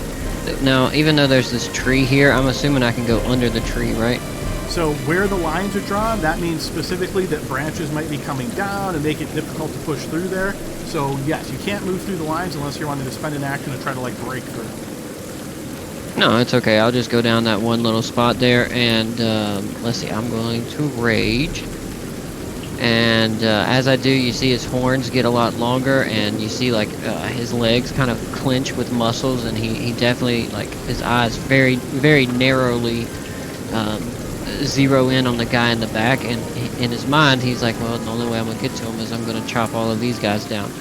Now, even though there's this tree here, I'm assuming I can go under the tree, right? So where the lines are drawn, that means specifically that branches might be coming down and make it difficult to push through there. So yes, you can't move through the lines unless you're wanting to spend an action to try to like break through. No, it's okay. I'll just go down that one little spot there, and let's see. I'm going to rage. And as I do, you see his horns get a lot longer, and you see like his legs kind of clench with muscles, and he definitely, like, his eyes very, very narrowly zero in on the guy in the back, and in his mind he's like, well, the only way I'm gonna get to him is I'm gonna chop all of these guys down.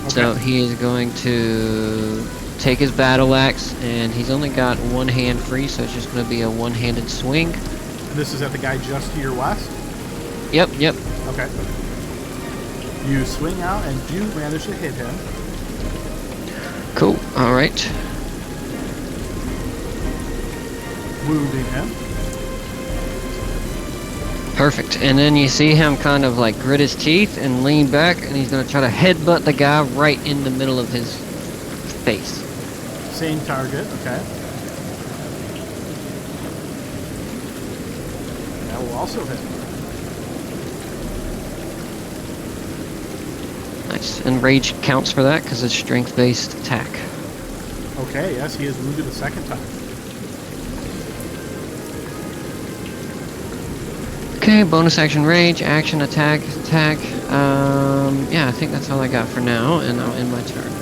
Okay. So he is going to take his battle axe, and he's only got one hand free, so it's just gonna be a one-handed swing. And this is at the guy just to your west? Yep. Okay. You swing out and do manage to hit him. Cool. All right. Wounding him. Perfect. And then you see him kind of like grit his teeth and lean back, and he's gonna try to headbutt the guy right in the middle of his face. Same target, okay. That will also hit. Nice. And rage counts for that because it's strength-based attack. Okay, yes, he is wounded a second time. Okay, bonus action rage, action attack, attack. Yeah, I think that's all I got for now, and I'll end my turn.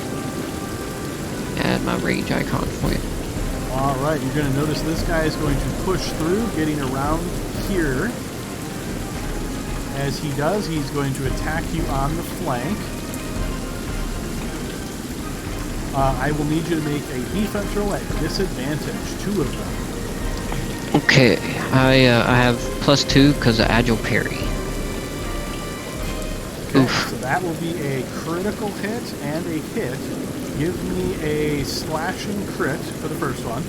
Add my rage icon for you. All right, you're going to notice this guy is going to push through, getting around here. As he does, he's going to attack you on the flank. I will need you to make a defense roll at disadvantage, 2 of them. Okay, I have +2 because of agile parry. Okay, Oof. so that will be a critical hit and a hit. Give me a slashing crit for the first one.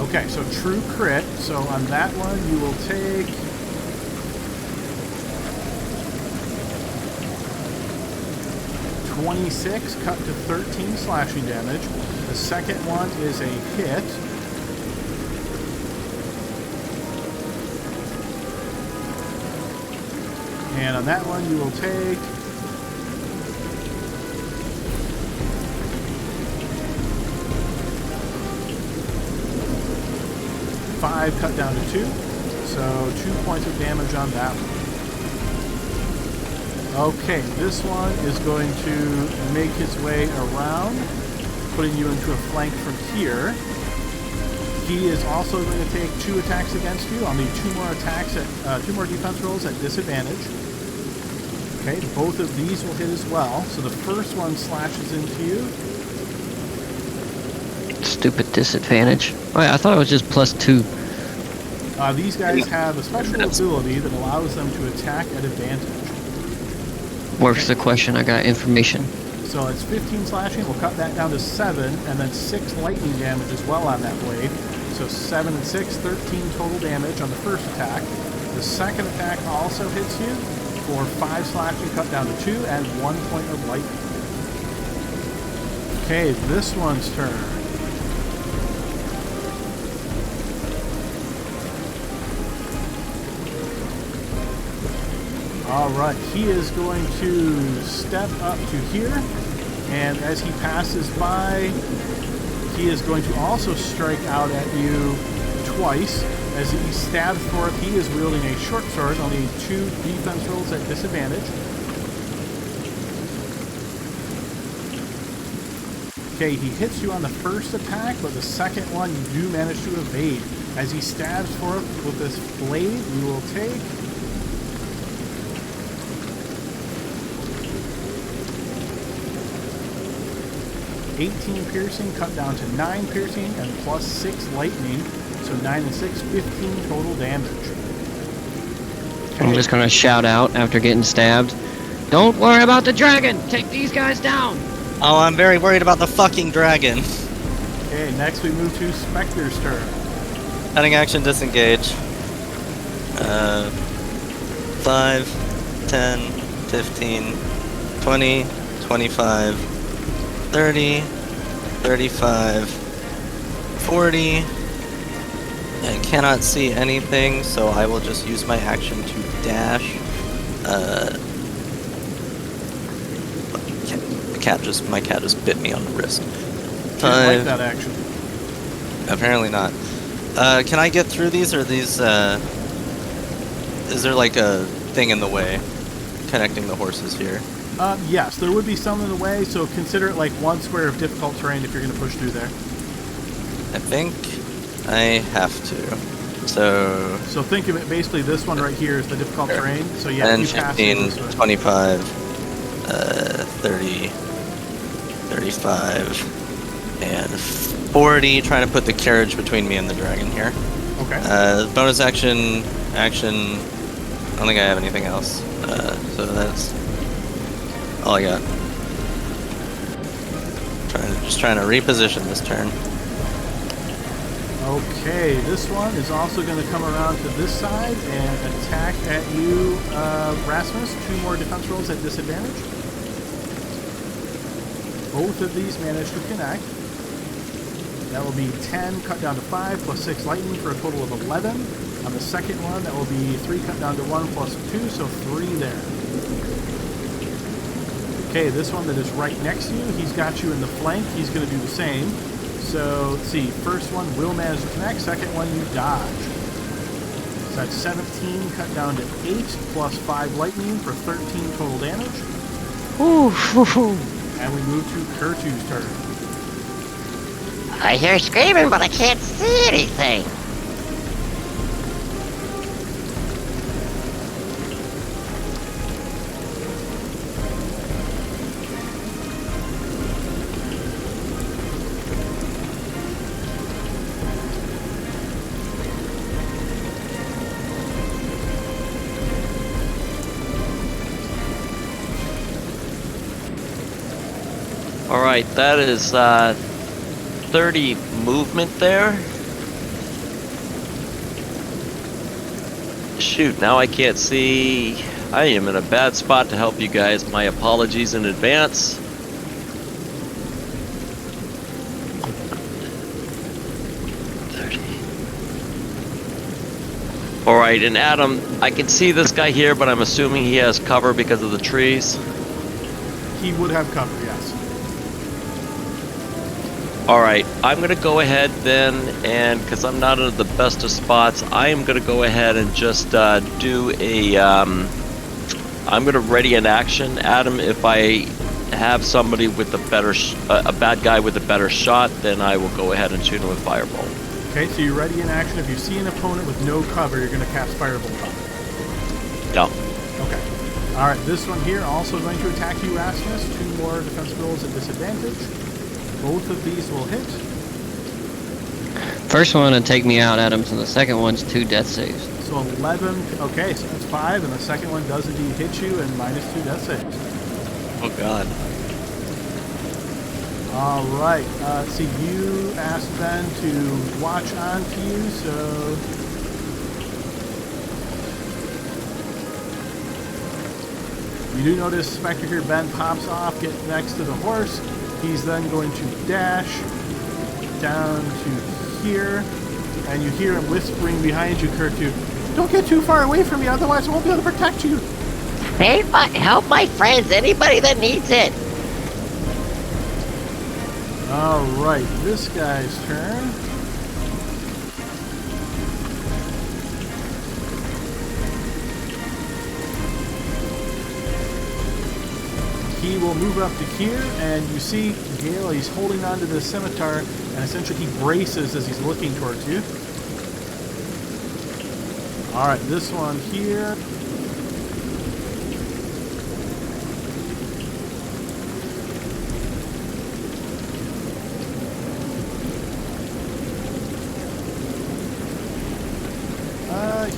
Okay, so true crit. So on that one, you will take 26 cut to 13 slashing damage. The second one is a hit. And on that one, you will take 5 cut down to 2. So 2 points of damage on that one. Okay, this one is going to make his way around, putting you into a flank from here. He is also going to take 2 attacks against you. I'll need 2 more attacks at 2 more defense rolls at disadvantage. Okay, both of these will hit as well. So the first one slashes into you. Stupid disadvantage. Oh yeah, I thought it was just +2. These guys have a special ability that allows them to attack at advantage. Works the question, I got information. So it's 15 slashing, we'll cut that down to 7, and then 6 lightning damage as well on that blade. So 7 and 6, 13 total damage on the first attack. The second attack also hits you for 5 slashing, cut down to 2, and 1 point of lightning. Okay, this one's turn. Alright, he is going to step up to here, and as he passes by, he is going to also strike out at you twice. As he stabs forth, he is wielding a short sword. I'll need 2 defense rolls at disadvantage. Okay, he hits you on the first attack, but the second one you do manage to evade. As he stabs forth with this blade, you will take 18 piercing, cut down to 9 piercing, and plus 6 lightning. So 9 and 6, 15 total damage. Okay. I'm just gonna shout out after getting stabbed. Don't worry about the dragon! Take these guys down! Oh, I'm very worried about the fucking dragon. Okay, next we move to Spectre's turn. Cutting action, disengage. 5, 10, 15, 20, 25, 30, 35, 40. I cannot see anything, so I will just use my action to dash. My cat just bit me on the wrist. Didn't like that action. Apparently not. Can I get through these, or these, is there like a thing in the way connecting the horses here? Yes, there would be some in the way, so consider it like 1 square of difficult terrain if you're going to push through there. I think I have to. So think of it basically this one right here is the difficult terrain. So yeah, 10, you pass 15, this way. 25, 30, 35, and 40. Trying to put the carriage between me and the dragon here. Okay. Bonus action. I don't think I have anything else. So that's all I got. Just trying to reposition this turn. Okay, this one is also going to come around to this side and attack at you, Rasmus. 2 more defense rolls at disadvantage. Both of these manage to connect. That will be 10 cut down to 5 plus 6 lightning for a total of 11. On the second one, that will be 3 cut down to 1 plus 2, so 3 there. Okay, this one that is right next to you, he's got you in the flank. He's going to do the same. So, let's see. First one will manage to connect. Second one, you dodge. So that's 17 cut down to 8 plus 5 lightning for 13 total damage. Ooh. And we move to Kurtu's turn. I hear screaming, but I can't see anything. Alright, that is 30 movement there. Shoot, now I can't see. I am in a bad spot to help you guys. My apologies in advance. Alright, and Adam, I can see this guy here, but I'm assuming he has cover because of the trees. He would have cover, yes. Alright, I'm going to go ahead then, and because I'm not in the best of spots, I am going to go ahead and just do a... I'm going to ready an action. Adam, if I have somebody with a better... a bad guy with a better shot, then I will go ahead and shoot him with Fireball. Okay, so you're ready in action. If you see an opponent with no cover, you're going to cast Fireball on them. Yeah. Okay. Alright, this one here also going to attack you, Rasmus. 2 more defense rolls at disadvantage. Both of these will hit. First one to take me out, Adams, and the second one's 2 death saves. So 11, okay, so that's 5, and the second one does indeed hit you, and minus 2 death saves. Oh god. Alright, see, you asked Ben to watch on to you, so... You do notice Spectre here, Ben pops off, get next to the horse. He's then going to dash down to here, and you hear him whispering behind you, Kurtu, "Don't get too far away from me, otherwise I won't be able to protect you." Help my friends, anybody that needs it. Alright, this guy's turn. He will move up to here, and you see Gale, he's holding onto the scimitar, and essentially he braces as he's looking towards you. Alright, this one here.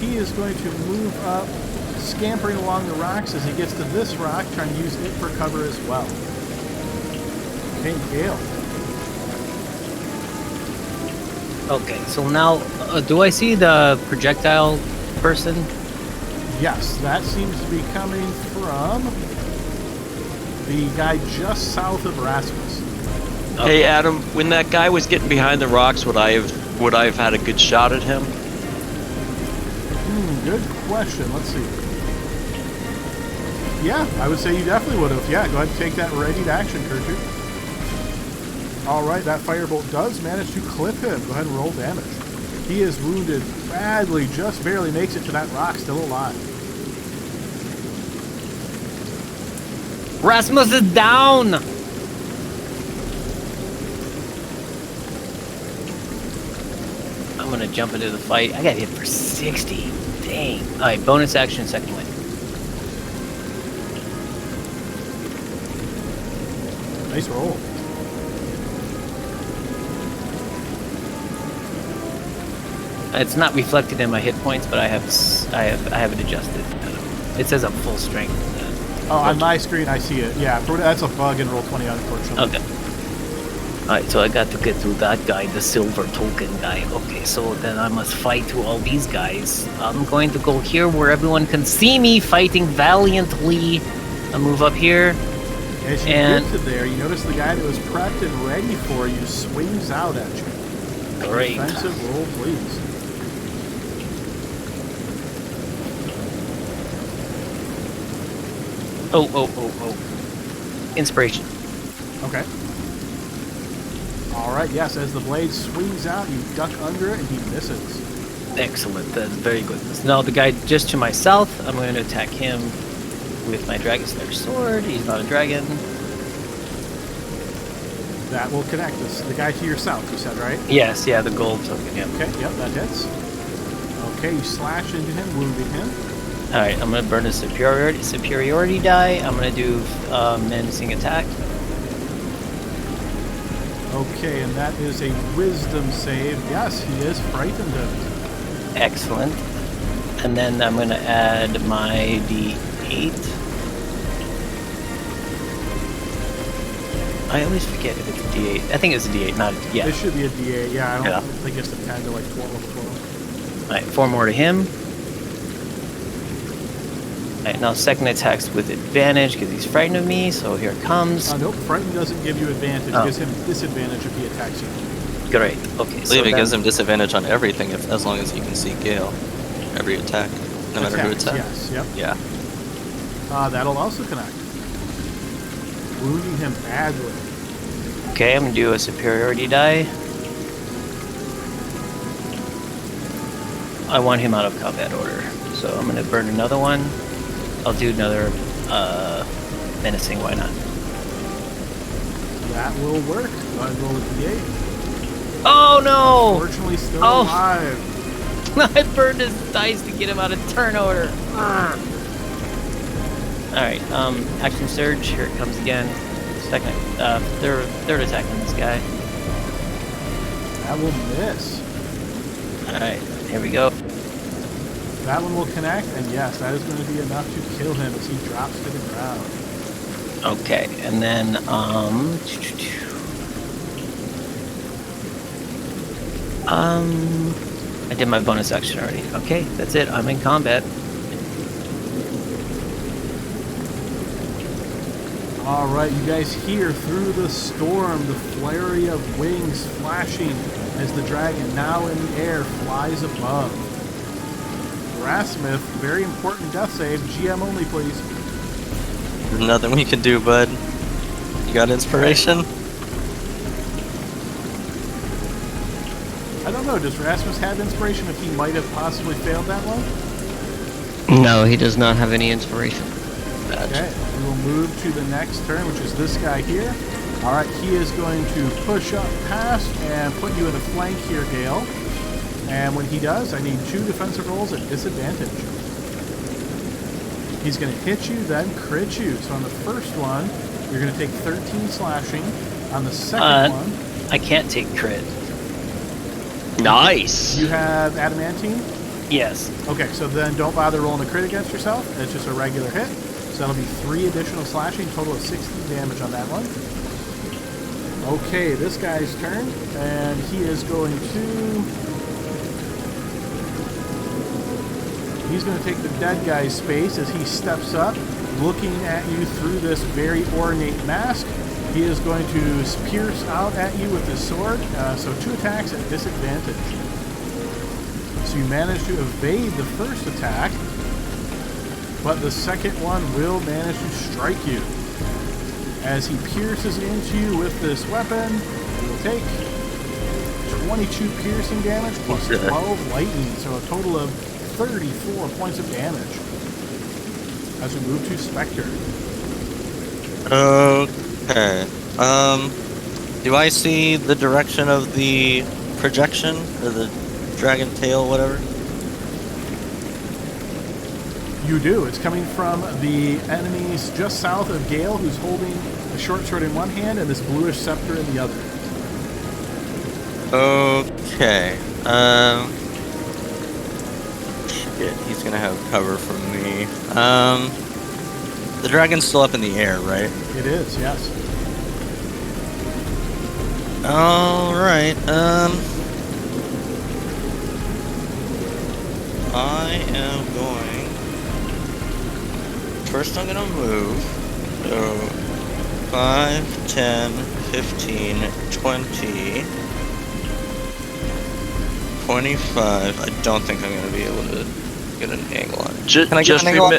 He is going to move up, scampering along the rocks as he gets to this rock, trying to use it for cover as well. Okay, Gale. Okay, so now, do I see the projectile person? Yes, that seems to be coming from the guy just south of Rasmus. Hey Adam, when that guy was getting behind the rocks, would I have had a good shot at him? Good question. Let's see. Yeah, I would say you definitely would have. Yeah, go ahead and take that ready to action, Kurtu. Alright, that firebolt does manage to clip him. Go ahead and roll damage. He is wounded badly, just barely makes it to that rock, still alive. Rasmus is down! I'm gonna jump into the fight. I got hit for 60. Dang. Alright, bonus action, second win. Nice roll. It's not reflected in my hit points, but I have it adjusted. It says I'm full strength. Oh, on my screen, I see it. Yeah, that's a bug in Roll20, unfortunately. Okay. Alright, so I got to get through that guy, the silver token guy. Okay, so then I must fight through all these guys. I'm going to go here where everyone can see me fighting valiantly. I'll move up here. As you get to there, you notice the guy that was prepped and ready for you swings out at you. Great. Defensive roll, please. Oh. Inspiration. Okay. Alright, yes, as the blade swings out, you duck under it and he misses. Excellent, that's very good. Now the guy just to my south, I'm going to attack him with my Dragon Slayer sword. He's not a dragon. That will connect us. The guy to your south, you said, right? Yes, yeah, the gold token, yeah. Okay, yep, that hits. Okay, you slash into him, wounding him. Alright, I'm going to burn a superiority die. I'm going to do menacing attack. Okay, and that is a wisdom save. Yes, he is frightened of it. Excellent. And then I'm going to add my D8. I always forget if it's a D8. I think it's a D8, not a D8. Yeah. It should be a D8, yeah. I don't Yeah. think it's a 10 to like 12. Alright, 4 more to him. Alright, now second attack's with advantage because he's frightened of me, so here it comes. Nope, frightened doesn't give you advantage. Oh. It gives him disadvantage if he attacks you. Great. Okay, I so believe it then, gives him disadvantage on everything as long as you can see Gale. Every attack, no matter who Attacks, attacks. yes, yep. Yeah. That'll also connect. Wounding him badly. Okay, I'm going to do a superiority die. I want him out of combat order, so I'm going to burn another one. I'll do another menacing, why not? That will work. Go ahead and roll a D8. Oh no! Fortunately, still Oh. alive. I burned his dice to get him out of turn order. Alright, action surge, here it comes again. Second, third attack on this guy. That will miss. Alright, here we go. That one will connect, and yes, that is going to be enough to kill him as he drops to the ground. Okay, and then, I did my bonus action already. Okay, that's it. I'm in combat. Alright, you guys hear through the storm the flurry of wings flashing as the dragon, now in the air, flies above. Rasmuth, very important death save. GM only, please. There's nothing we can do, bud. You got inspiration? I don't know, does Rasmus have inspiration if he might have possibly failed that one? No, he does not have any inspiration. Okay, we will move to the next turn, which is this guy here. Alright, he is going to push up past and put you in a flank here, Gale. And when he does, I need 2 defensive rolls at disadvantage. He's going to hit you, then crit you. So on the first one, you're going to take 13 slashing. On the second one, I can't take crit. Nice. you have adamantine. Yes. Okay, so then don't bother rolling a crit against yourself. It's just a regular hit. So that'll be 3 additional slashing, total of 60 damage on that one. Okay, this guy's turn, and he is going to... He's going to take the dead guy's space as he steps up, looking at you through this very ornate mask. He is going to pierce out at you with his sword, so 2 attacks at disadvantage. So you manage to evade the first attack, but the second one will manage to strike you. As he pierces into you with this weapon, you will take 22 piercing damage plus 12 lightning, so a total of 34 points of damage. As we move to Spectre. Okay. Do I see the direction of the projection or the dragon tail, whatever? You do. It's coming from the enemies just south of Gale, who's holding a short sword in one hand and this bluish scepter in the other. Okay. Shit, he's gonna have cover from me. The dragon's still up in the air, right? It is, yes. Alright, I am going... First I'm gonna move. So, 5, 10, 15, 20, 25. I don't think I'm gonna be able to get an angle on it. Can I get an angle?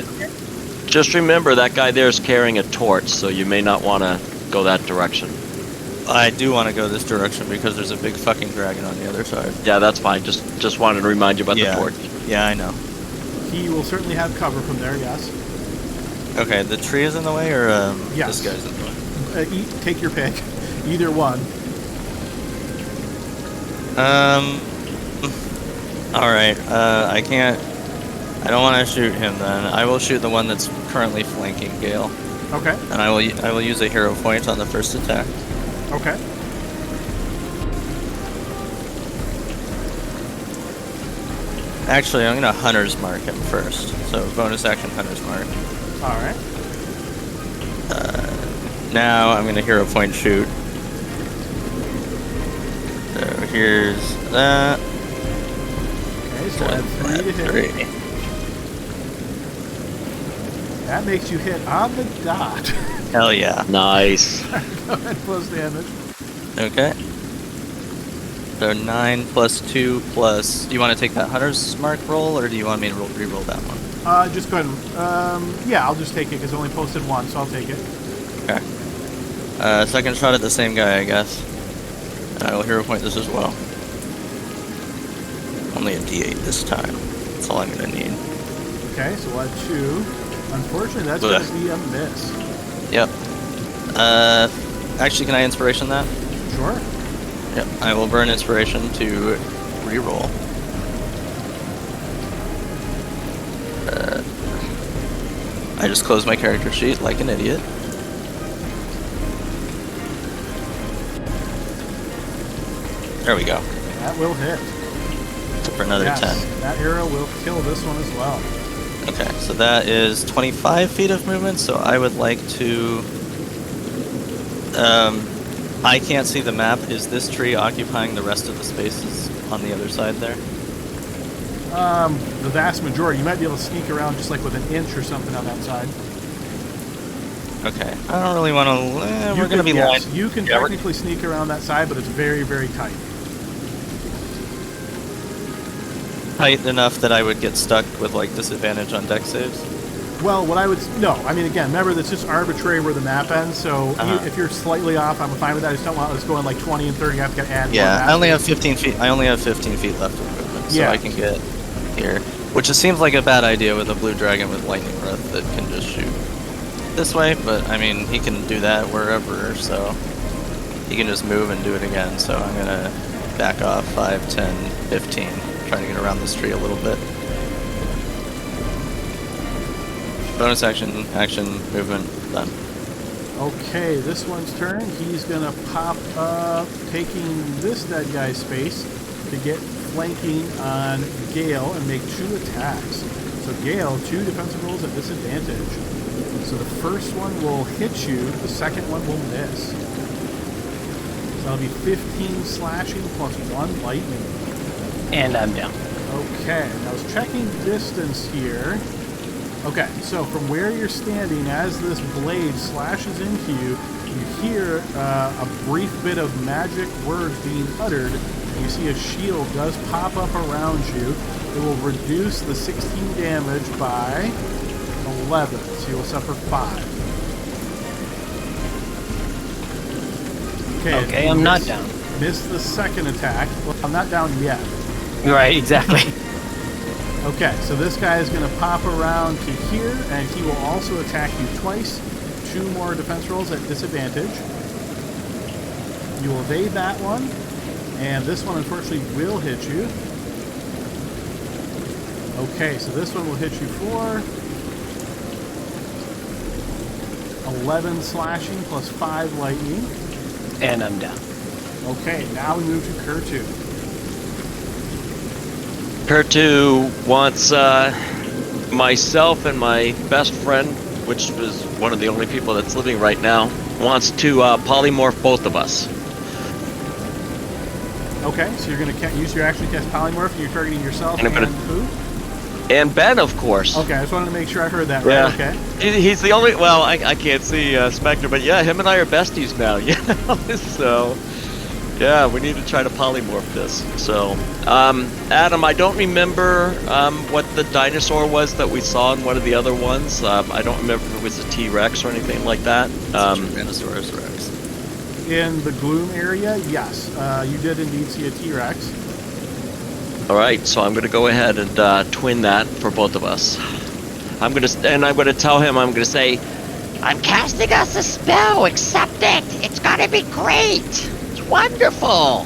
Just remember that guy there is carrying a torch, so you may not want to go that direction. I do want to go this direction because there's a big fucking dragon on the other side. Yeah, that's fine. Just wanted to remind you about the torch. Yeah, I know. He will certainly have cover from there, yes. Okay, the tree is in the way, or yes. This guy's in the way? Take your pick. Either one. Alright, I can't... I don't want to shoot him then. I will shoot the one that's currently flanking Gale. Okay. And I will use a hero point on the first attack. Okay. Actually, I'm gonna Hunter's Mark him first. So bonus action Hunter's Mark. Alright. Now I'm gonna hero point shoot. So here's that. Okay, so add 3 to hit. 3. That makes you hit on the dot. Hell yeah. Nice. Go ahead, plus damage. Okay. So 9 plus 2 plus... Do you want to take that Hunter's Mark roll, or do you want me to re-roll that one? Just go ahead and... yeah, I'll just take it, because I only posted 1, so I'll take it. Okay. Second shot at the same guy, I guess. And I will hero point this as well. Only a d8 this time. That's all I'm going to need. Okay, so we'll add 2. Unfortunately, that's going to be a miss. Yep. Actually, can I inspiration that? Sure. Yep. I will burn inspiration to re-roll. I just closed my character sheet like an idiot. There we go. That will hit. For another 10. That arrow will kill this one as well. Okay, so that is 25 feet of movement, so I would like to... I can't see the map. Is this tree occupying the rest of the spaces on the other side there? The vast majority. You might be able to sneak around just like with an inch or something on that side. Okay. I don't really want to... we're going to be lined... You can technically sneak around that side, but it's very, very tight. Tight enough that I would get stuck with, like, disadvantage on deck saves? Well, what I would... No, I mean, again, remember, that's just arbitrary where the map ends, so if you're slightly off, I'm fine with that. I just don't want us going like 20 and 30. I have to add I only have 15 feet. I only have 15 feet left of movement, so I can get here. Which it seems like a bad idea with a blue dragon with lightning breath that can just shoot this way, but, I mean, he can do that wherever, so he can just move and do it again, so I'm going to back off 5, 10, 15. Trying to get around this tree a little bit. Bonus action, movement, done. Okay, this one's turn. He's gonna pop up, taking this dead guy's space to get flanking on Gale and make 2 attacks. So Gale, 2 defensive rolls at disadvantage. So the first one will hit you, the second one will miss. So that'll be 15 slashing plus 1 lightning. And I'm down. Okay, I was checking distance here. Okay, so from where you're standing, as this blade slashes into you, you hear a brief bit of magic words being uttered, and you see a shield does pop up around you. It will reduce the 16 damage by 11, so you will suffer 5. Okay, I'm not down. Missed the second attack. Well, I'm not down yet. Right, exactly. Okay, so this guy is going to pop around to here, and he will also attack you twice. 2 more defense rolls at disadvantage. You will evade that one, and this one unfortunately will hit you. Okay, so this one will hit you for 11 slashing plus 5 lightning. And I'm down. Okay, now we move to Kurtu. Kurtu wants myself and my best friend which is one of the only people that's living right now, wants to polymorph both of us. Okay, so you're going to use your action to cast polymorph, and you're targeting yourself And I'm gonna- who? And Ben, of course. Okay, I just wanted to make sure I heard that right. Yeah. Okay. He's the only. Well, I can't see Spectre, but yeah, him and I are besties now. Yeah. So, yeah, we need to try to polymorph this. So, Adam, I don't remember what the dinosaur was that we saw in one of the other ones. I don't remember if it was a T-Rex or anything like that. Tyrannosaurus Rex. In the gloom area, yes, you did indeed see a T-Rex. All right, so I'm gonna go ahead and twin that for both of us. I'm gonna tell him. I'm gonna say, I'm casting us a spell. Accept it. It's gonna be great. It's wonderful.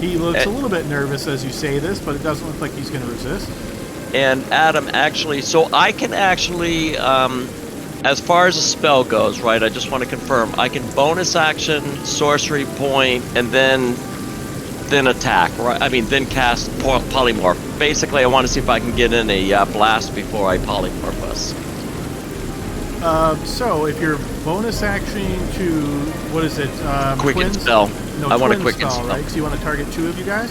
He looks a little bit nervous as you say this, but it doesn't look like he's going to resist. and Adam actually. So I can actually, as far as a spell goes, right? I just want to confirm. I can bonus action, sorcery point, and then attack, right? I mean, then cast polymorph. Basically, I want to see if I can get in a blast before I polymorph us. So if you're bonus action to, what is it? Quicken spell. No, I want a twin quicken spell. right? So you want to target two of you guys?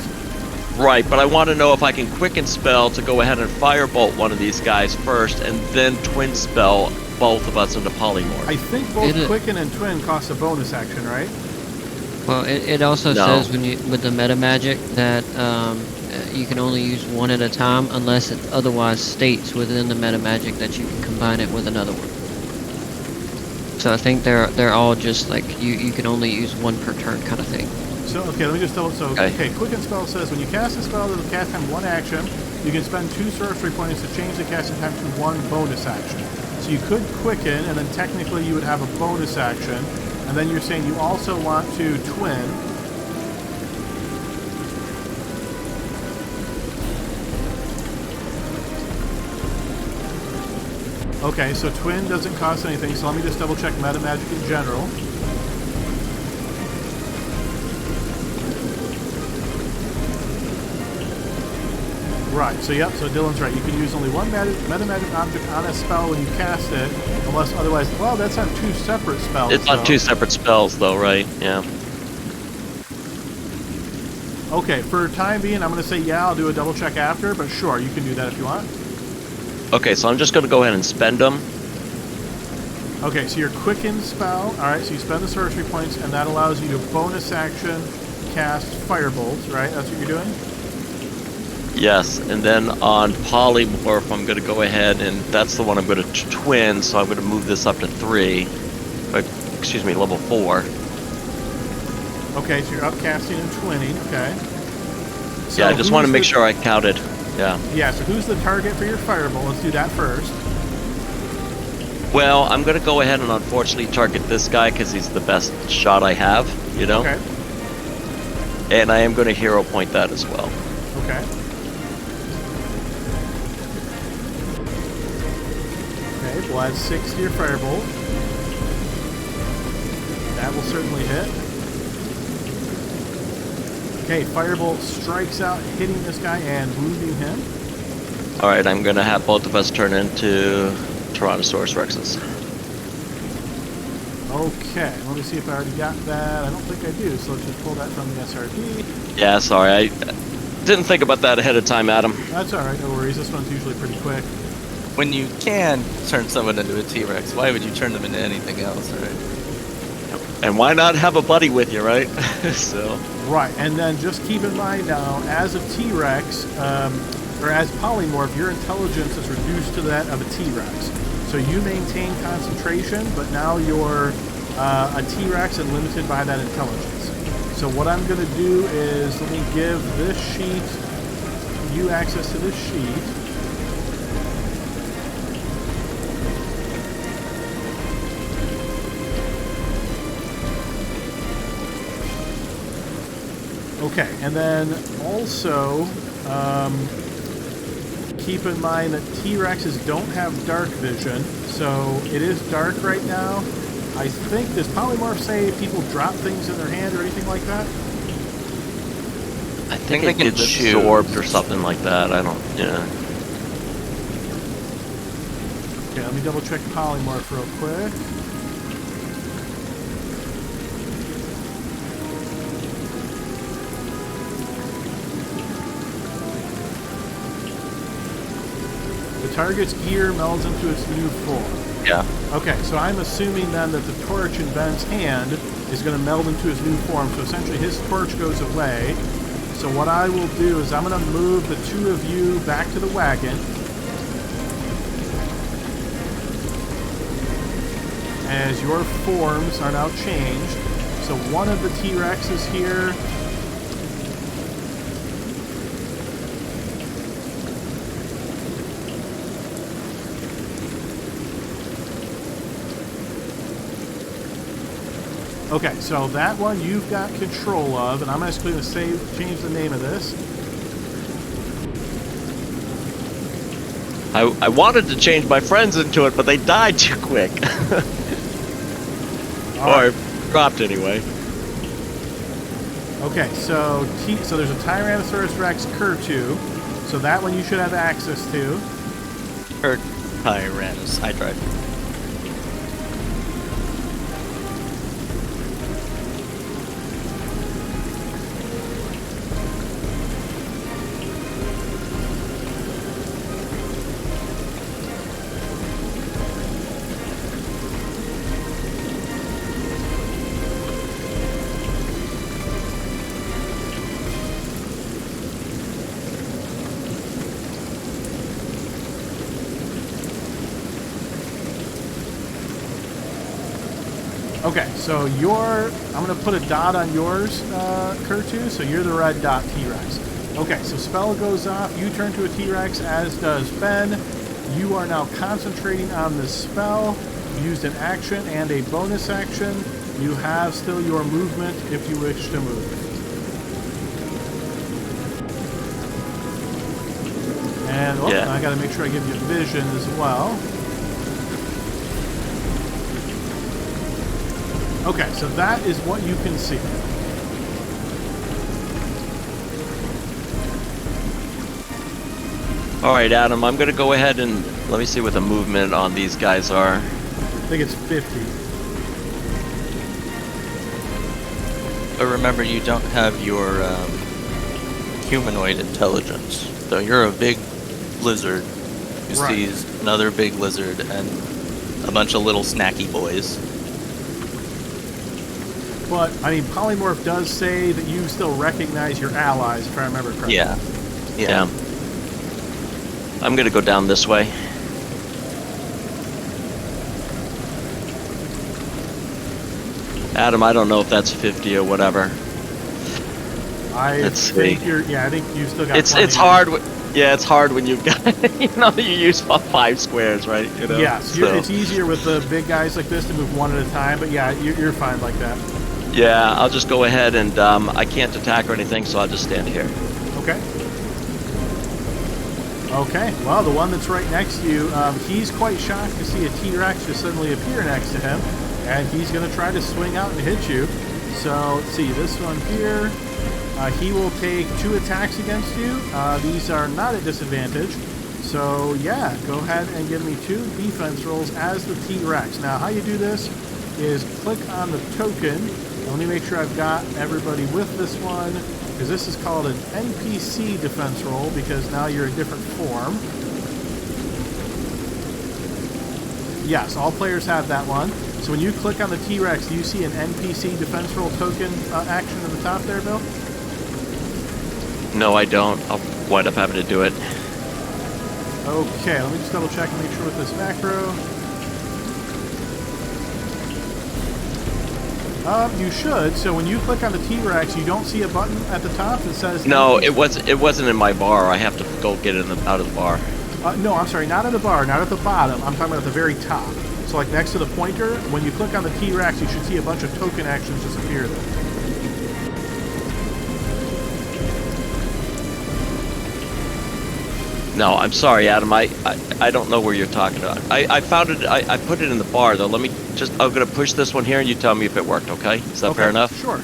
Right, but I want to know if I can quicken spell to go ahead and firebolt one of these guys first, and then twin spell both of us into polymorph. I think both quicken and twin cost a bonus action, right? Well, it also says when you with the meta magic that you can only use one at a time unless it otherwise states within the meta magic that you can combine it with another one. So I think they're all just like you can only use one per turn kind of thing. So okay, let me just tell. So okay, quicken spell says when you cast a spell that will cast time one action, you can spend 2 sorcery points to change the casting time to 1 bonus action. So you could quicken, and then technically you would have a bonus action. And then you're saying you also want to twin. Okay, so twin doesn't cost anything, so let me just double check meta magic in general. Right, so yep, so Dylan's right. You can use only one meta magic object on a spell when you cast it, unless otherwise, well, that's on 2 separate spells. It's on 2 separate spells, though, right? Yeah. Okay, for time being, I'm going to say, yeah, I'll do a double check after, but sure, you can do that if you want. Okay, so I'm just going to go ahead and spend them. Okay, so your quicken spell, alright, so you spend the sorcery points, and that allows you to bonus action cast Firebolt, right? That's what you're doing? Yes, and then on polymorph, I'm going to go ahead, and that's the one I'm going to twin, so I'm going to move this up to 3. Excuse me, level 4. Okay, so you're upcasting and twinning, okay. So yeah, I just want to make sure I counted. Yeah. Yeah, so who's the target for your Firebolt? Let's do that first. Well, I'm going to go ahead and unfortunately target this guy because he's the best shot I have, you know? Okay. And I am going to hero point that as well. Okay. Okay, we'll add 6 to your Firebolt. That will certainly hit. Okay, Firebolt strikes out, hitting this guy and wounding him. Alright, I'm going to have both of us turn into Tyrannosaurus Rexes. Okay, let me see if I already got that. I don't think I do, so let's just pull that from the SRD. Yeah, sorry, I didn't think about that ahead of time, Adam. That's alright, no worries. This one's usually pretty quick. When you can turn someone into a T-Rex, why would you turn them into anything else, right? And why not have a buddy with you, right? So. Right, and then just keep in mind now, as a T-Rex, or as polymorph, your intelligence is reduced to that of a T-Rex. So you maintain concentration, but now you're a T-Rex and limited by that intelligence. So what I'm going to do is, let me give this sheet, you access to this sheet. Okay, and then also keep in mind that T-Rexes don't have dark vision, so it is dark right now. I think, does Polymorph say people drop things in their hand or anything like that? I think they it can gets choose. absorbed or something like that. I don't, yeah. Okay, let me double check polymorph real quick. The target's gear melds into its new form. Yeah. Okay, so I'm assuming then that the torch in Ben's hand is going to meld into his new form. So essentially his torch goes away. So what I will do is I'm going to move the two of you back to the wagon. As your forms are now changed. So one of the T-Rexes here. Okay, so that one you've got control of, and I'm just going to change the name of this. I wanted to change my friends into it, but they died too quick. Or dropped anyway. Okay, so there's a Tyrannosaurus Rex Cur2, so that one you should have access to. Or Tyrannus. I tried. Okay, so I'm going to put a dot on yours, Cur2, so you're the red dot T-Rex. Okay, so spell goes off, you turn to a T-Rex, as does Ben. You are now concentrating on this spell. You used an action and a bonus action. You have still your movement if you wish to move. And I got to make sure I give you vision as well. Okay, so that is what you can see. Alright, Adam, I'm going to go ahead and let me see what the movement on these guys are. I think it's 50. But remember, you don't have your humanoid intelligence. So you're a big lizard who sees another big lizard and a bunch of little snacky boys. But, I mean, Polymorph does say that you still recognize your allies, if I remember correctly. Yeah. I'm going to go down this way. Adam, I don't know if that's 50 or whatever. I think you still got it's hard. It's hard when you've got, you use 5 squares, right? You know? Yeah, so it's easier with the big guys like this to move one at a time, but yeah, you're fine like that. Yeah, I'll just go ahead and I can't attack or anything, so I'll just stand here. Okay. Okay, well, the one that's right next to you, he's quite shocked to see a T-Rex just suddenly appear next to him, and he's going to try to swing out and hit you. So, let's see, this one here, he will take 2 attacks against you. These are not at disadvantage. So, yeah, go ahead and give me 2 defense rolls as the T-Rex. Now, how you do this is click on the token. Let me make sure I've got everybody with this one, because this is called an NPC defense roll, because now you're a different form. Yes, all players have that one. So when you click on the T-Rex, do you see an NPC defense roll token action at the top there, Bill? No, I don't. I'll wind up having to do it. Okay, let me just double check and make sure with this macro. You should. So when you click on the T-Rex, you don't see a button at the top that says... No, it wasn't in my bar. I have to go get it out of the bar. No, I'm sorry, not at the bar, not at the bottom. I'm talking about at the very top. So like next to the pointer, when you click on the T-Rex, you should see a bunch of token actions just appear there. No, I'm sorry, Adam. I don't know where you're talking about. I found it. I put it in the bar though. I'm gonna push this one here, and you tell me if it worked. Okay? Is that fair enough? Sure.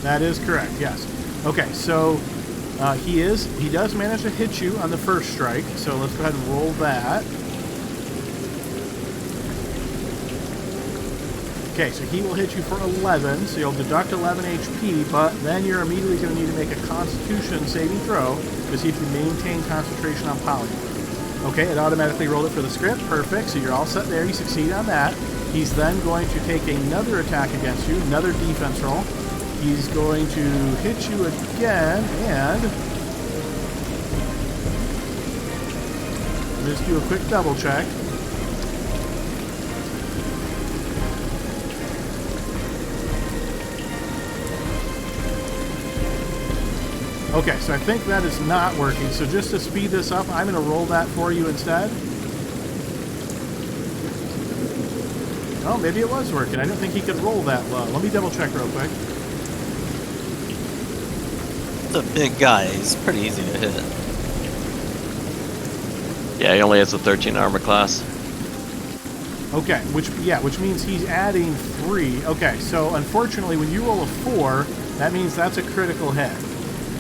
That is correct. Yes. Okay. So He does manage to hit you on the first strike, so let's go ahead and roll that. Okay, so he will hit you for 11, so you'll deduct 11 HP, but then you're immediately going to need to make a Constitution saving throw to see if you maintain concentration on polymorph. Okay, it automatically rolled it for the script. Perfect, so you're all set there. You succeed on that. He's then going to take another attack against you, another defense roll. He's going to hit you again, and just do a quick double check. Okay, so I think that is not working. So just to speed this up, I'm going to roll that for you instead. Oh, maybe it was working. I didn't think he could roll that low. Let me double check real quick. He's a big guy. He's pretty easy to hit. Yeah, he only has a 13 armor class. Okay, which means he's adding 3. Okay, so unfortunately, when you roll a 4, that means that's a critical hit.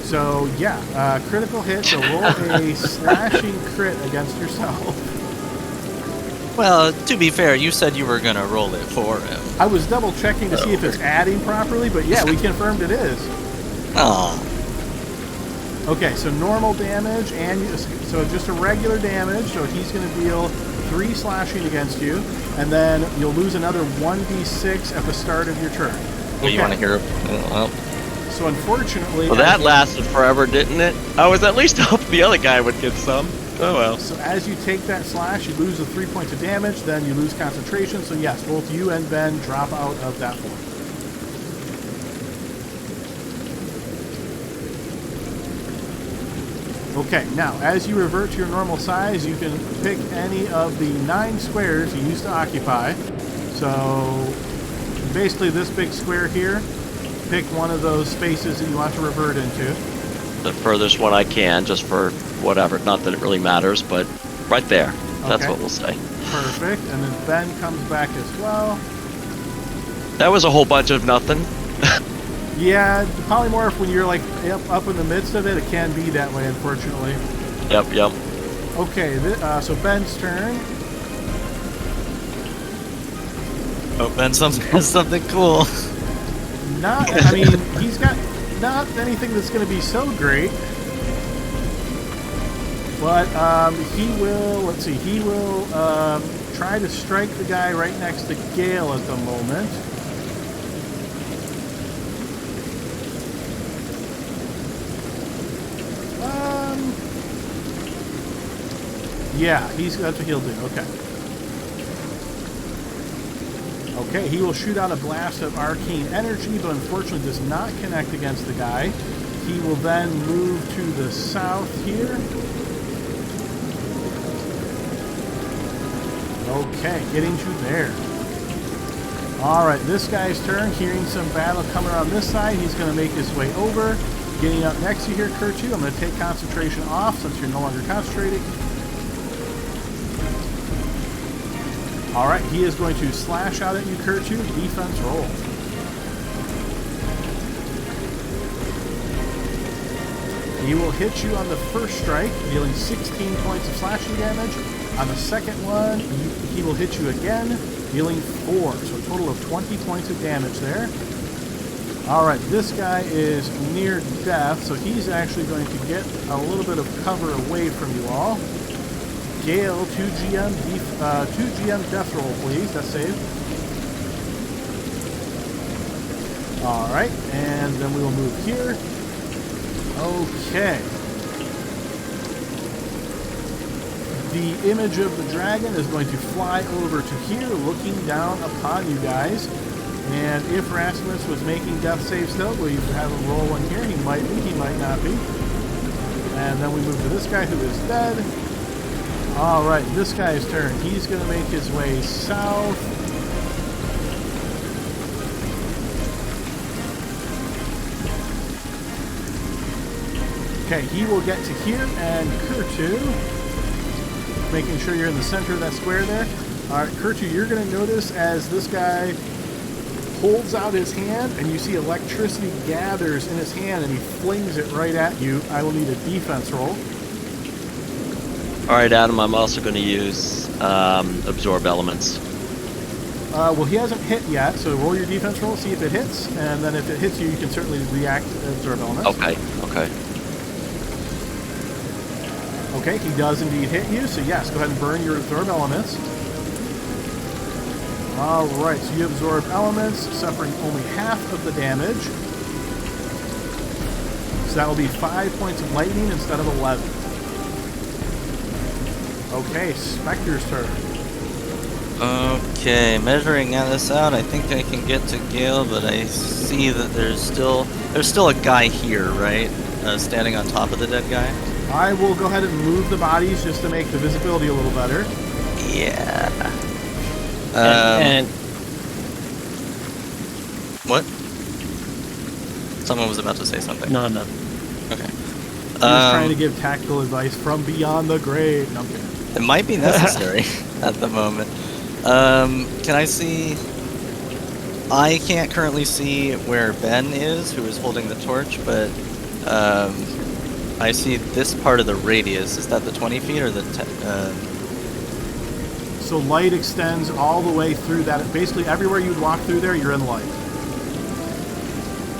So yeah, critical hit. So roll a slashing crit against yourself. Well, to be fair, you said you were gonna roll it for him. I was double checking to see if it's adding properly, but yeah, we confirmed it is. Oh. Okay, so normal damage, and so just a regular damage. So he's going to deal 3 slashing against you, and then you'll lose another 1d6 at the start of your turn. Okay. You want to hear? Well, so unfortunately, Well, that lasted forever, didn't it? I was at least hoping the other guy would get some. Oh well. So as you take that slash, you lose the 3 points of damage. Then you lose concentration. So yes, both you and Ben drop out of that form. Okay, now as you revert to your normal size, you can pick any of the 9 squares you used to occupy. So basically this big square here, pick one of those spaces that you want to revert into. The furthest one I can, just for whatever. Not that it really matters, but right there. That's Okay. what we'll say. Perfect, and then Ben comes back as well. That was a whole bunch of nothing. Yeah, the polymorph, when you're like up in the midst of it, it can be that way, unfortunately. Yep. Okay, so Ben's turn. oh, Ben has something cool. I mean, he's got not anything that's going to be so great. But he will, he will try to strike the guy right next to Gale at the moment. Yeah, that's what he'll do. Okay. Okay, he will shoot out a blast of arcane energy, but unfortunately does not connect against the guy. He will then move to the south here. Okay, getting to there. Alright, this guy's turn. Hearing some battle coming around this side, he's going to make his way over. Getting up next to you here, Kurtu. I'm going to take concentration off since you're no longer concentrating. Alright, he is going to slash out at you, Kurtu. Defense roll. He will hit you on the first strike, dealing 16 points of slashing damage. On the second one, he will hit you again, dealing 4. So a total of 20 points of damage there. Alright, this guy is near death, so he's actually going to get a little bit of cover away from you all. Gale, 2 GM death roll, please. That's saved. Alright, and then we will move here. Okay. The image of the dragon is going to fly over to here, looking down upon you guys. And if Rasmus was making death saves still, we have him roll one here. He might be, he might not be. And then we move to this guy who is dead. Alright, this guy's turn. He's going to make his way south. Okay, he will get to here, and Kurtu, making sure you're in the center of that square there. Alright, Kurtu, you're going to notice as this guy holds out his hand, and you see electricity gathers in his hand, and he flings it right at you. I will need a defense roll. All right, Adam. I'm also going to use absorb elements. Well, he hasn't hit yet, so roll your defense roll, see if it hits, and then if it hits you, you can certainly react absorb elements. Okay. Okay. Okay, he does indeed hit you, so yes, go ahead and burn your absorb elements. Alright, so you absorb elements, suffering only half of the damage. So that will be 5 points of lightning instead of 11. Okay, Spectre's turn. Okay, measuring this out, I think I can get to Gale, but I see that there's still a guy here, right? Standing on top of the dead guy. I will go ahead and move the bodies just to make the visibility a little better. Yeah. And What? Someone was about to say something. no. Okay. He was trying to give tactical advice from beyond the grave. No, I'm kidding. It might be necessary at the moment. Can I see? I can't currently see where Ben is, who is holding the torch, but I see this part of the radius. Is that the 20 feet or the 10? So light extends all the way through that. Basically, everywhere you'd walk through there, you're in light.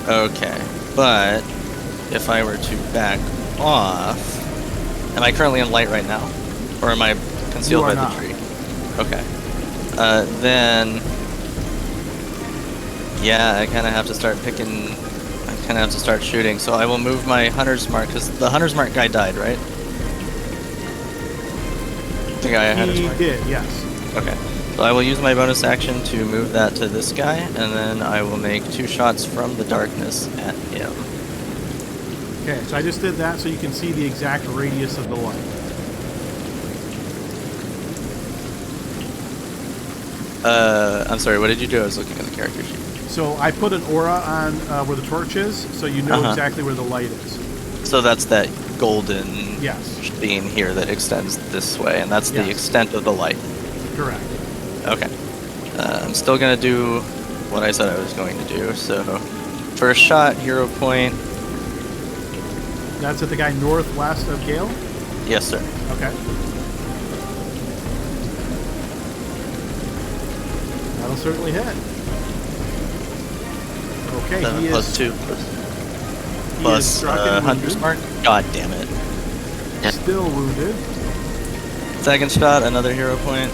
Okay, but if I were to back off, am I currently in light right now, or am I concealed by the tree? Okay. Then, yeah, I kind of have to start picking. I kind of have to start shooting. So I will move my hunter's mark because the hunter's mark guy died, right? The guy I had his mark. He did, yes. Okay. So I will use my bonus action to move that to this guy, and then I will make 2 shots from the darkness at him. Okay, so I just did that so you can see the exact radius of the light. I'm sorry, what did you do? I was looking at the character sheet. So I put an aura on where the torch is, so you know exactly where the light is. So that's that golden Yes. beam here that extends this way, and that's the Yes. extent of the light. Correct. Okay. I'm still going to do what I said I was going to do. So, first shot, hero point. That's at the guy northwest of Gale? Yes, sir. Okay. That'll certainly hit. Okay, 7 he plus is 2 he plus is struck and Hunter's wounded. Mark. God damn it. Still wounded. Second shot, another hero point.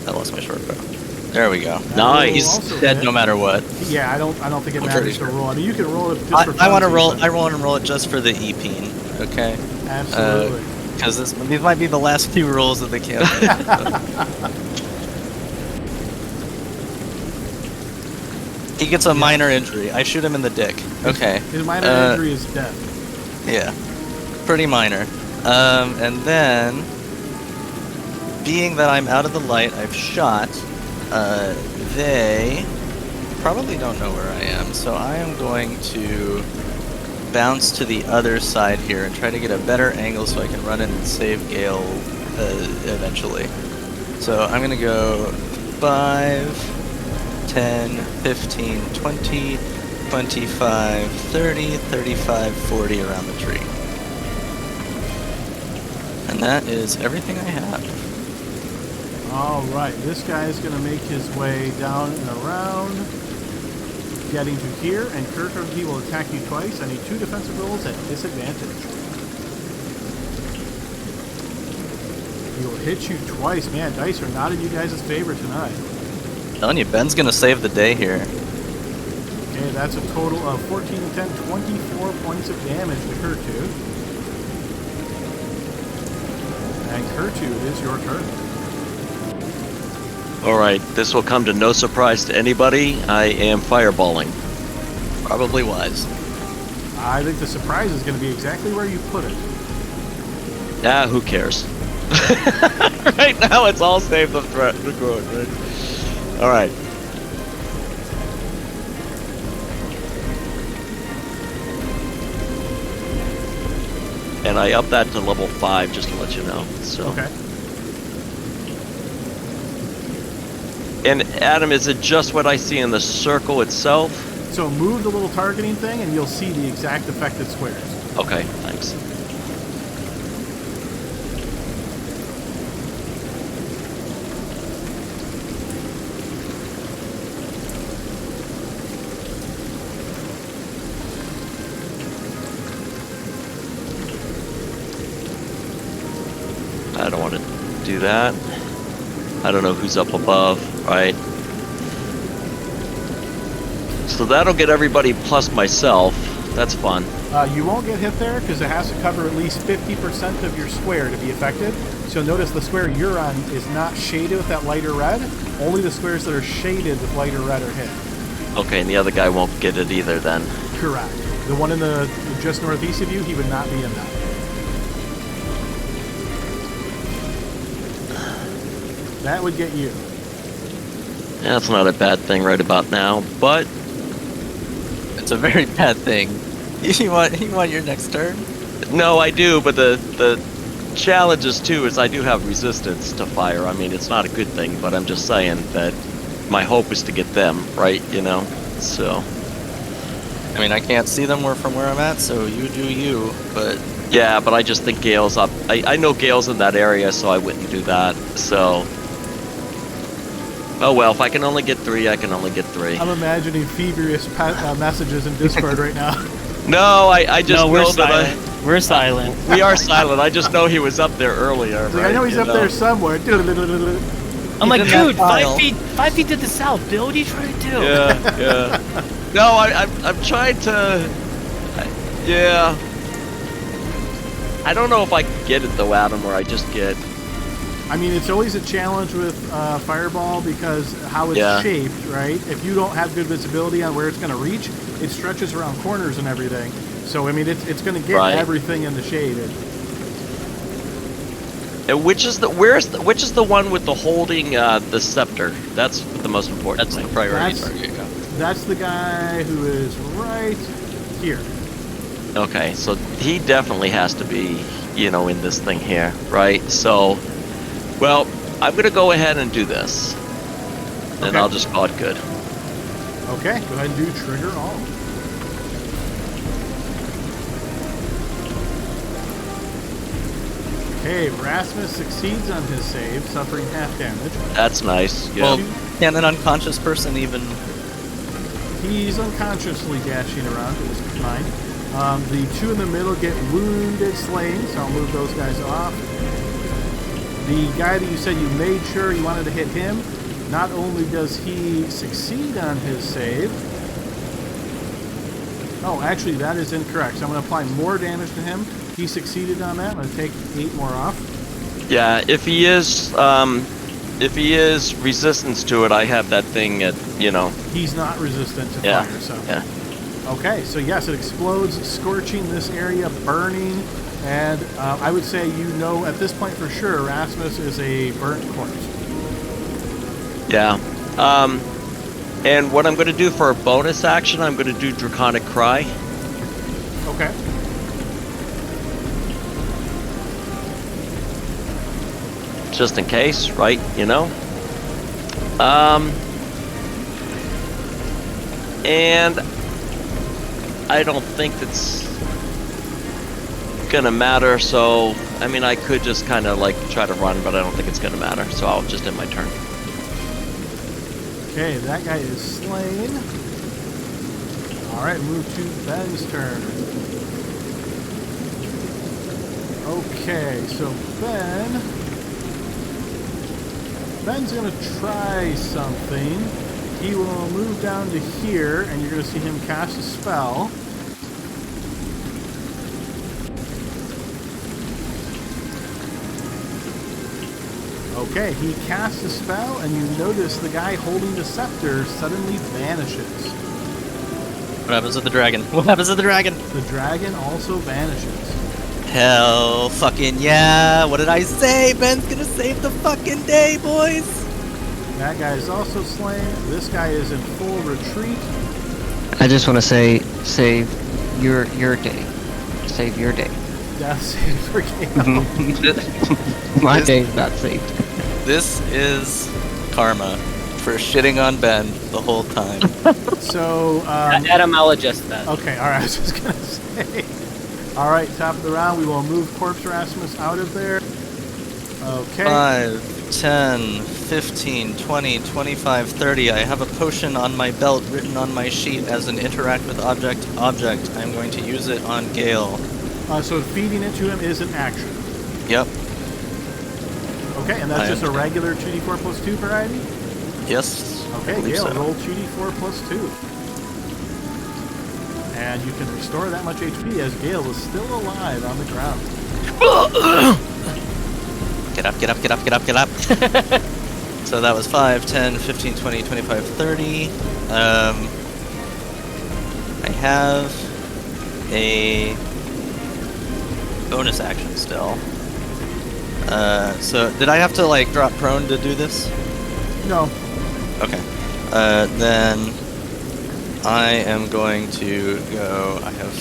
I lost my short bow. There we go. Nice. He's Also dead hit. no matter what. Yeah, I don't think it I'm matters pretty to sure. roll. I mean, you can roll it just I for want to funsies, roll. but- I want to roll it just for the EP, okay? Absolutely. Because these might be the last few rolls of the campaign. He gets a minor injury. I shoot him in the dick. Okay. His minor injury is death. Yeah. Pretty minor. And then, being that I'm out of the light, I've shot. They probably don't know where I am, so I am going to bounce to the other side here and try to get a better angle so I can run in and save Gale eventually. So I'm going to go 5, 10, 15, 20, 25, 30, 35, 40 around the tree. And that is everything I have. All right, this guy is going to make his way down and around, getting to here, and Kirk, he will attack you twice. I need 2 defensive rolls at disadvantage. He will hit you twice. Man, dice are not in you guys' favor tonight. Telling you, Ben's gonna save the day here. Okay, that's a total of 14, 10, 24 points of damage to Kurtu. And Kurtu, it is your turn. All right, this will come to no surprise to anybody. I am fireballing. Probably wise. I think the surprise is going to be exactly where you put it. Ah, who cares? Right now, it's all save the threat. Right? All right. and I upped that to level 5 just to let you know. So. Okay. And Adam, is it just what I see in the circle itself? So move the little targeting thing, and you'll see the exact affected squares. Okay, thanks. I don't want to do that. I don't know who's up above, right? So that'll get everybody plus myself. That's fun. You won't get hit there because it has to cover at least 50% of your square to be affected. So notice the square you're on is not shaded with that lighter red. Only the squares that are shaded with lighter red are hit. Okay, and the other guy won't get it either then. Correct. The one in the just northeast of you, he would not be in that. That would get you. Yeah, that's not a bad thing right about now, but It's a very bad thing. You want your next turn? no, I do. But the challenges too is I do have resistance to fire. I mean, it's not a good thing, but I'm just saying that my hope is to get them right. You know, so I mean, I can't see them from where I'm at, so you do you. But yeah, but I just think Gale's up. I know Gale's in that area, so I wouldn't do that. So. Oh well, if I can only get 3, I can only get 3. I'm imagining feverish messages in Discord right now. No, I just No, we're know that silent. We're silent. we are silent. I just know he was up there earlier. Like, I right, know he's you up there somewhere. I'm like, in that dude, pile. 5 feet to the south. Bill, what are you trying to do? Yeah, yeah. No, I'm trying to. Yeah. I don't know if I can get it though, Adam, where I just get. I mean, it's always a challenge with Fireball because how it's Yeah. shaped, right? If you don't have good visibility on where it's going to reach, it stretches around corners and everything. So, I mean, it's going to get Right. everything in the shade. And which is the one with the holding the scepter? That's the most important. that's the thing. priority That's- target. Yeah. That's the guy who is right here. Okay, so he definitely has to be, in this thing here, right? So, well, I'm gonna go ahead and do this, and Okay. I'll just call it good. Okay, go ahead and do trigger all. Okay, Rasmus succeeds on his save, suffering half damage. That's nice. Yeah. Well, can an unconscious person even? He's unconsciously dashing around, it was fine. The 2 in the middle get wounded, slain, so I'll move those guys off. The guy that you said you made sure you wanted to hit him, not only does he succeed on his save. Oh, actually, that is incorrect. So I'm going to apply more damage to him. He succeeded on that. I'm going to take 8 more off. Yeah, if he is resistance to it, I have that thing at, He's not resistant to Yeah, fire, so. yeah. Okay, so yes, it explodes, scorching this area, burning, and I would say at this point for sure, Rasmus is a burnt corpse. Yeah. And what I'm going to do for a bonus action, I'm going to do Draconic Cry. Okay. Just in case, right? And I don't think it's gonna matter, so I mean I could just kind of try to run, but I don't think it's gonna matter, so I'll just end my turn. Okay, that guy is slain. Alright, move to Ben's turn. Okay, so Ben's gonna try something. He will move down to here, and you're gonna see him cast a spell. Okay, he casts a spell, and you notice the guy holding the scepter suddenly vanishes. What happens to the dragon? What happens to the dragon? The dragon also vanishes. Hell fucking yeah! What did I say? Ben's gonna save the fucking day, boys! That guy is also slain. This guy is in full retreat. I just want to say, save your day. Save your day. death save for Gale. My This- day's not saved. This is karma for shitting on Ben the whole time. So, Adam, I'll adjust that. okay, all right, I was just going to say. All right, top of the round, we will move Corpse Rasmus out of there. Okay. 5, 10, 15, 20, 25, 30. I have a potion on my belt written on my sheet as an interact with object. I'm going to use it on Gale. So feeding it to him is an action. Yep. Okay, and that's I just a understand. regular 2d4 plus 2 variety? Yes. I Okay, believe Gale, so. roll 2d4 plus 2. And you can restore that much HP as Gale is still alive on the ground. Get up, get up, get up, get up, get up. So that was 5, 10, 15, 20, 25, 30. I have a bonus action still. So did I have to like drop prone to do this? No. Okay. Then I am going to go. I have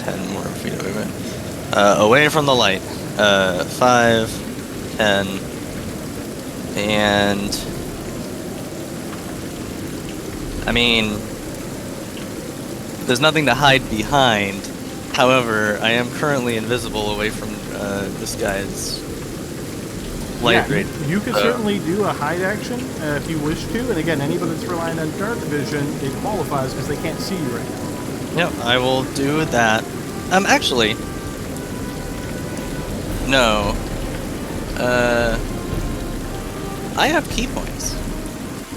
10 more feet of movement. Away from the light. 5, 10, and I mean, there's nothing to hide behind. However, I am currently invisible away from this guy's light Yeah, rate. you could certainly do a hide action if you wish to. And again, anybody that's relying on dark vision, it qualifies because they can't see you right now. Yep, I will do that. Actually, no. I have key points.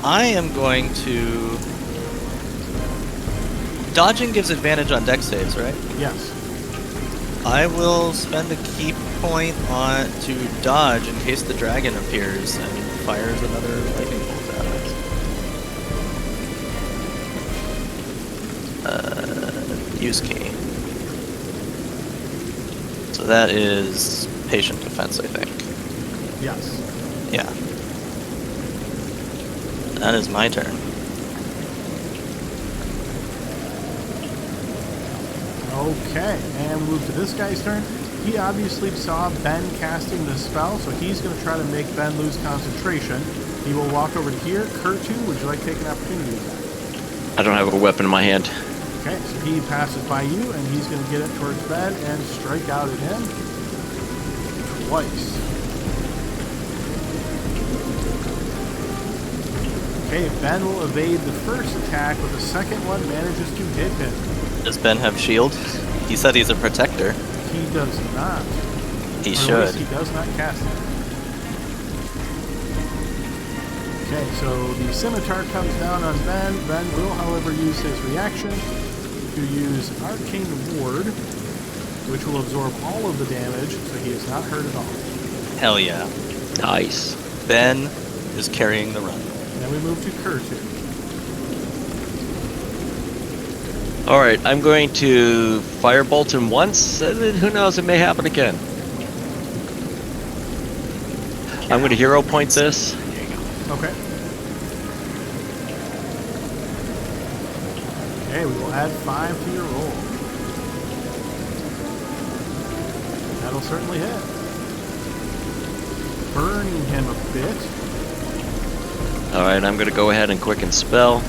I am going to. Dodging gives advantage on dex saves, right? Yes. I will spend a key point on to dodge in case the dragon appears and fires another lightning bolt at us. Use key. So that is patient defense, I think. Yes. Yeah. That is my turn. Okay, and we'll move to this guy's turn. He obviously saw Ben casting the spell, so he's going to try to make Ben lose concentration. He will walk over to here. Kurtu, would you like to take an opportunity attack? I don't have a weapon in my hand. Okay, so he passes by you, and he's going to get it towards Ben and strike out at him twice. Okay, Ben will evade the first attack, but the second one manages to hit him. Does Ben have shield? He said he's a protector. He does not. He Or at should. least he does not cast it. Okay, so the scimitar comes down on Ben. Ben will, however, use his reaction to use Arcane Ward, which will absorb all of the damage, so he is not hurt at all. Hell yeah. Nice. Ben is carrying the run. And then we move to Kurtu. Alright, I'm going to firebolt him once, and then who knows, it may happen again. I'm going to hero point this. Okay. Okay, we will add 5 to your roll. That'll certainly hit. Burning him a bit. Alright, I'm going to go ahead and quicken spell.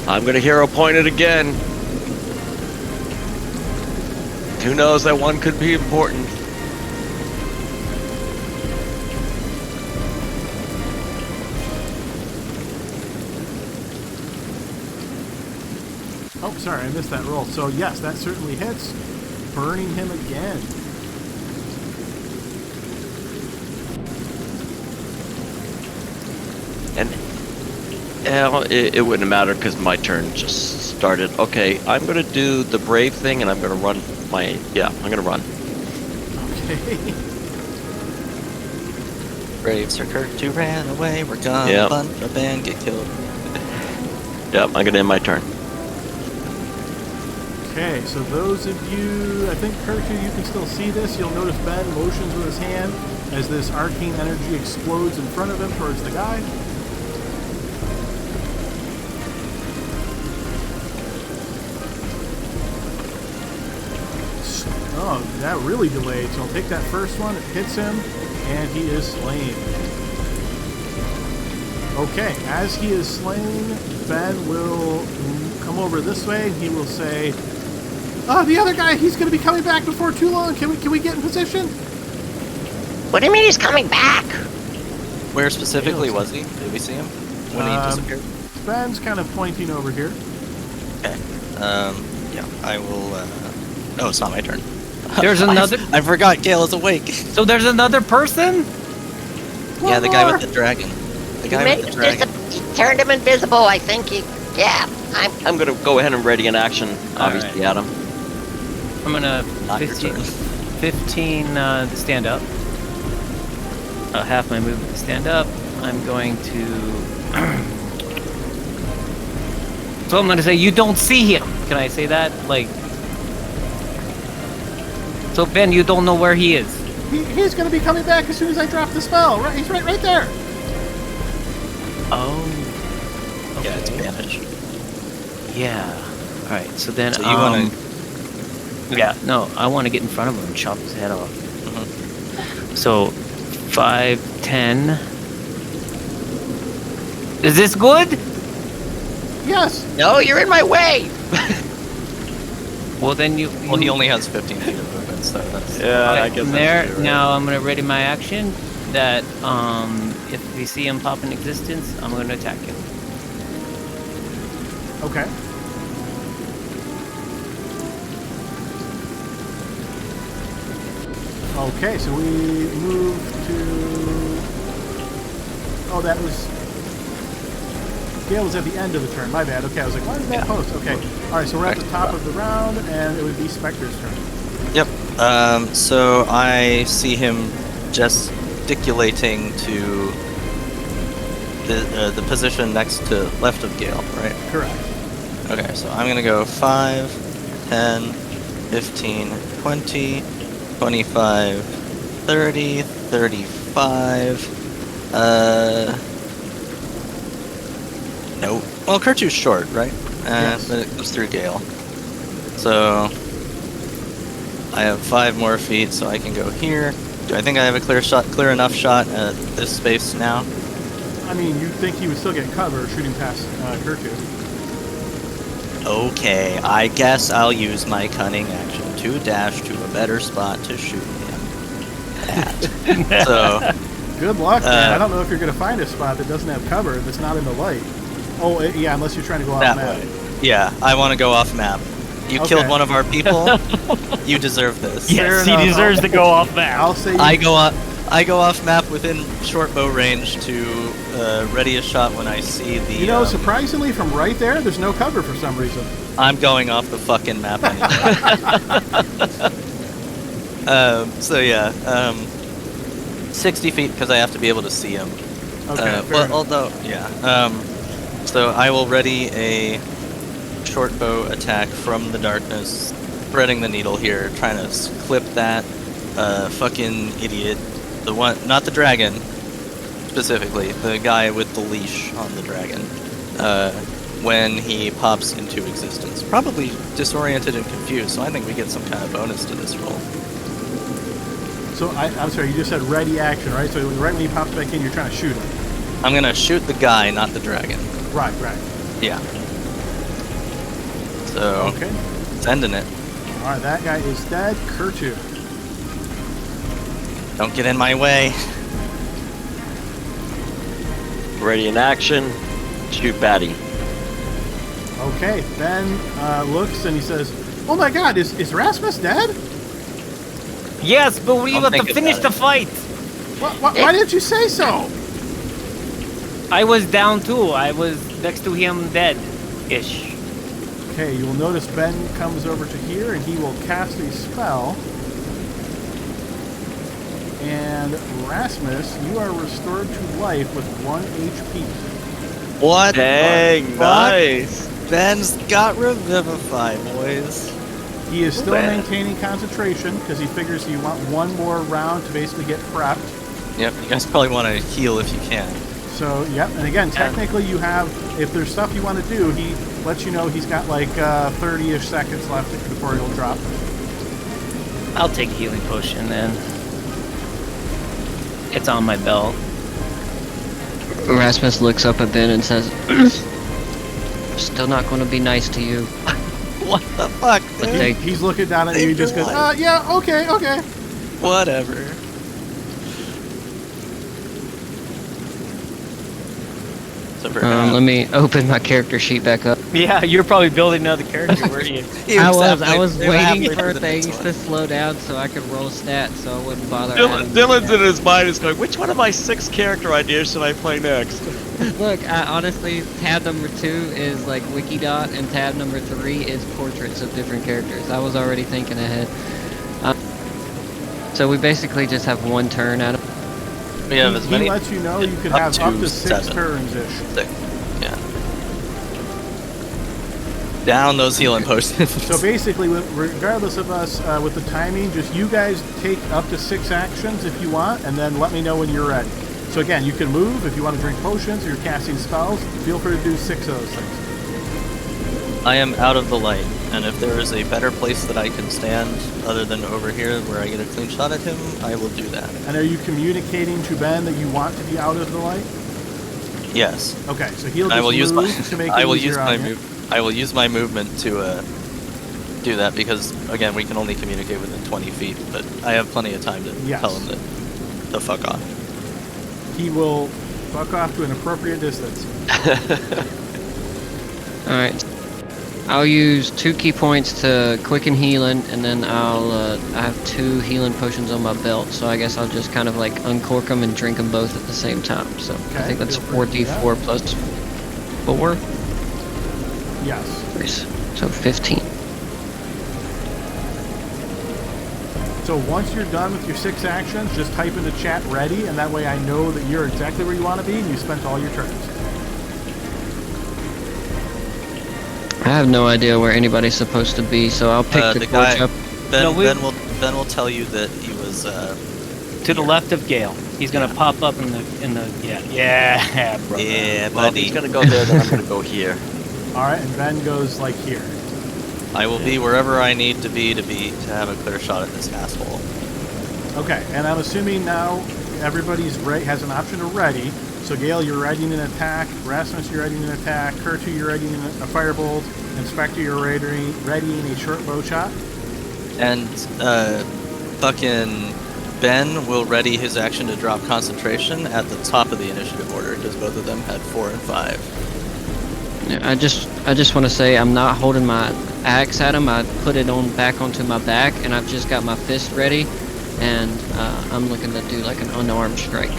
I'm going to hero point it again. Who knows, that one could be important. Oh, sorry, I missed that roll. So yes, that certainly hits. Burning him again. And it wouldn't matter because my turn just started. Okay, I'm going to do the brave thing and I'm going to run my... Yeah, I'm going to run. Okay. Braves are Kirk to ran away. We're gonna Yep. bunch a band get killed. Yep, I'm going to end my turn. Okay, so those of you, I think Kurtu, you can still see this. You'll notice Ben motions with his hand as this arcane energy explodes in front of him towards the guy. Oh, that really delayed. So I'll take that first one. It hits him, and he is slain. Okay, as he is slain, Ben will come over this way. He will say, "Oh, the other guy, he's going to be coming back before too long. Can we get in position?" What do you mean he's coming back? Where specifically was he? Did we see him when he disappeared? Ben's kind of pointing over here. Okay. Yeah, I will. Oh, it's not my turn. There's another. I forgot Gale is awake. So there's another person. Yeah, the guy with the dragon. The guy with the dragon. He turned him invisible. I think he. Yeah, I'm gonna go ahead and ready an action. Obviously, right. Adam. I'm gonna Not your 15 turn. 15 to stand up. Half my movement to stand up. I'm going to. So I'm gonna say you don't see him. Can I say that? Like. So Ben, you don't know where he is. He's going to be coming back as soon as I drop the spell. Right, he's right there. Oh. Okay. Yeah, it's banished. Yeah. All right. So then. So you want to? Yeah. No, I want to get in front of him and chop his head off. Mhm. So, 5, 10. Is this good? Yes. no, you're in my way. Well, then you. Well, he only has 15 feet of movement, so that's. Yeah, Okay, I guess from that's there. true, right? Now I'm gonna ready my action. That if we see him pop in existence, I'm gonna attack him. Okay. Okay, so we move to... Oh, that was... Gale was at the end of the turn. My bad. Okay, I was like, why did that post? Okay. All right, so we're at the top of the round, and it would be Spectre's turn. Yep. So I see him gesticulating to the position next to left of Gale, right? Correct. Okay, so I'm gonna go 5, 10, 15, 20, 25, 30, 35. No. Well, Kurtu's short, right? Yes. But it goes through Gale. So I have 5 more feet, so I can go here. Do I think I have a clear enough shot at this space now? I mean, you'd think he would still get cover shooting past Kurtu. Okay, I guess I'll use my cunning action to dash to a better spot to shoot him at. So, Good luck, man. I don't know if you're going to find a spot that doesn't have cover that's not in the light. Oh, yeah, unless you're trying to go off that map. way. Yeah, I want to go off map. You Okay. killed one of our people. You deserve this. Fair enough. deserves to go off map. I'll say I go off map within short bow range to ready a shot when I see the. You know, surprisingly, from right there's no cover for some reason. I'm going off the fucking map anyway. So yeah, 60 feet because I have to be able to see him. Okay, fair Well, enough. although yeah. So I will ready a short bow attack from the darkness, threading the needle here, trying to clip that fucking idiot. The one, not the dragon, specifically, the guy with the leash on the dragon, when he pops into existence. Probably disoriented and confused, so I think we get some kind of bonus to this roll. So, I'm sorry, you just said ready action, right? So right when he pops back in, you're trying to shoot him. I'm gonna shoot the guy, not the dragon. Right. Yeah. So, Okay. sending it. All right, that guy is dead. Kurtu. Don't get in my way. Ready in action. Shoot Batty. Okay, Ben looks and he says, "Oh my God, is Rasmus dead? Yes, but we Don't have think to finish about the fight. Why didn't you say so?" I was down too. I was next to him, dead-ish. Okay, you will notice Ben comes over to here and he will cast a spell. And Rasmus, you are restored to life with 1 HP. What? Dang, the fuck? nice. Ben's got Revivify, boys. He is still bad. maintaining concentration because he figures you want one more round to basically get prepped. Yep, you guys probably want to heal if you can. So, yep, and again, technically you have, if there's stuff you want to do, he lets you know he's got like 30-ish seconds left before he'll drop. I'll take a healing potion then. It's on my belt. Rasmus looks up at Ben and says, "Still not going to be nice to you." What the fuck, But dude? they, He's looking down at you. He just goes, yeah, okay. Whatever. So let me open my character sheet back up. Yeah, you're probably building another character, weren't you? I was waiting for things to slow down so I could roll stats, so I wouldn't bother. Dylan's in his mind is going, which one of my 6 character ideas should I play next? Look, honestly, tab number 2 is like Wikidot, and tab number 3 is portraits of different characters. I was already thinking ahead. So we basically just have one turn out of. We have as many. He lets you know you can up have to up to 6 7. turns-ish. 6. Yeah. Down those healing potions. So basically, regardless of us with the timing, just you guys take up to 6 actions if you want, and then let me know when you're ready. So again, you can move if you want to drink potions or you're casting spells. Feel free to do 6 of those things. I am out of the light, and if there is a better place that I can stand other than over here where I get a clean shot at him, I will do that. And are you communicating to Ben that you want to be out of the light? Yes. Okay, so he'll just I will use move to make it I will easier use on my you. move. I will use my movement to do that because again we can only communicate within 20 feet. But I have plenty of time to Yes. tell him to fuck off. He will fuck off to an appropriate distance. Alright. I'll use 2 key points to quicken healing, and then I have 2 healing potions on my belt, so I guess I'll just kind of like uncork them and drink them both at the same time. So I Okay, think that's feel free to do 4d4 plus 4. Yes. So 15. So once you're done with your 6 actions, just type in the chat ready, and that way I know that you're exactly where you want to be and you spent all your turns. I have no idea where anybody's supposed to be, so I'll pick the The torch guy- up. Ben, No, ben will tell you that he was To the left of Gale. He's gonna pop up in the yeah, brother. yeah, Well, if buddy. he's gonna go there, then I'm gonna go here. Alright, and Ben goes like here. I will be wherever I need to to have a clear shot at this asshole. Okay, and I'm assuming now everybody's has an option to ready. So Gale, you're readying an attack. Rasmus, you're readying an attack. Kurtu, you're readying a firebolt. Inspector, you're readying a short bow shot. And fucking Ben will ready his action to drop concentration at the top of the initiative order because both of them had 4 and 5. Yeah, I just want to say I'm not holding my axe at him. I put it back onto my back, and I've just got my fist ready, and I'm looking to do like an unarmed strike.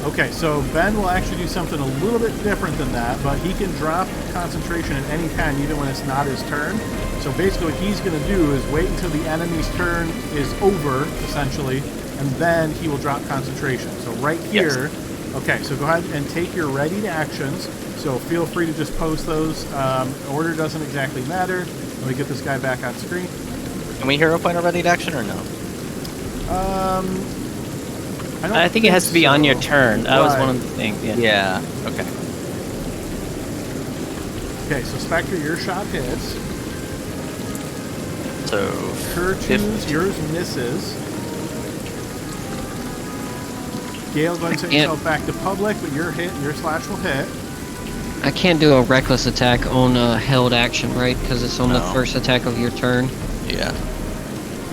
Okay, so Ben will actually do something a little bit different than that, but he can drop concentration at any time, even when it's not his turn. So basically what he's going to do is wait until the enemy's turn is over, essentially, and then he will drop concentration. So right here, okay, so go ahead and take your readied actions. So feel free to just post those. Order doesn't exactly matter. Let me get this guy back on screen. Can we hero point a ready action or no? I think it has to be on your so. turn. That was Right. one of the things. Yeah. Yeah. Okay. Okay, so Spectre, your shot hits. So Kurtu's, yours misses. Gale, go ahead and set yourself back to public, but your slash will hit. I can't do a reckless attack on a held action, right? Because it's on the No. first attack of your turn. yeah,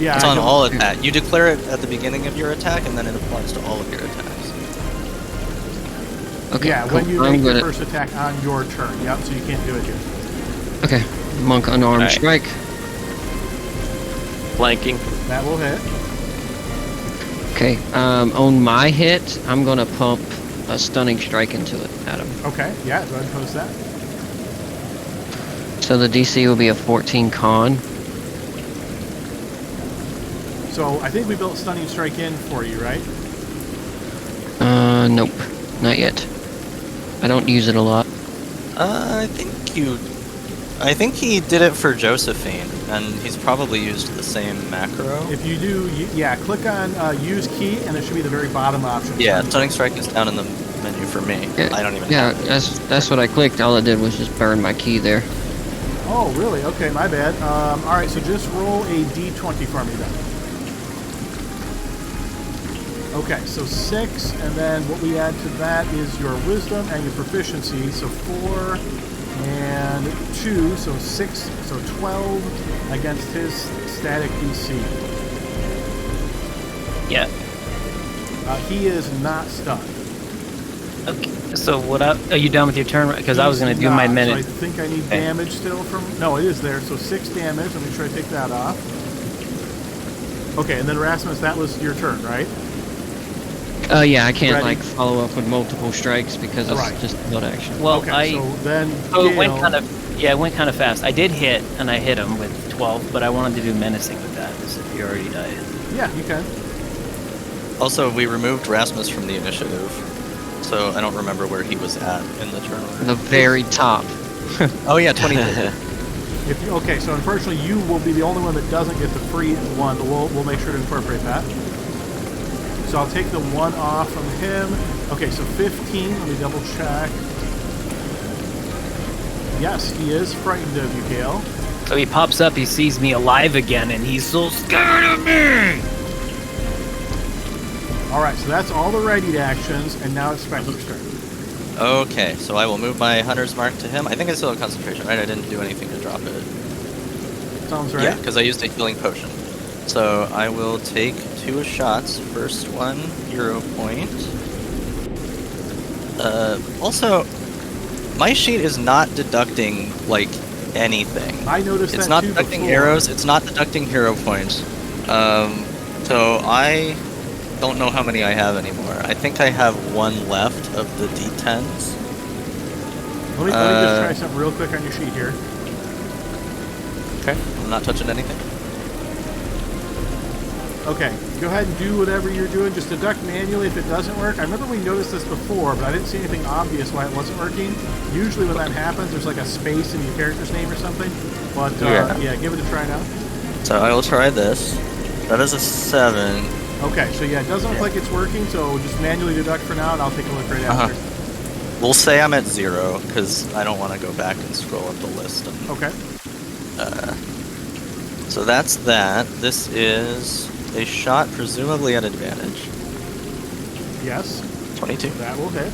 Yeah, it's I on don't- all attack. You declare it at the beginning of your attack, and then it applies to all of your attacks. Okay, Yeah, cool. when you I'm make your gonna. first attack on your turn. Yep, so you can't do it here. Okay, monk unarmed Alright. strike. Flanking. That will hit. Okay, on my hit, I'm gonna pump a stunning strike into it, Adam. Okay, yeah, go ahead and post that. So the DC will be a 14 con. So I think we built Stunning Strike in for you, right? Nope, not yet. I don't use it a lot. I think he did it for Josephine, and he's probably used the same macro. If you do, yeah, click on Use Key, and it should be the very bottom option. Yeah, Stunning Strike is down in the menu for me. Yeah, I don't even Yeah, have it. that's what I clicked. All it did was just burn my key there. Oh, really? Okay, my bad. All right, so just roll a d20 for me then. Okay, so 6, and then what we add to that is your wisdom and your proficiency. So 4 and 2, so 6, so 12 against his static DC. Yeah. He is not stunned. Okay. So are you done with your turn? Because I was going to do my He's not, minute. So I think I need damage still from... No, it is there. So 6 damage. Let me try to take that off. Okay, and then Rasmus, that was your turn, right? Yeah, I can't Ready? like follow up with multiple strikes because it's Right. just build action. Well, Okay, so then it went Gale- kind of. Yeah, it went kind of fast. I did hit, and I hit him with 12, but I wanted to do menacing with that, as if he already died. Yeah, you can. Also, we removed Rasmus from the initiative, so I don't remember where he was at in the turn order. The very top. Oh yeah, 23. If you, okay, so unfortunately you will be the only one that doesn't get the free one, but we'll make sure to incorporate that. So I'll take the 1 off from him. Okay, so 15. Let me double check. Yes, he is frightened of you, Gale. So he pops up, he sees me alive again, and he's so scared of me! Alright, so that's all the readied actions, and now it's Spectre's turn. Okay, so I will move my Hunter's Mark to him. I think I still have concentration, right? I didn't do anything to drop it. Sounds right? Yeah, because I used a healing potion. So I will take 2 shots. First one, hero point. Also, my sheet is not deducting, like, anything. I noticed It's that not too deducting before. arrows, it's not deducting hero points. So I don't know how many I have anymore. I think I have 1 left of the D10s. Let me just try something real quick on your sheet here. Okay. I'm not touching anything. Okay, go ahead and do whatever you're doing. Just deduct manually if it doesn't work. I remember we noticed this before, but I didn't see anything obvious why it wasn't working. Usually when that happens, there's like a space in your character's name or something. But yeah, give it a try now. So I will try this. That is a 7. Okay, so yeah, it doesn't look like it's working, so just manually deduct for now, and I'll take a look right after. We'll say I'm at 0, because I don't want to go back and scroll up the list. And, Okay. so that's that. This is a shot, presumably at advantage. Yes, 22. that will hit.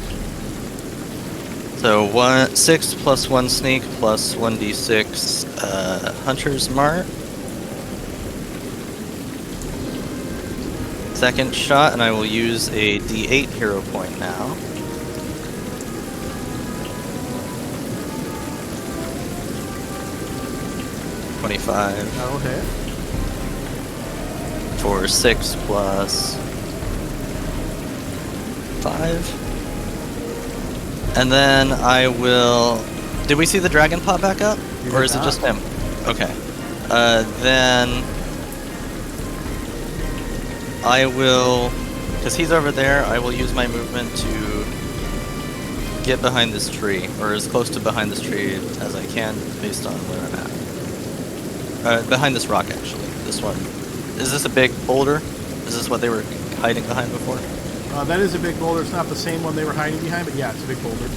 So 6 plus 1 sneak plus 1d6 Hunter's Mark. Second shot, and I will use a d8 hero point now. $25 That will hit. for 6 plus 5. And then I will... Did we see the dragon pop back up? You Or did is it not. just him? Okay. Then... I will... Because he's over there, I will use my movement to get behind this tree. Or as close to behind this tree as I can, based on where I'm at. Behind this rock, actually. This one. Is this a big boulder? Is this what they were hiding behind before? That is a big boulder. It's not the same one they were hiding behind, but yeah, it's a big boulder.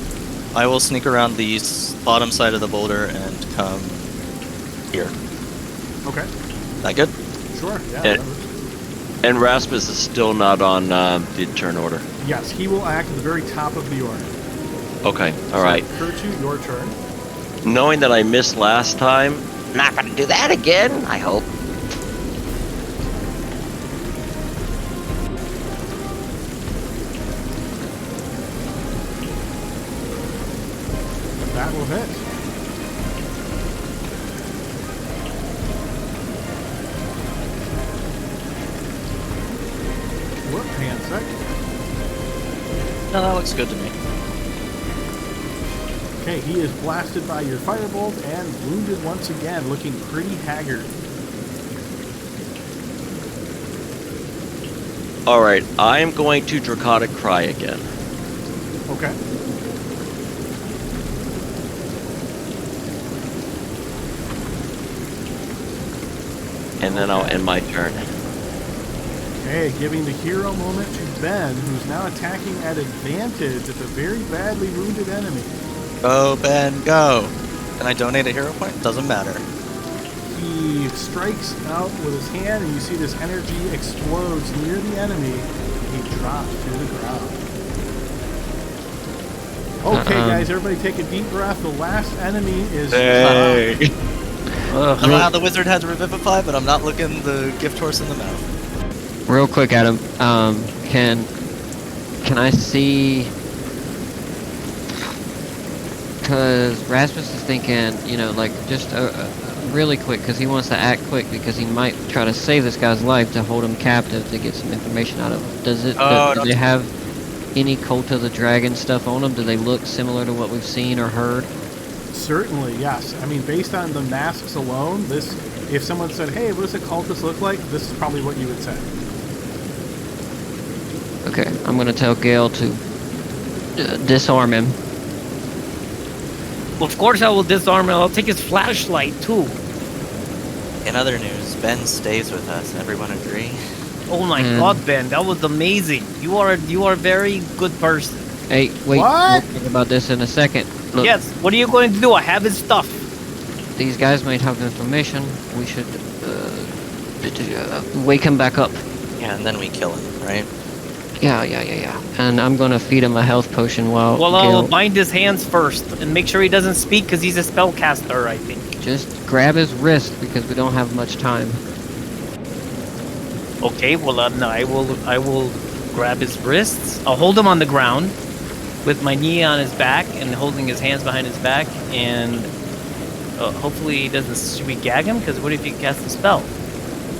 I will sneak around the bottom side of the boulder and come here. Okay, That good? sure. Yeah. Yeah. that works. And Rasmus is still not on the turn order. Yes, he will act at the very top of the order. Okay, all right. Kurtu, your turn. Knowing that I missed last time, Not gonna do that again, I hope. That will hit. Whoop, hang on a sec. No, that looks good to me. Okay, he is blasted by your firebolt and wounded once again, looking pretty haggard. all right, I am going to Draconic Cry again. Okay. And then I'll end my turn. Okay, giving the hero moment to Ben, who's now attacking at advantage at the very badly wounded enemy. Go, Ben, go! Can I donate a hero point? Doesn't matter. He strikes out with his hand, and you see this energy explodes near the enemy. He drops to the ground. Okay, guys, everybody take a deep breath. The last enemy is Hey. I Ugh. don't know how the wizard had to revivify, but I'm not looking the gift horse in the mouth. Real quick, Adam. Can I see? Because Rasmus is thinking, you know, like just really quick, because he wants to act quick, because he might try to save this guy's life to hold him captive to get some information out of him. Does it? Do they have any Cult of the Dragon stuff on them? Do they look similar to what we've seen or heard? Certainly, yes. I mean, based on the masks alone, this, if someone said, hey, what does a cultist look like? This is probably what you would say. Okay, I'm gonna tell Gale to disarm him. Of course I will disarm him. I'll take his flashlight too. In other news, Ben stays with us. Everyone agree? Oh my God, Ben, that was amazing. You are a very good person. Hey, wait, What? we'll talk about this in a second. Look, Yes. What are you going to do? I have his stuff. these guys might have information. We should wake him back up. Yeah, and then we kill him, right? Yeah. And I'm gonna feed him a health potion while Well, I'll Gale bind his hands first and make sure he doesn't speak because he's a spellcaster, I think. just grab his wrist because we don't have much time. Okay. Well, no, I will grab his wrists. I'll hold him on the ground with my knee on his back and holding his hands behind his back, and hopefully he doesn't. Should we gag him? Because what if he casts a spell?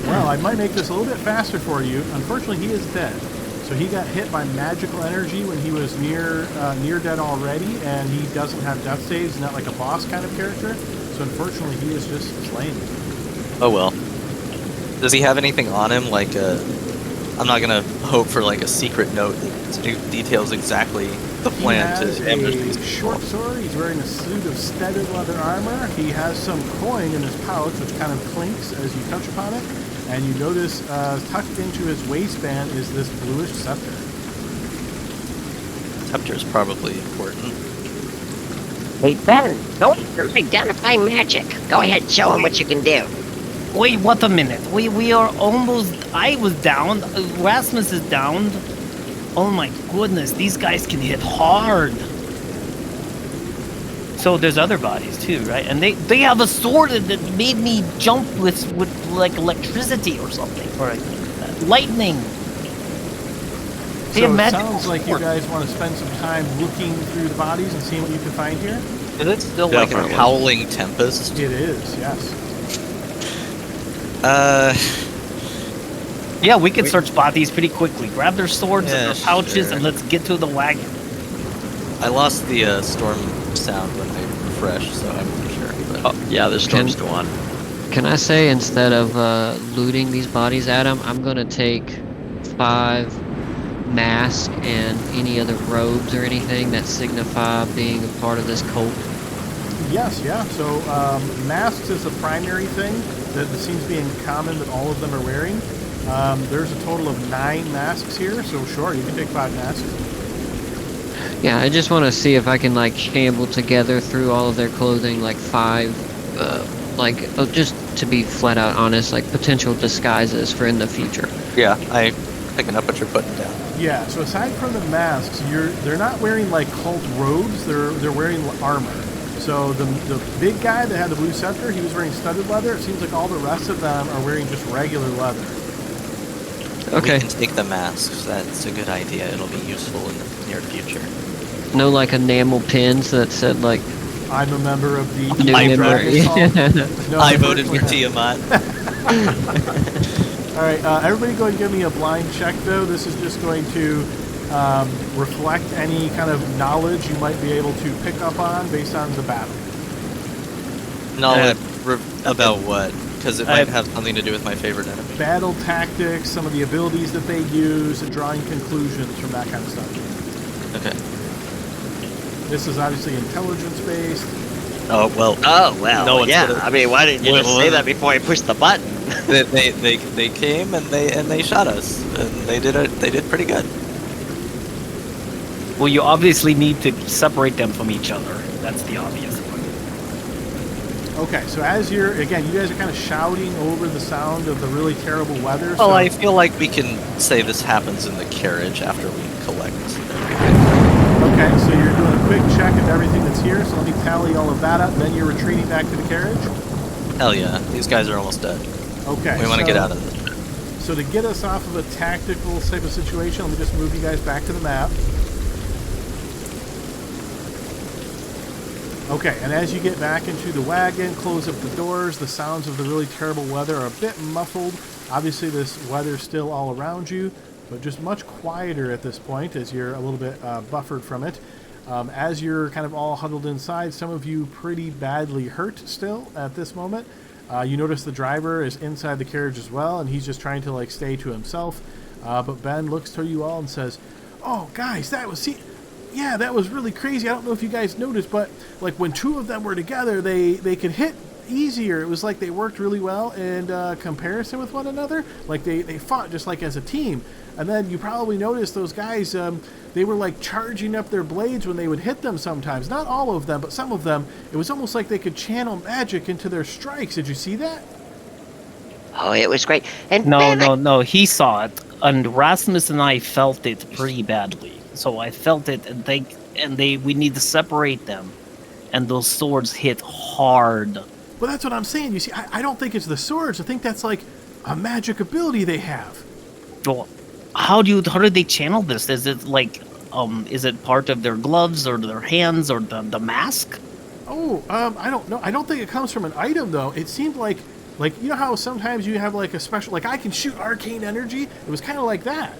Well, I might make this a little bit faster for you. Unfortunately, he is dead. So he got hit by magical energy when he was near dead already, and he doesn't have death saves. He's not like a boss kind of character. So unfortunately, he is just slain. Oh well. Does he have anything on him? Like I'm not gonna hope for like a secret note that details exactly the He plan has to ambush a these people. short sword. He's wearing a suit of studded leather armor. He has some coin in his pouch, which kind of clinks as you touch upon it. And you notice tucked into his waistband is this bluish scepter. Scepter is probably important. Hey, Ben, don't identify magic. Go ahead, show him what you can do. Wait, what a minute. We are almost. I was down. Rasmus is down. Oh my goodness, these guys can hit hard. So there's other bodies too, right? And they have a sword that made me jump with like electricity or something, or lightning. They So have it magic sounds like you sword. guys want to spend some time looking through the bodies and seeing what you can find here. Is it still like a Definitely. howling tempest? It is, yes. Yeah, we can search bodies pretty quickly. Grab their swords Yeah, and their pouches sure. and let's get to the wagon. I lost the storm sound when I refreshed, so I'm not sure. But Oh, yeah, the storm's still on. Can I say, instead of looting these bodies, Adam, I'm gonna take 5 masks and any other robes or anything that signify being a part of this cult. Yes, yeah. So masks is the primary thing that seems to be in common that all of them are wearing. There's a total of 9 masks here, so sure, you can take 5 masks. Yeah, I just want to see if I can like shamble together through all of their clothing, like 5, just to be flat out honest, like potential disguises for in the future. yeah, I'm picking up what you're putting down. Yeah, so aside from the masks, they're not wearing like cult robes, they're wearing armor. So the big guy that had the blue scepter, he was wearing studded leather. It seems like all the rest of them are wearing just regular leather. Okay. We can take the masks. That's a good idea. It'll be useful in the near future. No like enamel pins that said like I'm a member of the new I member. Dragon Cult. No, I voted for unfortunately Tiamat. All right, everybody go and give me a blind check, though. This is just going to reflect any kind of knowledge you might be able to pick up on based on the battle. Knowledge about what? Because it might I've- have something to do with my favorite enemy. Battle tactics, some of the abilities that they use, and drawing conclusions from that kind of stuff. Okay. This is obviously intelligence-based. Oh well. Oh, well, No one's yeah. gonna- I mean, why didn't you just Well, say that before I pushed the button? They came and they shot us and they did pretty good. Well, you obviously need to separate them from each other. That's the obvious one. Okay, so as you're, again, you guys are kind of shouting over the sound of the really terrible weather. Well, so... I feel like we can say this happens in the carriage after we collect everything. Okay, so you're doing a quick check of everything that's here, so let me tally all of that up, then you're retreating back to the carriage? Hell yeah, these guys are almost dead. Okay, We want to get out of this. So to get us off of a tactical type of situation, let me just move you guys back to the map. Okay, and as you get back into the wagon, close up the doors, the sounds of the really terrible weather are a bit muffled. Obviously this weather's still all around you, but just much quieter at this point as you're a little bit buffered from it. As you're kind of all huddled inside, some of you pretty badly hurt still at this moment. You notice the driver is inside the carriage as well, and he's just trying to like stay to himself. But Ben looks to you all and says, "Oh, guys, that was really crazy. I don't know if you guys noticed, but like when two of them were together, they could hit easier. It was like they worked really well in comparison with one another. Like they fought just like as a team. And then you probably noticed those guys, they were like charging up their blades when they would hit them sometimes. Not all of them, but some of them. It was almost like they could channel magic into their strikes. Did you see that?" Oh, it was great. And No, Ben, no, he saw it, and Rasmus and I felt it pretty badly. So I felt it, and we need to separate them, and those swords hit hard. Well, that's what I'm saying. You see, I don't think it's the swords. I think that's like a magic ability they have. Well, how do they channel this? Is it like, is it part of their gloves or their hands or the mask? Oh, I don't know. I don't think it comes from an item though. It seemed like you know how sometimes you have like a special, like I can shoot arcane energy. It was kind of like that.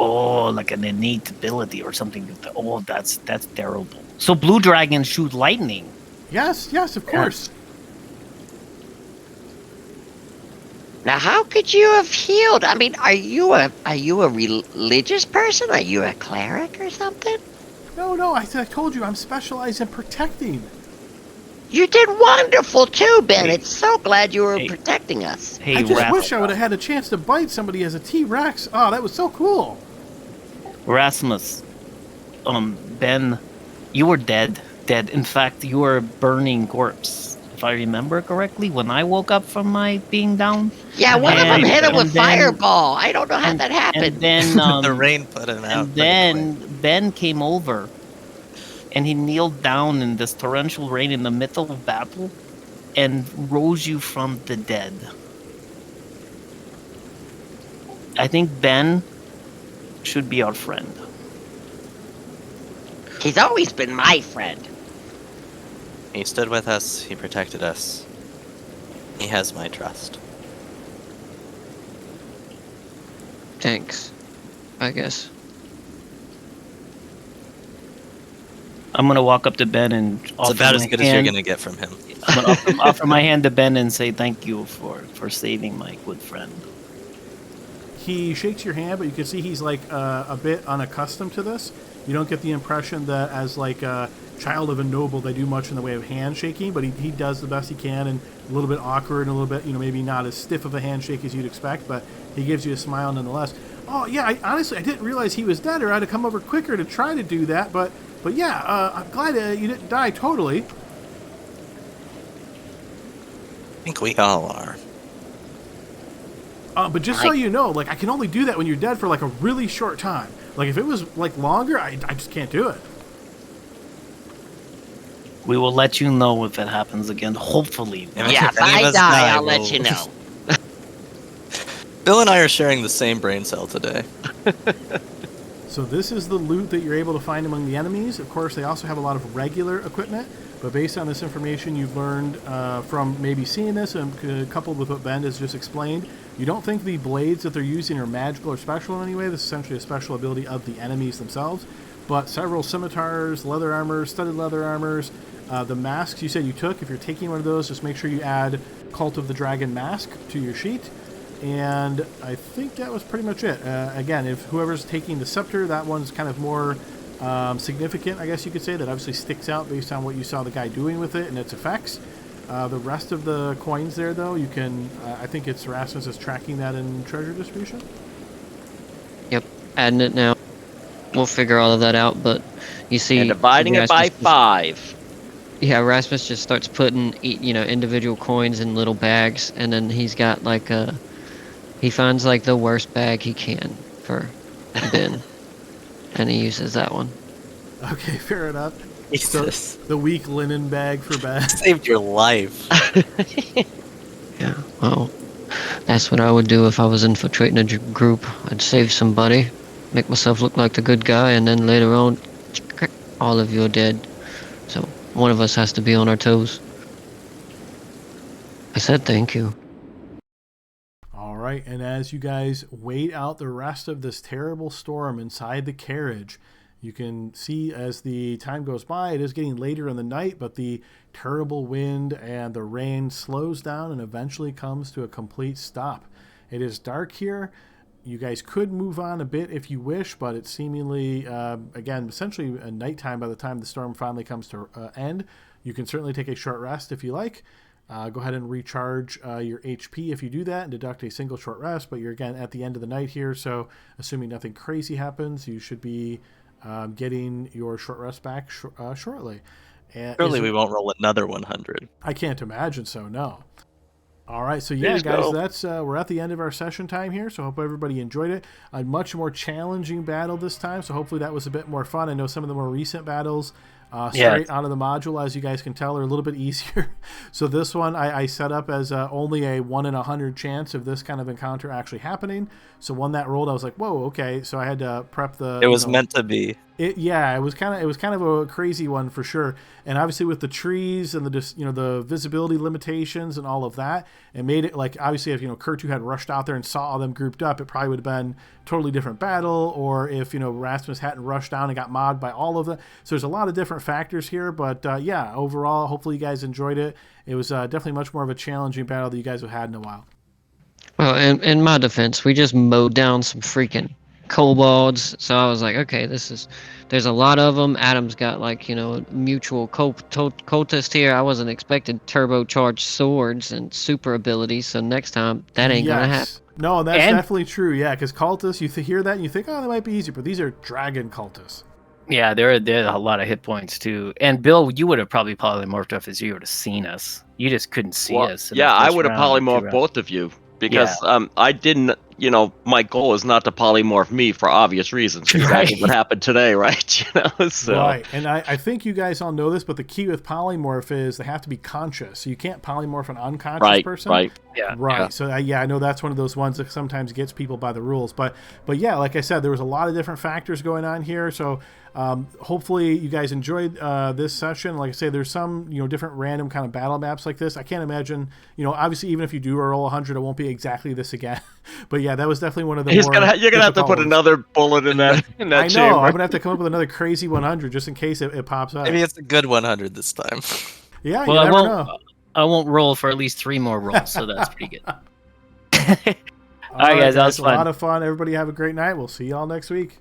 Oh, like an innate ability or something. Oh, that's terrible. So blue dragons shoot lightning. Yes, of course. now how could you have healed? I mean, are you a religious person? Are you a cleric or something? No. I told you I'm specialized in protecting. You did wonderful too, Ben. Hey. It's so glad you were Hey. protecting us. Hey, I just wish I would have had a chance to bite somebody as a T-Rex. Oh, that was so cool. Rasmus, Ben, you were dead. In fact, you were a burning corpse, if I remember correctly, when I woke up from my being down. Yeah, one of them hit him with and then- fireball. I don't know how that happened. And then, The rain put him out. and then Ben came over, and he kneeled down in this torrential rain in the middle of battle, and rose you from the dead. I think Ben should be our friend. He's always been my friend. He stood with us. He protected us. He has my trust. Thanks, I guess. I'm gonna walk up to Ben and It's offer about my as good as you're hand. gonna get from him. I'm gonna offer my hand to Ben and say thank you for saving my good friend. He shakes your hand, but you can see he's like a bit unaccustomed to this. You don't get the impression that as like a child of a noble, they do much in the way of handshaking, but he does the best he can, and a little bit awkward and a little bit, maybe not as stiff of a handshake as you'd expect, but he gives you a smile nonetheless. Oh yeah, honestly, I didn't realize he was dead, or I'd have come over quicker to try to do that, but yeah, I'm glad you didn't die totally. I think we all are. But just so you know, like I can only do that when you're dead for like a really short time. Like if it was like longer, I just can't do it. We will let you know if it happens again. Hopefully. Yeah, if I die, I'll let you know. Bill and I are sharing the same brain cell today. So this is the loot that you're able to find among the enemies. Of course, they also have a lot of regular equipment, but based on this information you've learned from maybe seeing this and coupled with what Ben has just explained, you don't think the blades that they're using are magical or special in any way. This is essentially a special ability of the enemies themselves. But several scimitars, leather armors, studded leather armors, the masks you said you took, if you're taking one of those, just make sure you add Cult of the Dragon mask to your sheet. And I think that was pretty much it. Again, if whoever's taking the scepter, that one's kind of more significant, I guess you could say. That obviously sticks out based on what you saw the guy doing with it and its effects. The rest of the coins there, though, you can... I think it's Rasmus is tracking that in treasure distribution. Yep, adding it now. We'll figure all of that out, but you see... And dividing you it guys by just- 5. Yeah, Rasmus just starts putting individual coins in little bags, and then he's got like he finds like the worst bag he can for Ben, and he uses that one. Okay, fair enough. Jesus. The weak linen bag for Ben. Saved your life. Yeah, well, that's what I would do if I was infiltrating a group. I'd save somebody, make myself look like the good guy, and then later on, all of you are dead. So one of us has to be on our toes. I said thank you. All right, and as you guys wait out the rest of this terrible storm inside the carriage, you can see as the time goes by, it is getting later in the night, but the terrible wind and the rain slows down and eventually comes to a complete stop. It is dark here. You guys could move on a bit if you wish, but it's seemingly, again, essentially a nighttime by the time the storm finally comes to end. You can certainly take a short rest if you like. Go ahead and recharge your HP if you do that and deduct a single short rest, but you're again at the end of the night here, so assuming nothing crazy happens, you should be getting your short rest back shortly. Surely we won't roll another 100. I can't imagine so, no. All right, so yeah, Please guys, no. that's we're at the end of our session time here, so hope everybody enjoyed it. A much more challenging battle this time, so hopefully that was a bit more fun. I know some of the more recent battles straight out of the module, as you guys can tell, are a little bit easier. So this one I set up as only a 1 in 100 chance of this kind of encounter actually happening. So when that rolled, I was like, whoa, okay. So I had to prep the. It was meant to be. It was kind of a crazy one for sure, and obviously with the trees and the visibility limitations and all of that, it made it like obviously if Kurtu had rushed out there and saw them grouped up, it probably would have been a totally different battle, or if Rasmus hadn't rushed down and got mobbed by all of them. So there's a lot of different factors here, but yeah, overall, hopefully you guys enjoyed it. It was definitely much more of a challenging battle that you guys have had in a while. Well, in my defense, we just mowed down some freaking kobolds. So I was like, okay, there's a lot of them. Adam's got mutual cultist here. I wasn't expecting turbocharged swords and super abilities. So next time that ain't gonna happen. No, that's definitely true. Yeah, because cultists, you hear that and you think, oh, that might be easy, but these are dragon cultists. Yeah, there are a lot of hit points too. And Bill, you would have probably polymorphed up as you would have seen us. You just couldn't see us. Yeah, I would have polymorphed both of you because I didn't. My goal is not to polymorph me for obvious reasons. Exactly what happened today, right? So. Right, and I think you guys all know this, but the key with polymorph is they have to be conscious. So you can't polymorph an unconscious person. Right. Yeah. Right. Yeah. So I know that's one of those ones that sometimes gets people by the rules. But yeah, like I said, there was a lot of different factors going on here. So hopefully you guys enjoyed this session. Like I say, there's some different random kind of battle maps like this. I can't imagine obviously even if you do roll 100, it won't be exactly this again. But yeah, that was definitely one of the you're gonna have to put another bullet in that. I know. Chamber. I'm gonna have to come up with another crazy 100 just in case it pops up. Maybe it's a good 100 this time. Yeah. Well, you never know. I won't roll for at least 3 more rolls, so that's pretty good. All right, guys, that was fun. A lot of fun. Everybody have a great night. We'll see y'all next week.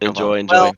Enjoy. Well,